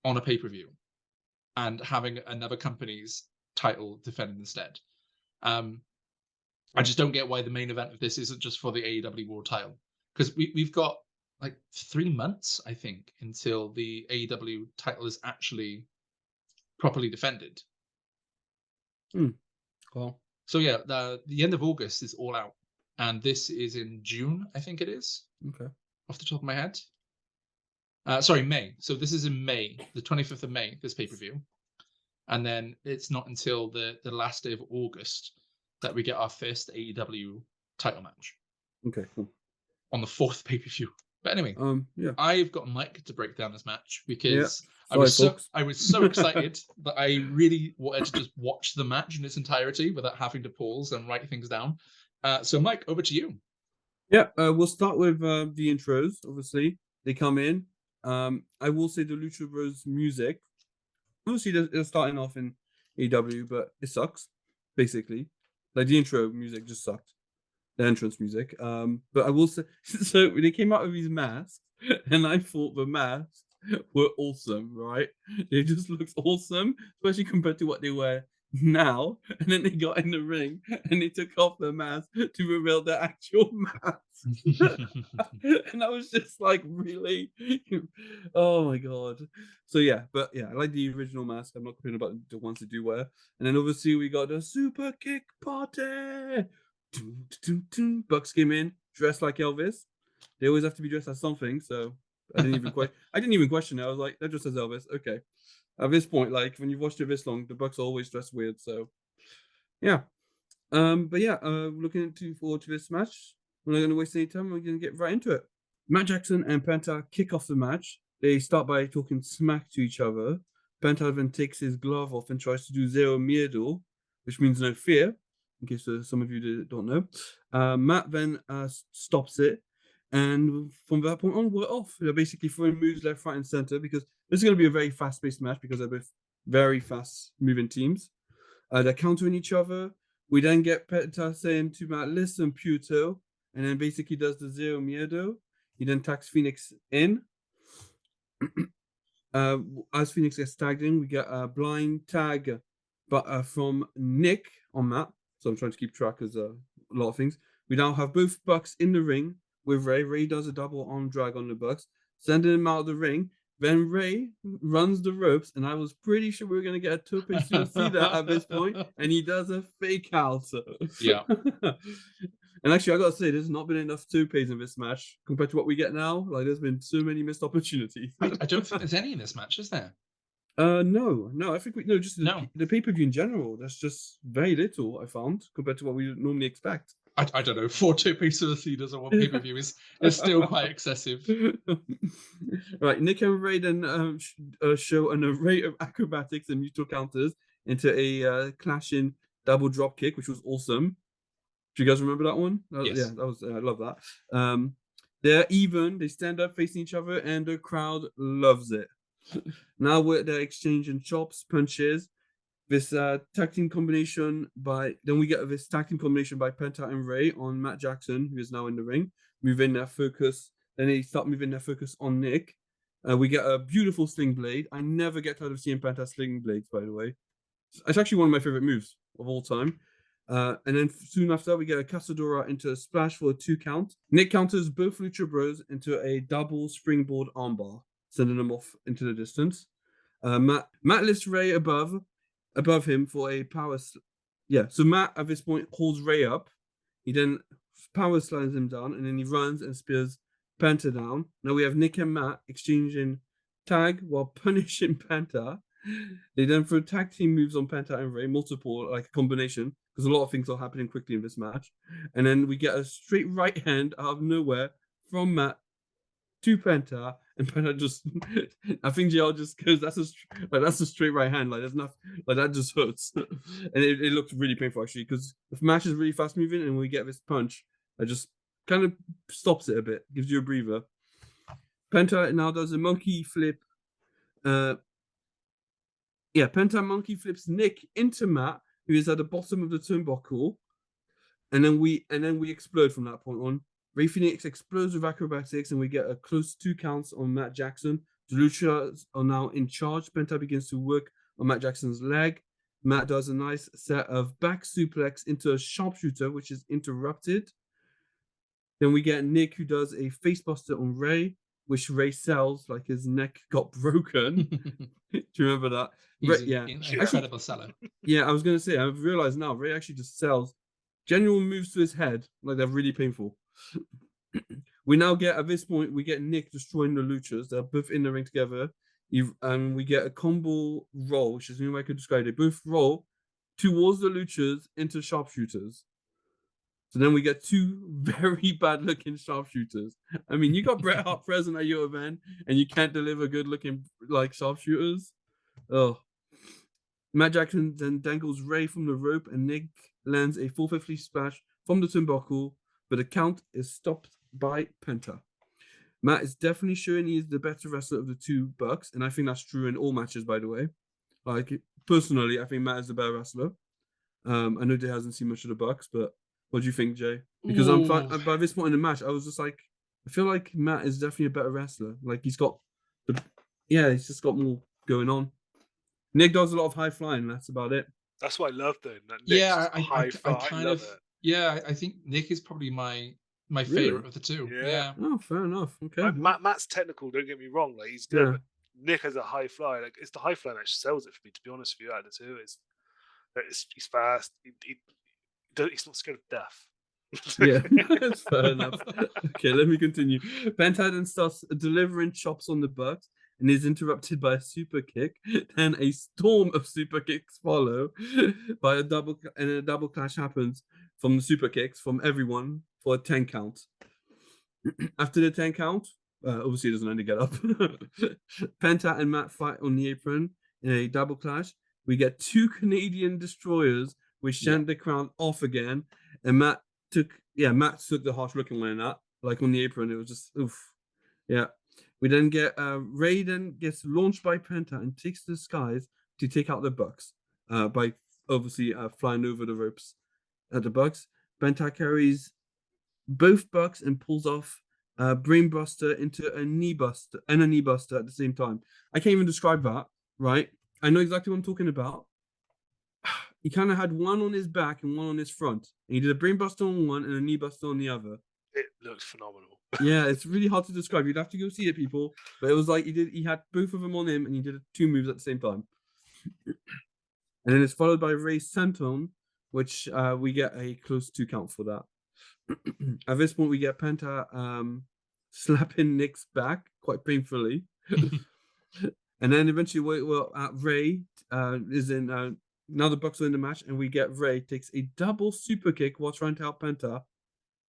on a pay-per-view and having another company's title defended instead. I just don't get why the main event of this isn't just for the AEW World title, because we've got like 3 months, I think, until the AEW title is actually properly defended. Well, so yeah, the end of August is All Out, and this is in June, I think it is. Okay. Off the top of my head. Sorry, May. So this is in May, the 25th of May, this pay-per-view. And then it's not until the last day of August that we get our first AEW title match. Okay, cool. On the 4th pay-per-view. But anyway, yeah. I've got Mike to break down this match because I was so excited that I really wanted to just watch the match in its entirety without having to pause and write things down. So Mike, over to you. Yeah, we'll start with the intros. Obviously, they come in. I will say the Lucha Bros music. Obviously, they're starting off in AEW, but it sucks. Basically, like the intro music just sucked. The entrance music. But I will say, so they came out with these masks, and I thought the masks were awesome, right? They just looked awesome, especially compared to what they wear now. And then they got in the ring and they took off their mask to reveal their actual mask. And I was just like, really? Oh my god. So yeah, but yeah, I like the original mask. I'm not complaining about the ones they do wear. And then obviously we got the super kick party. Bucks came in dressed like Elvis. They always have to be dressed as something, so I didn't even question it. I was like, they're dressed as Elvis. Okay. At this point, like when you've watched it this long, the Bucks are always dressed weird. So yeah. But yeah, looking forward to this match. We're not gonna waste any time, we're gonna get right into it. Matt Jackson and Penta kick off the match. They start by talking smack to each other. Penta then takes his glove off and tries to do zero miedo, which means no fear, in case some of you don't know. Matt then stops it, and from that point on, we're off. They're basically throwing moves left, right, and center because this is going to be a very fast-paced match because they're both very fast-moving teams. They're countering each other. We then get Penta saying to Matt, "Listen, Puto," and then basically does the zero miedo. He then tags Phoenix in. As Phoenix gets tagged in, we get a blind tag, but from Nick on Matt. So I'm trying to keep track of a lot of things. We now have both Bucks in the ring with Ray. Ray does a double arm drag on the Bucks, sending him out of the ring. Then Ray runs the ropes, and I was pretty sure we were going to get a tope suicida at this point, and he does a fake out. Yeah. And actually, I got to say, there's not been enough topes in this match compared to what we get now. Like, there's been so many missed opportunities. I don't think there's any in this match, is there? No. I think just No. the pay-per-view in general. That's just very little, I found, compared to what we normally expect. I don't know. 4 tope suicidas on one pay-per-view is still quite excessive. Right, Nick and Ray then show an array of acrobatics and mutual counters into a clashing double drop kick, which was awesome. Do you guys remember that one? Yes. Yeah, that was. I love that. They're even. They stand up facing each other, and the crowd loves it. Now they're exchanging chops, punches. This tag team combination we get this tag team combination by Penta and Ray on Matt Jackson, who is now in the ring, moving their focus. Then they start moving their focus on Nick. We get a beautiful sling blade. I never get tired of seeing Penta sling blades, by the way. It's actually one of my favorite moves of all time. And then soon after, we get a Casadora into a splash for a 2 count. Nick counters both Lucha Bros into a double springboard armbar, sending them off into the distance. Matt lifts Ray above him for a power. So Matt at this point holds Ray up. He then power slides him down, and then he runs and spears Penta down. Now we have Nick and Matt exchanging tag while punishing Penta. They then throw tag team moves on Penta and Ray, multiple, like a combination, because a lot of things are happening quickly in this match. And then we get a straight right hand out of nowhere from Matt to Penta, and Penta just, I think JR just goes, that's a straight right hand, like there's nothing, like that just hurts. And it looked really painful actually, because the match is really fast moving, and we get this punch that just kind of stops it a bit, gives you a breather. Penta now does a monkey flip. Penta monkey flips Nick into Matt, who is at the bottom of the turnbuckle, and then we explode from that point on. Ray Phoenix explodes with acrobatics, and we get a close 2 counts on Matt Jackson. The Luchas are now in charge. Penta begins to work on Matt Jackson's leg. Matt does a nice set of back suplex into a sharpshooter, which is interrupted. Then we get Nick, who does a facebuster on Ray, which Ray sells like his neck got broken. Do you remember that? He's Ray, an incredible seller. Yeah, I was going to say, I've realized now, Ray actually just sells general moves to his head, like they're really painful. We now get, at this point, we get Nick destroying the Luchas. They're both in the ring together. And we get a combo roll, which is the only way I could describe it. They both roll towards the Luchas into sharpshooters. So then we get 2 very bad-looking sharpshooters. I mean, you got Bret Hart present at your event, and you can't deliver good-looking, like, sharpshooters. Oh. Matt Jackson then dangles Ray from the rope, and Nick lands a 450 splash from the turnbuckle, but the count is stopped by Penta. Matt is definitely showing he's the better wrestler of the 2 Bucks, and I think that's true in all matches, by the way. Like, personally, I think Matt is the better wrestler. I know Jay hasn't seen much of the Bucks, but what do you think, Jay? Because by this point in the match, I was just like, I feel like Matt is definitely a better wrestler. Like, he's just got more going on. Nick does a lot of high flying, that's about it. That's what I love though. I think Nick is probably my favorite of the 2. Yeah. Oh, fair enough. Okay. Matt's technical, don't get me wrong. Like, he's good, but Nick has a high fly. Like, it's the high fly that actually sells it for me, to be honest with you. Out of the 2, he's fast. He's not scared of death. Yeah, that's fair enough. Okay, let me continue. Penta then starts delivering chops on the Bucks and is interrupted by a super kick. Then a storm of super kicks follow by a double clash happens from the super kicks from everyone for a 10 count. After the 10 count, obviously it doesn't only get up. Penta and Matt fight on the apron in a double clash. We get 2 Canadian destroyers which sent the crowd off again, and Matt took the harsh looking one in that, like on the apron. It was just oof. Yeah. We then get Ray then gets launched by Penta and takes to the skies to take out the Bucks by obviously flying over the ropes at the Bucks. Penta carries both Bucks and pulls off brainbuster into a knee buster at the same time. I can't even describe that, right? I know exactly what I'm talking about. He kind of had one on his back and one on his front. And he did a brainbuster on one and a knee buster on the other. It looked phenomenal. Yeah, it's really hard to describe. You'd have to go see it, people. But it was like he had both of them on him, and he did 2 moves at the same time. And then it's followed by Ray Santon, which we get a close 2 count for that. At this point, we get Penta slapping Nick's back quite painfully. And then eventually, Ray is in. Now the Bucks are in the match, and we get Ray takes a double super kick while trying to help Penta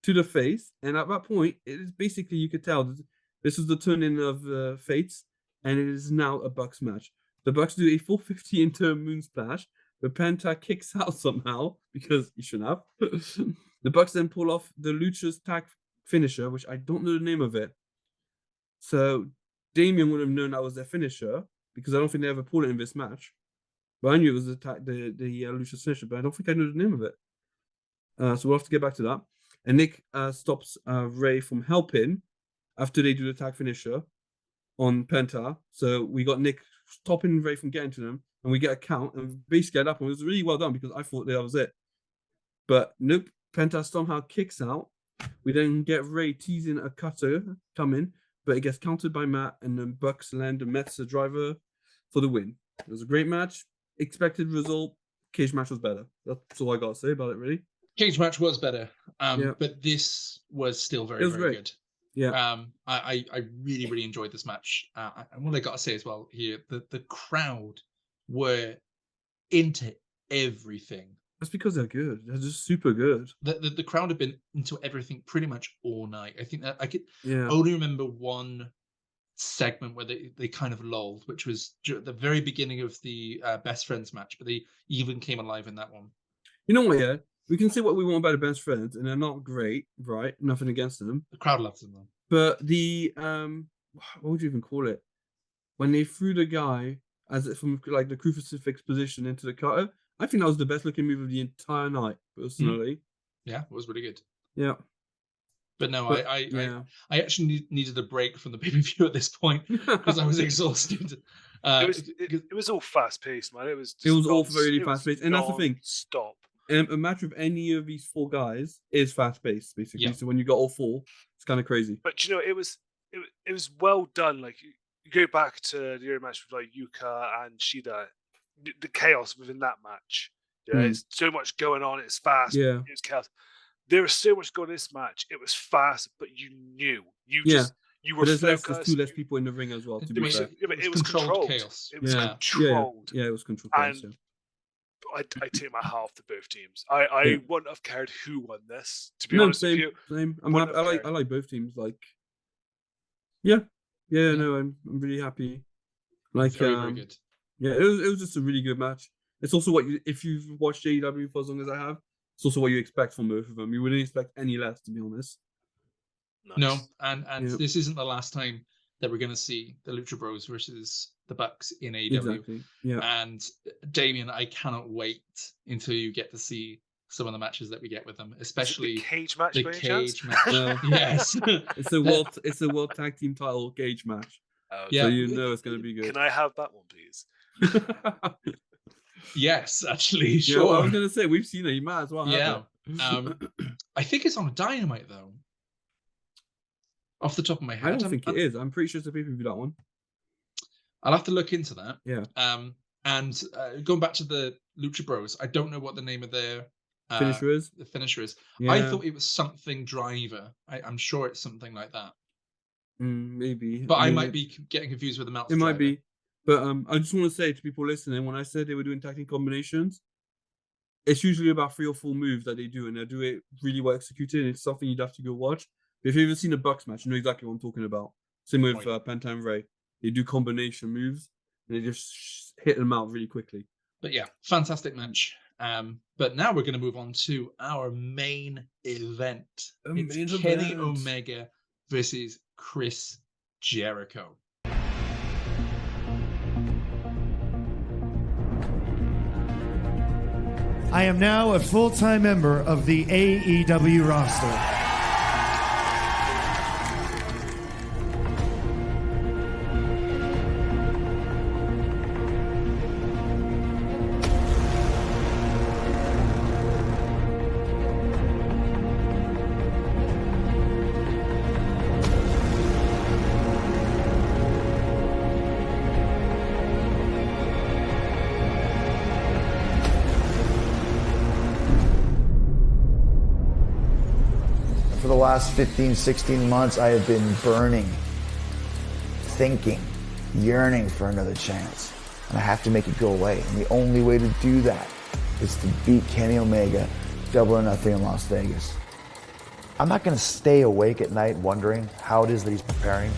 to the face. And at that point, it is basically, you could tell this is the turn-in of fates, and it is now a Bucks match. The Bucks do a 450 into a moon splash, but Penta kicks out somehow because he shouldn't have. The Bucks then pull off the Lucha's tag finisher, which I don't know the name of it. So Damien would have known that was their finisher because I don't think they ever pulled it in this match. But I knew it was the Lucha's finisher, but I don't think I know the name of it. So we'll have to get back to that. And Nick stops Ray from helping after they do the tag finisher on Penta. So we got Nick stopping Ray from getting to them, and we get a count, and basically at that point, it was really well done because I thought that was it. But nope, Penta somehow kicks out. We then get Ray teasing a cutter coming, but it gets countered by Matt, and then Bucks land a Metzer driver for the win. It was a great match. Expected result. Cage match was better. That's all I got to say about it, really. Cage match was better, but this was still very, very good. Yeah. I really, really enjoyed this match. And what I got to say as well here, the crowd were into everything. That's because they're good. They're just super good. The crowd have been into everything pretty much all night. I think that I could Yeah. only remember one segment where they kind of lulled, which was at the very beginning of the Best Friends match, but they even came alive in that one. You know what, yeah? We can say what we want about the Best Friends, and they're not great, right? Nothing against them. The crowd loves them, though. But the, what would you even call it? When they threw the guy from like the crucifix position into the cutter, I think that was the best looking move of the entire night, personally. Yeah, it was really good. Yeah. But no, I actually needed a break from the pay-per-view at this point because I was exhausted. It was all fast paced, man. It was all very fast paced, and that's the thing. Stop. A match with any of these 4 guys is fast paced, basically. Yeah. So when you got all 4, it's kind of crazy. But you know, it was well done. Like you go back to the earlier match with like Yuka and Shida, the chaos within that match. Yeah, it's so much going on. It's fast. Yeah, it's chaos. There was so much going on in this match. It was fast, but you knew. You were but there's 2 focused. less people in the ring as well. To be fair, It was controlled chaos. It was controlled. Yeah, it was controlled chaos. And I take my hat off to both teams. I wouldn't have cared who won this. To be honest with you, same. I like both teams. Like, no, I'm really happy. Like, very, very good. Yeah, it was just a really good match. It's also if you've watched AEW for as long as I have, it's also what you expect from both of them. You wouldn't expect any less, to be honest. Nice. No, and this isn't the last time that we're going to see the Lucha Bros versus the Bucks in AEW. Exactly. Yeah. And Damien, I cannot wait until you get to see some of the matches that we get with them, especially the cage match. The cage match. Yes, it's a world tag team title cage match. Yeah, so you know it's going to be good. Can I have that one, please? Yes, actually, sure. Yeah, I was going to say we've seen it. You might as well. Yeah. I think it's on a Dynamite though. Off the top of my head, I don't think it is. I'm pretty sure it's a pay-per-view, that one. I'll have to look into that. Yeah. And going back to the Lucha Bros, I don't know what the name of their finisher is. The finisher is. Yeah. I thought it was something driver. I'm sure it's something like that. Maybe. But I might be getting confused with the Meltzer. It might be. But I just want to say to people listening, when I said they were doing tag team combinations, it's usually about 3 or 4 moves that they do, and they do it really well executed. And it's something you'd have to go watch. But if you've ever seen a Bucks match, you know exactly what I'm talking about. Same with Penta and Ray. They do combination moves, and they just hit them out really quickly. But yeah, fantastic match. But now we're going to move on to our main event. It's Kenny Omega versus Chris Jericho. I am now a full-time member of the AEW roster. For the last 15, 16 months, I have been burning, thinking, yearning for another chance. And I have to make it go away. And the only way to do that is to beat Kenny Omega, Double or Nothing in Las Vegas. I'm not gonna stay awake at night wondering how it is that he's preparing,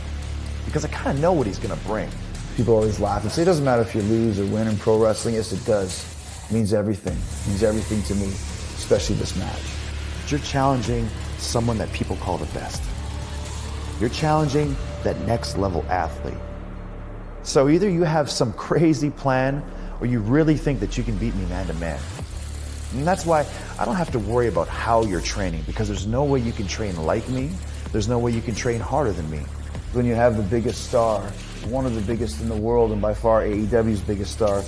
because I kind of know what he's gonna bring. People always laugh and say, it doesn't matter if you lose or win in pro wrestling. Yes, it does. It means everything. It means everything to me, especially this match. You're challenging someone that people call the best. You're challenging that next level athlete. So either you have some crazy plan or you really think that you can beat me man to man. And that's why I don't have to worry about how you're training, because there's no way you can train like me. There's no way you can train harder than me. When you have the biggest star, one of the biggest in the world, and by far AEW's biggest star,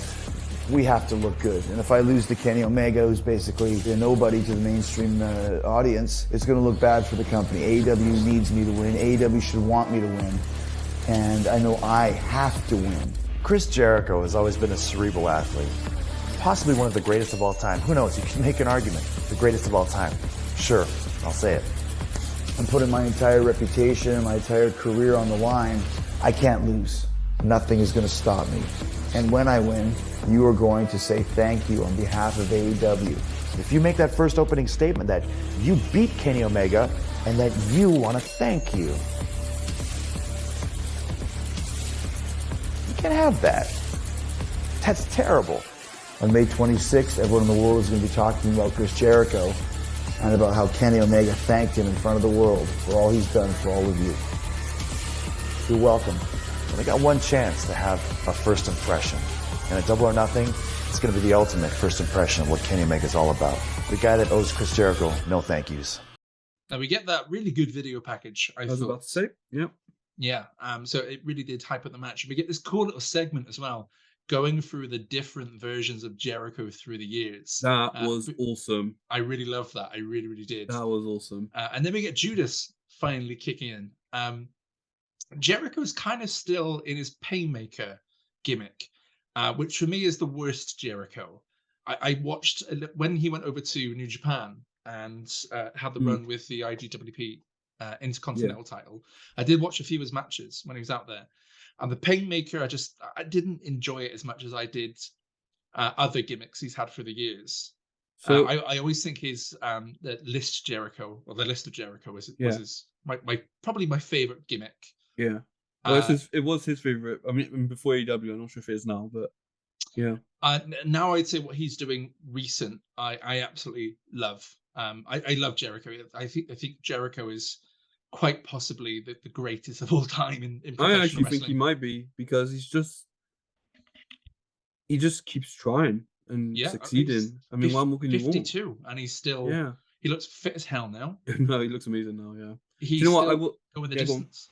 we have to look good. And if I lose to Kenny Omega, who's basically a nobody to the mainstream audience, it's going to look bad for the company. AEW needs me to win. AEW should want me to win. And I know I have to win. Chris Jericho has always been a cerebral athlete. Possibly one of the greatest of all time. Who knows? You can make an argument. The greatest of all time. Sure, I'll say it. I'm putting my entire reputation, my entire career on the line. I can't lose. Nothing is going to stop me. And when I win, you are going to say thank you on behalf of AEW. If you make that first opening statement that you beat Kenny Omega and that you want to thank you. You can't have that. That's terrible. On May 26th, everyone in the world is going to be talking about Chris Jericho and about how Kenny Omega thanked him in front of the world for all he's done for all of you. You're welcome. But I got one chance to have a first impression. And at Double or Nothing, it's going to be the ultimate first impression of what Kenny Omega is all about. The guy that owes Chris Jericho no thank yous. Now we get that really good video package. I was about to say, yep. Yeah, so it really did hype up the match. We get this cool little segment as well, going through the different versions of Jericho through the years. That was awesome. I really loved that. I really, really did. That was awesome. And then we get Judas finally kicking in. Jericho's kind of still in his Painmaker gimmick, which for me is the worst Jericho. I watched when he went over to New Japan and had the run with the IGWP Intercontinental title. I did watch a few of his matches when he was out there. And the Painmaker, I didn't enjoy it as much as I did other gimmicks he's had for the years. So I always think his the List Jericho, or the List of Jericho was his probably my favorite gimmick. Yeah. Well, it was his favorite. I mean, before AEW, I'm not sure if it is now, but yeah. Now I'd say what he's doing recent, I absolutely love. I love Jericho. I think Jericho is quite possibly the greatest of all time in professional I actually wrestling. think he might be, because he just keeps trying and succeeding. I mean, what more can you want? 52, and he's still he looks fit as hell now. No, he looks amazing now. Yeah. He's you know what? still I will going the distance.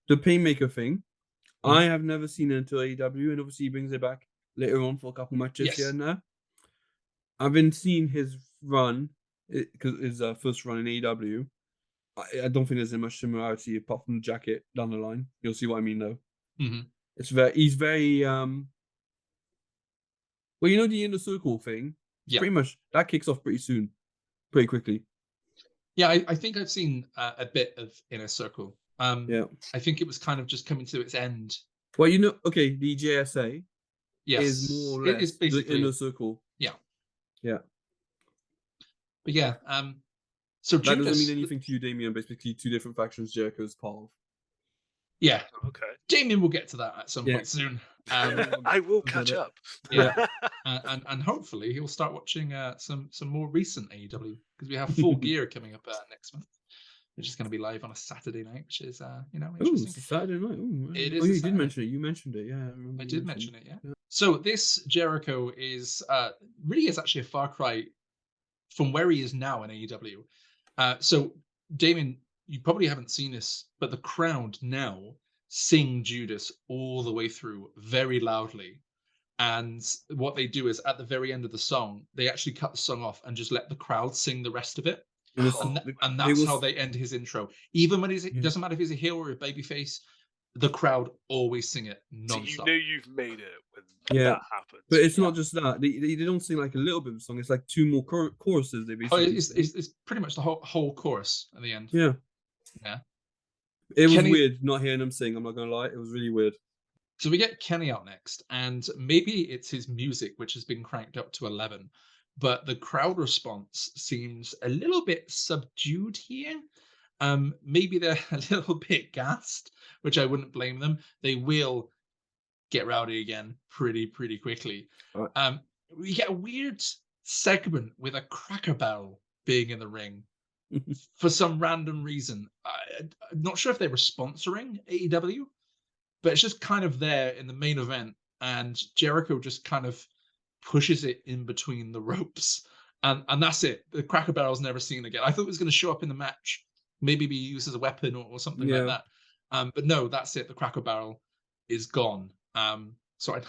The Painmaker thing, I have never seen it until AEW, and obviously he brings it back later on for a couple matches here and there. I've been seeing his run, because his first run in AEW. I don't think there's much similarity apart from the jacket down the line. You'll see what I mean, though. Mm-hmm. He's very well, you know, the Inner Circle thing. Yeah, pretty much that kicks off pretty quickly. Yeah, I think I've seen a bit of Inner Circle. I think it was kind of just coming to its end. Well, you know, okay, the JSA is more or less it is basically the Inner Circle. Yeah. But yeah, so that Judas doesn't mean anything to you, Damien. Basically, two different factions Jericho's part of. Yeah. Okay. Damien will get to that at some point soon. I will catch up. Yeah. And hopefully he'll start watching some more recent AEW, because we have Full Gear coming up next month, which is going to be live on a Saturday night, which is interesting. It's a Saturday night. It is. You did mention it. You mentioned it. Yeah, I did mention it. Yeah. So this Jericho is really is actually a far cry from where he is now in AEW. So Damien, you probably haven't seen this, but the crowd now sing Judas all the way through very loudly. And what they do is at the very end of the song, they actually cut the song off and just let the crowd sing the rest of it. And that's how they end his intro. Even when it doesn't matter if he's a heel or a babyface, the crowd always sing it So non-stop. you know you've made it when Yeah. that happens. But it's not just that. They don't sing like a little bit of a song. It's like 2 more choruses. They Oh, basically sing. it's pretty much the whole chorus at the end. Yeah. Yeah. It was Kenny- weird not hearing them sing. I'm not gonna lie. It was really weird. So we get Kenny out next, and maybe it's his music which has been cranked up to 11, but the crowd response seems a little bit subdued here. Maybe they're a little bit gassed, which I wouldn't blame them. They will get rowdy again pretty quickly. Right. We get a weird segment with a Cracker Barrel being in the ring for some random reason. I'm not sure if they were sponsoring AEW, but it's just kind of there in the main event, and Jericho just kind of pushes it in between the ropes, and that's it. The Cracker Barrel's never seen again. I thought it was going to show up in the match, maybe be used as a weapon or something like that. But no, that's it. The Cracker Barrel is gone. So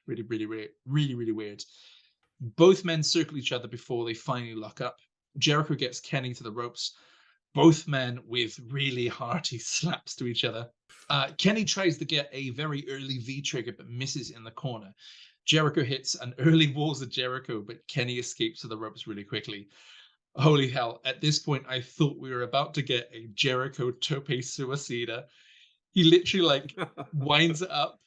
really weird. Both men circle each other before they finally lock up. Jericho gets Kenny to the ropes. Both men with really hearty slaps to each other. Kenny tries to get a very early V trigger, but misses in the corner. Jericho hits an early Walls of Jericho, but Kenny escapes to the ropes really quickly. Holy hell. At this point, I thought we were about to get a Jericho Tope Suicida. He literally like winds it up,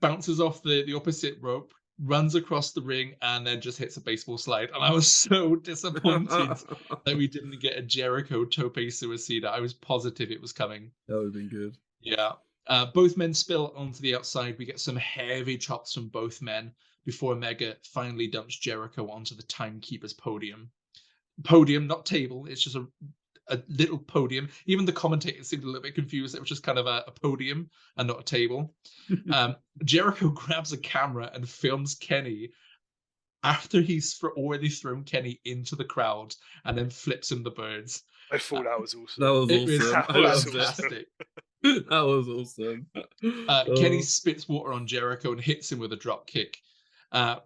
bounces off the opposite rope, runs across the ring, and then just hits a baseball slide. And I was so disappointed that we didn't get a Jericho Tope Suicida. I was positive it was coming. That would have been good. Yeah. Both men spill onto the outside. We get some heavy chops from both men before Omega finally dumps Jericho onto the Timekeeper's podium. Podium, not table. It's just a little podium. Even the commentators seemed a little bit confused. It was just kind of a podium and not a table. Jericho grabs a camera and films Kenny after he's already thrown Kenny into the crowd and then flips him the birds. I thought that was awesome. That was awesome. That was fantastic. That was awesome. Kenny spits water on Jericho and hits him with a drop kick.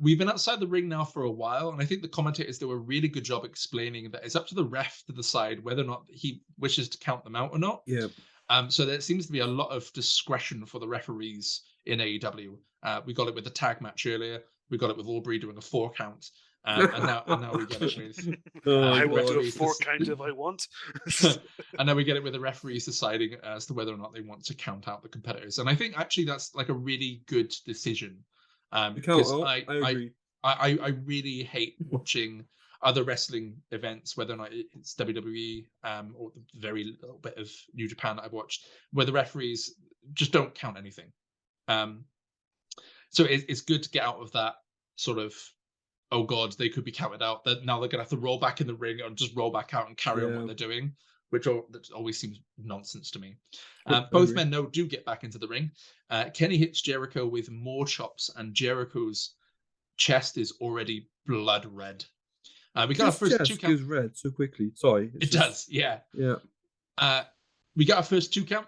We've been outside the ring now for a while, and I think the commentators do a really good job explaining that it's up to the ref to decide whether or not he wishes to count them out or not. Yeah. So there seems to be a lot of discretion for the referees in AEW. We got it with the tag match earlier. We got it with Aubrey doing a 4 count. And now we get it with I will do a referees 4 count if I want. and then we get it with the referees deciding as to whether or not they want to count out the competitors. And I think actually that's like a really good decision. Because I agree. I really hate watching other wrestling events, whether or not it's WWE or the very little bit of New Japan that I've watched, where the referees just don't count anything. So it's good to get out of that sort of, oh God, they could be counted out. That now they're gonna have to roll back in the ring or just roll back out and carry on what they're doing, which that always seems nonsense to me. Both men do get back into the ring. Kenny hits Jericho with more chops, and Jericho's chest is already blood red. We got our first 2 count. Goes red so quickly. Sorry. It does, yeah. Yeah. We got our first 2 count.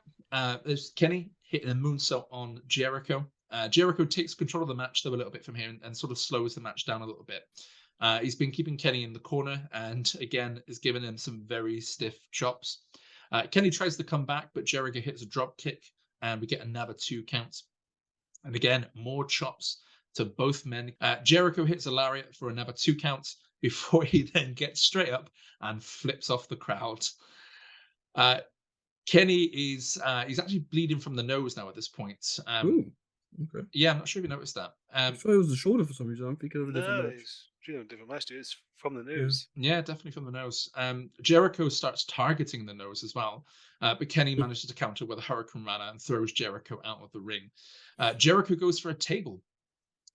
There's Kenny hitting a moonsault on Jericho. Jericho takes control of the match though a little bit from here and sort of slows the match down a little bit. He's been keeping Kenny in the corner and again is giving him some very stiff chops. Kenny tries to come back, but Jericho hits a drop kick and we get another 2 counts. And again, more chops to both men. Jericho hits a lariat for another 2 counts before he then gets straight up and flips off the crowd. Kenny is he's actually bleeding from the nose now at this point. Okay. Yeah, I'm not sure if you noticed that. I thought it was the shoulder for some reason. I'm thinking of a different match. It's different match. It's from the nose. Yeah, definitely from the nose. Jericho starts targeting the nose as well, but Kenny manages to counter with a Hurricane Rana and throws Jericho out of the ring. Jericho goes for a table.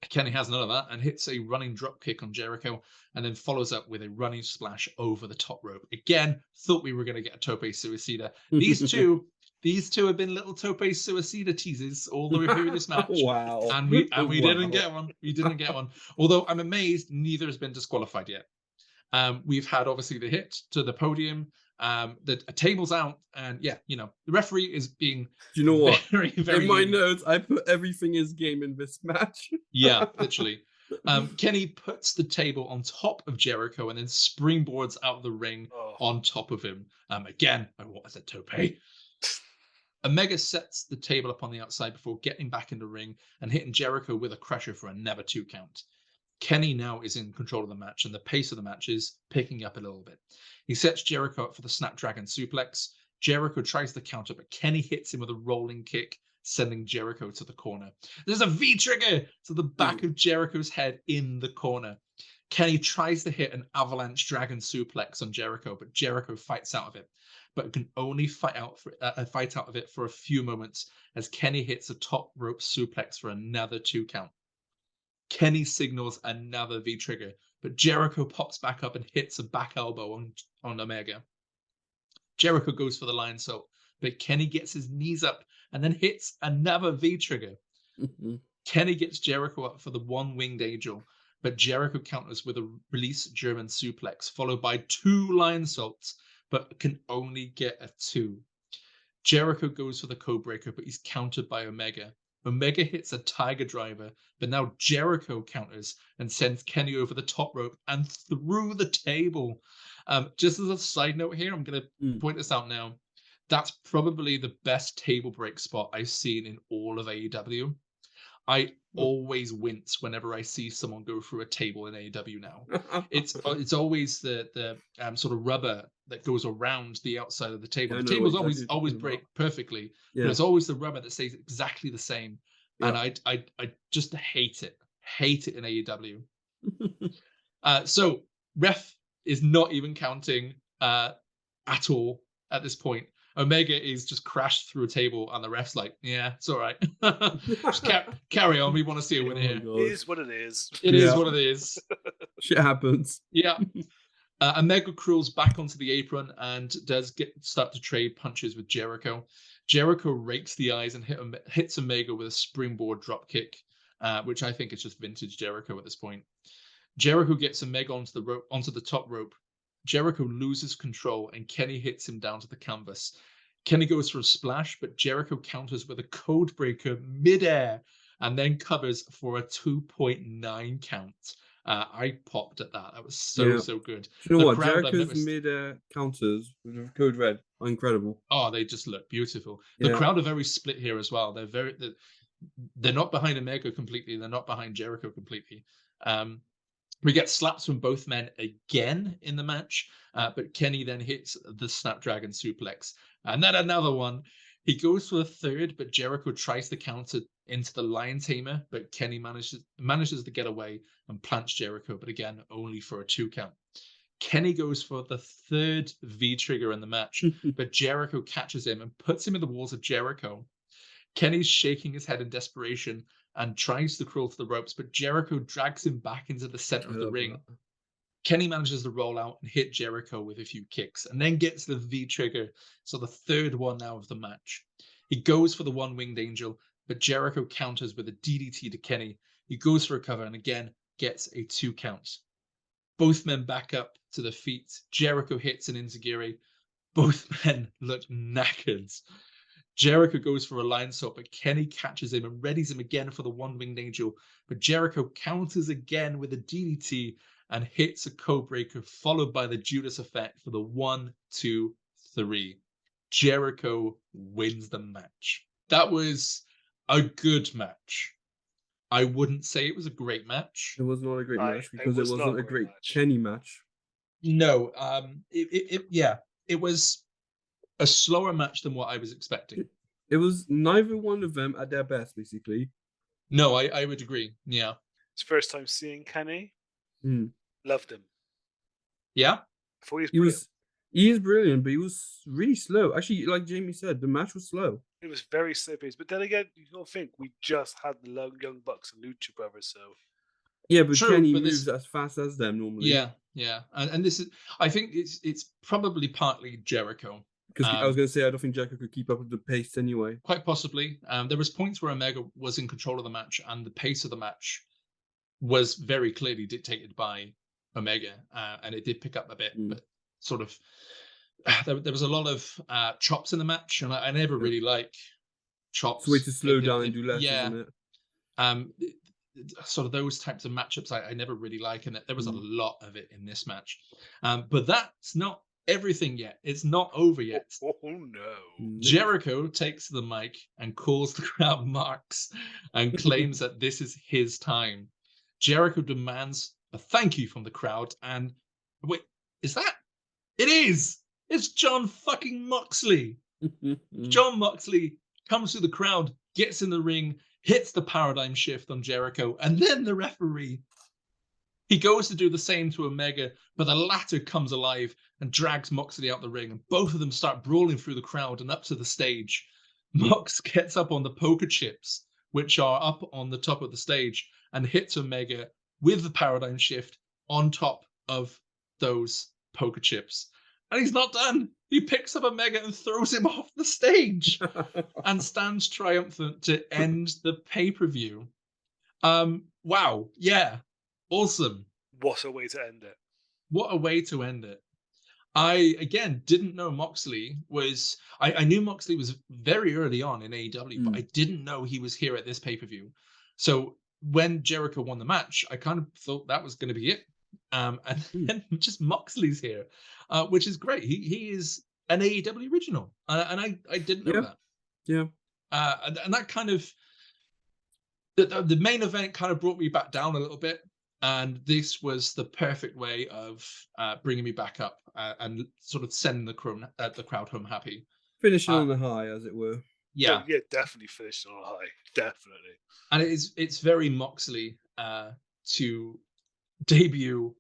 Kenny has none of that and hits a running drop kick on Jericho and then follows up with a running splash over the top rope. Again, thought we were going to get a Tope Suicida. These two have been little Tope Suicida teases all the way through this match. Wow. And we didn't get one. We didn't get one. Although I'm amazed neither has been disqualified yet. We've had obviously the hit to the podium. The table's out, and yeah, the referee is being. Do you know what? Very, very in my notes, I put everything is game in this match. Yeah, literally. Kenny puts the table on top of Jericho and then springboards out of the ring on top of him. Again, I wanted a Tope. Omega sets the table up on the outside before getting back in the ring and hitting Jericho with a crusher for another 2 count. Kenny now is in control of the match, and the pace of the match is picking up a little bit. He sets Jericho up for the Snapdragon suplex. Jericho tries the counter, but Kenny hits him with a rolling kick, sending Jericho to the corner. There's a V-trigger to the back of Jericho's head in the corner. Kenny tries to hit an avalanche dragon suplex on Jericho, but Jericho fights out of it, but can only fight out of it for a few moments as Kenny hits a top rope suplex for another 2 count. Kenny signals another V-trigger, but Jericho pops back up and hits a back elbow on Omega. Jericho goes for the lion salt, but Kenny gets his knees up and then hits another V-trigger. Kenny gets Jericho up for the one-winged angel, but Jericho counters with a release German suplex, followed by 2 lion salts, but can only get a 2. Jericho goes for the code breaker, but he's countered by Omega. Omega hits a tiger driver, but now Jericho counters and sends Kenny over the top rope and through the table. Just as a side note here, I'm going to point this out now. That's probably the best table break spot I've seen in all of AEW. I always wince whenever I see someone go through a table in AEW now. It's always the sort of rubber that goes around the outside of the table. The tables always break perfectly, but it's always the rubber that stays exactly the same. And I just hate it in AEW. So ref is not even counting at all at this point. Omega is just crashed through a table, and the ref's like, yeah, it's all right. Just carry on. We want to see a win here. It is what it is. It is what it is. Shit happens. Yeah. Omega crawls back onto the apron and does start to trade punches with Jericho. Jericho rakes the eyes and hits Omega with a springboard dropkick, which I think is just vintage Jericho at this point. Jericho gets Omega onto the top rope. Jericho loses control and Kenny hits him down to the canvas. Kenny goes for a splash, but Jericho counters with a code breaker midair and then covers for a 2.9 count. I popped at that. That was so good. You know what? Jericho's mid counters with code red are incredible. Oh, they just look beautiful. The crowd are very split here as well. They're not behind Omega completely. They're not behind Jericho completely. We get slaps from both men again in the match, but Kenny then hits the Snapdragon suplex. And then another one. He goes for a third, but Jericho tries to counter into the Lion Tamer, but Kenny manages to get away and plants Jericho, but again, only for a 2 count. Kenny goes for the third V-trigger in the match, but Jericho catches him and puts him in the walls of Jericho. Kenny's shaking his head in desperation and tries to crawl to the ropes, but Jericho drags him back into the center of the ring. Kenny manages to roll out and hit Jericho with a few kicks and then gets the V-trigger, so the third one now of the match. He goes for the one-winged angel, but Jericho counters with a DDT to Kenny. He goes for a cover and again gets a 2 count. Both men back up to their feet. Jericho hits an enziguri. Both men look knackered. Jericho goes for a lion salt, but Kenny catches him and readies him again for the one-winged angel. But Jericho counters again with a DDT and hits a code breaker, followed by the Judas effect for the 1, 2, 3. Jericho wins the match. That was a good match. I wouldn't say it was a great match. It was not a great match because it wasn't a great Kenny match. No, it was a slower match than what I was expecting. It was neither one of them at their best, basically. No, I would agree. Yeah. It's first time seeing Kenny. Loved him. Yeah? I thought he was brilliant. But he was really slow. Actually, like Jamie said, the match was slow. It was very slippy. But then again, you don't think we just had the Young Bucks and Lucha Brothers, so... Yeah, but Kenny moves as fast as them normally. Yeah. And this is... I think it's probably partly Jericho. Because I was going to say, I don't think Jericho could keep up with the pace anyway. Quite possibly. There was points where Omega was in control of the match, and the pace of the match was very clearly dictated by Omega, and it did pick up a bit, but sort of there was a lot of chops in the match, and I never really like chops. It's a way to slow down and do less, isn't it? Sort of those types of matchups I never really like, and there was a lot of it in this match. But that's not everything yet. It's not over yet. Oh no. Jericho takes the mic and calls the crowd marks and claims that this is his time. Jericho demands a thank you from the crowd, and wait, is that? It is! It's John fucking Moxley! John Moxley comes through the crowd, gets in the ring, hits the paradigm shift on Jericho, and then the referee. He goes to do the same to Omega, but the latter comes alive and drags Moxley out the ring, and both of them start brawling through the crowd and up to the stage. Mox gets up on the poker chips, which are up on the top of the stage, and hits Omega with the paradigm shift on top of those poker chips. And he's not done. He picks up Omega and throws him off the stage and stands triumphant to end the pay-per-view. Wow. Yeah. Awesome. What a way to end it. What a way to end it. I, again, didn't know Moxley was... I knew Moxley was very early on in AEW, but I didn't know he was here at this pay-per-view. So when Jericho won the match, I kind of thought that was going to be it. And then just Moxley's here, which is great. He is an AEW original, and I didn't know that. Yeah. And that kind of... The main event kind of brought me back down a little bit. And this was the perfect way of bringing me back up and sort of sending the crowd home happy. Finishing on the high, as it were. Yeah. Yeah, definitely finishing on a high. Definitely. And it's very Moxley to debut,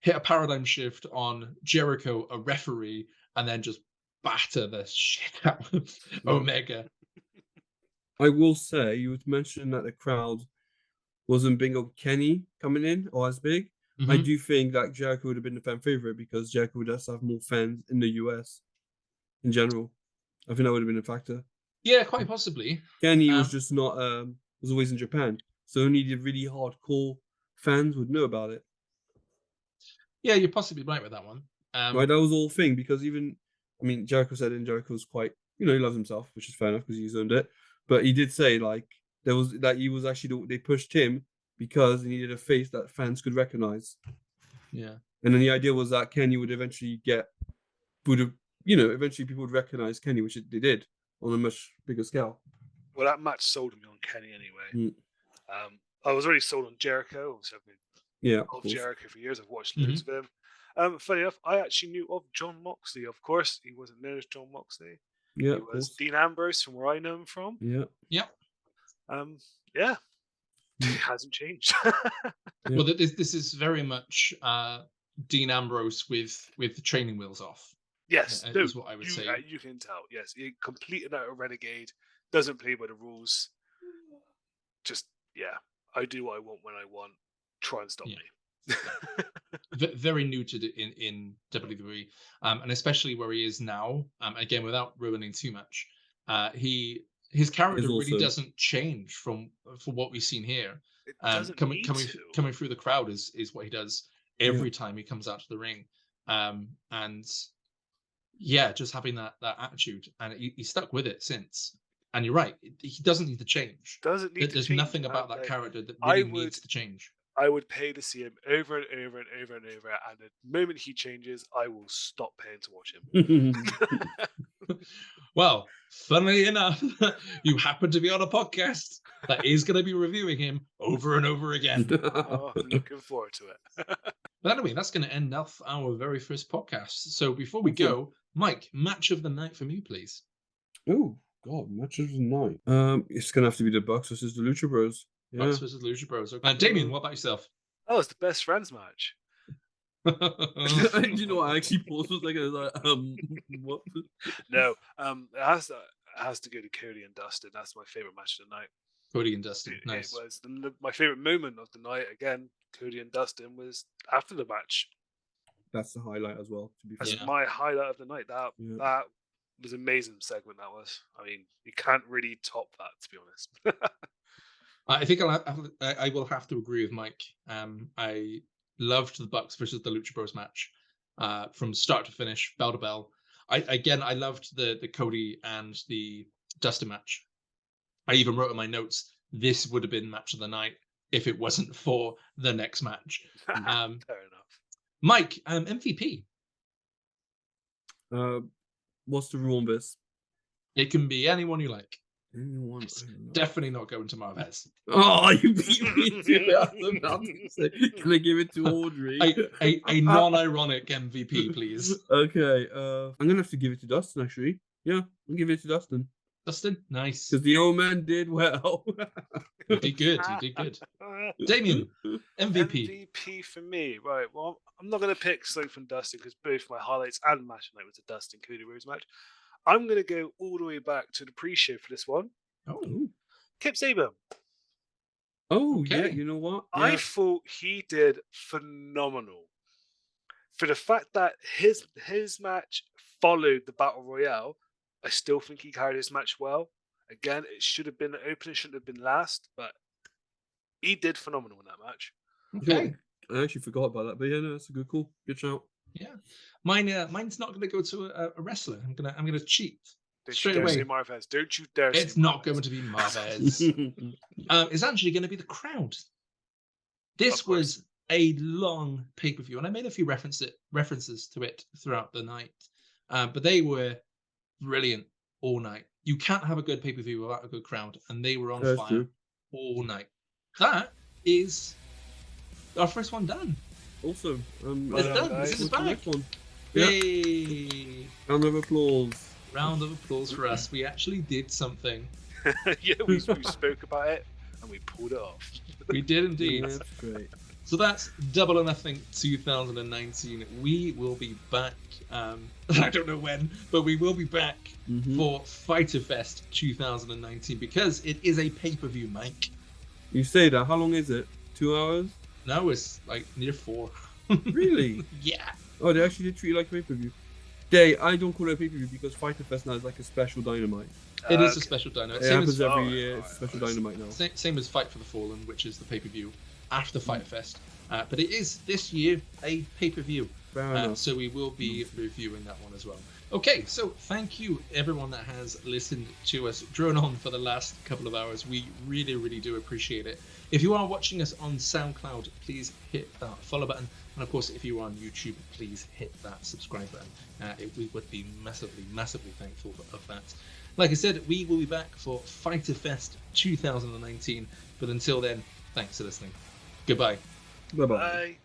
hit a paradigm shift on Jericho, a referee, and then just batter the shit out of Omega. I will say, you would mention that the crowd wasn't big on Kenny coming in or as big. I do think that Jericho would have been the fan favorite because Jericho does have more fans in the US in general. I think that would have been a factor. Yeah, quite possibly. Kenny was just not, was always in Japan. So only the really hardcore fans would know about it. Yeah, you're possibly right with that one. Right, that was the whole thing because even, I mean, Jericho said in Jericho's quite, he loves himself, which is fair enough because he's owned it. But he did say, like, he was actually, they pushed him because he needed a face that fans could recognize. Yeah. And then the idea was that Kenny would eventually eventually people would recognize Kenny, which they did on a much bigger scale. Well, that match sold me on Kenny anyway. I was already sold on Jericho. Obviously, I've been of Jericho for years. I've watched loads of him. Funny enough, I actually knew of John Moxley. Of course, he wasn't known as John Moxley. Yeah, he was Dean Ambrose from where I know him from. Yeah. Yeah. It hasn't changed. Well, this is very much Dean Ambrose with the training wheels off. Yes, is what I would say. You can tell. Yes, he completed out a renegade. Doesn't play by the rules. Just I do what I want when I want. Try and stop me. Very new to in WWE, and especially where he is now. Again, without ruining too much, his character really doesn't change from what we've seen here. Coming through the crowd is what he does every time he comes out to the ring, and just having that attitude, and he stuck with it since. And you're right, he doesn't need to change. There's nothing about that character that really needs to change. I would pay to see him over and over and over and over, and the moment he changes, I will stop paying to watch him. Well, funnily enough, you happen to be on a podcast that is going to be reviewing him over and over again. Looking forward to it. But anyway, that's going to end off our very first podcast. So before we go, Mike, match of the night from you, please. Oh, God, match of the night. It's going to have to be the Bucks versus the Lucha Bros. Yeah. Bucks versus Lucha Bros. Okay. Damien, what about yourself? Oh, it's the best friends match. You know what? I actually paused for a second. What? No, it has to go to Cody and Dustin. That's my favorite match of the night. Cody and Dustin, nice. It was my favorite moment of the night. Again, Cody and Dustin was after the match. That's the highlight as well. To be fair. That's my highlight of the night. That was an amazing segment. That was. I mean, you can't really top that, to be honest. I think I will have to agree with Mike. I loved the Bucks versus the Lucha Bros match from start to finish, bell to bell. I loved the Cody and the Dustin match. I even wrote in my notes, this would have been match of the night if it wasn't for the next match. Fair enough. Mike, MVP. What's the rule on this? It can be anyone you like. Anyone? It's definitely not going to Marvez. Oh, you beat me to it. I was about to say, can I give it to Audrey? A non-ironic MVP, please. Okay. I'm gonna have to give it to Dustin. Actually, yeah, I'll give it to Dustin. Dustin, nice. Because the old man did well. You did good. You did good. Damien, MVP. MVP for me, right? Well, I'm not going to pick Sloth and Dustin because both my highlights and match night was a Dustin Cody Rhodes match. I'm going to go all the way back to the pre-show for this one. Oh, Kip Saban. Oh, yeah. Okay. You know what? I Yeah. thought he did phenomenal. For the fact that his match followed the Battle Royale, I still think he carried his match well. Again, it should have been the opening, shouldn't have been last, but he did phenomenal in that match. okay. I actually forgot about that, but yeah, no, that's a good call. Good shout. Yeah, mine's not going to go to a wrestler. I'm gonna cheat Don't straight you dare away. say Marvez. Don't you dare say It's not Marvez. going to be Marvez. It's actually going to be the crowd. This Of course. was a long pay-per-view, and I made a few references to it throughout the night. But they were brilliant all night. You can't have a good pay-per-view without a good crowd, and they were on That's fire true. all night. That is our first one done. Awesome. It's done. guys. This is what's the back. next one? Yeah. Yay! Round of applause. Round of applause for us. We actually did something. Yeah, we spoke about it and we pulled it off. We did indeed. Yeah, that's great. So that's Double or Nothing 2019. We will be back. I don't know when, but we will be back for Fighter Fest 2019 because it is a pay-per-view, Mike. You say that. How long is it? 2 hours? No, it's like near 4. Really? Yeah. Oh, they actually did treat it like a pay-per-view. I don't call it a pay-per-view because Fighter Fest now is like a special Dynamite. It is a special Dynamite. It Same happens as, every year. It's a special Dynamite now. same as Fight for the Fallen, which is the pay-per-view after Fighter Fest. But it is this year a pay-per-view. Fair enough. So we will be reviewing that one as well. Okay, so thank you everyone that has listened to us drone on for the last couple of hours. We really, really do appreciate it. If you are watching us on SoundCloud, please hit that follow button. And of course, if you are on YouTube, please hit that subscribe button. We would be massively, massively thankful of that. Like I said, we will be back for Fighter Fest 2019. But until then, thanks for listening. Goodbye. Bye-bye. Bye.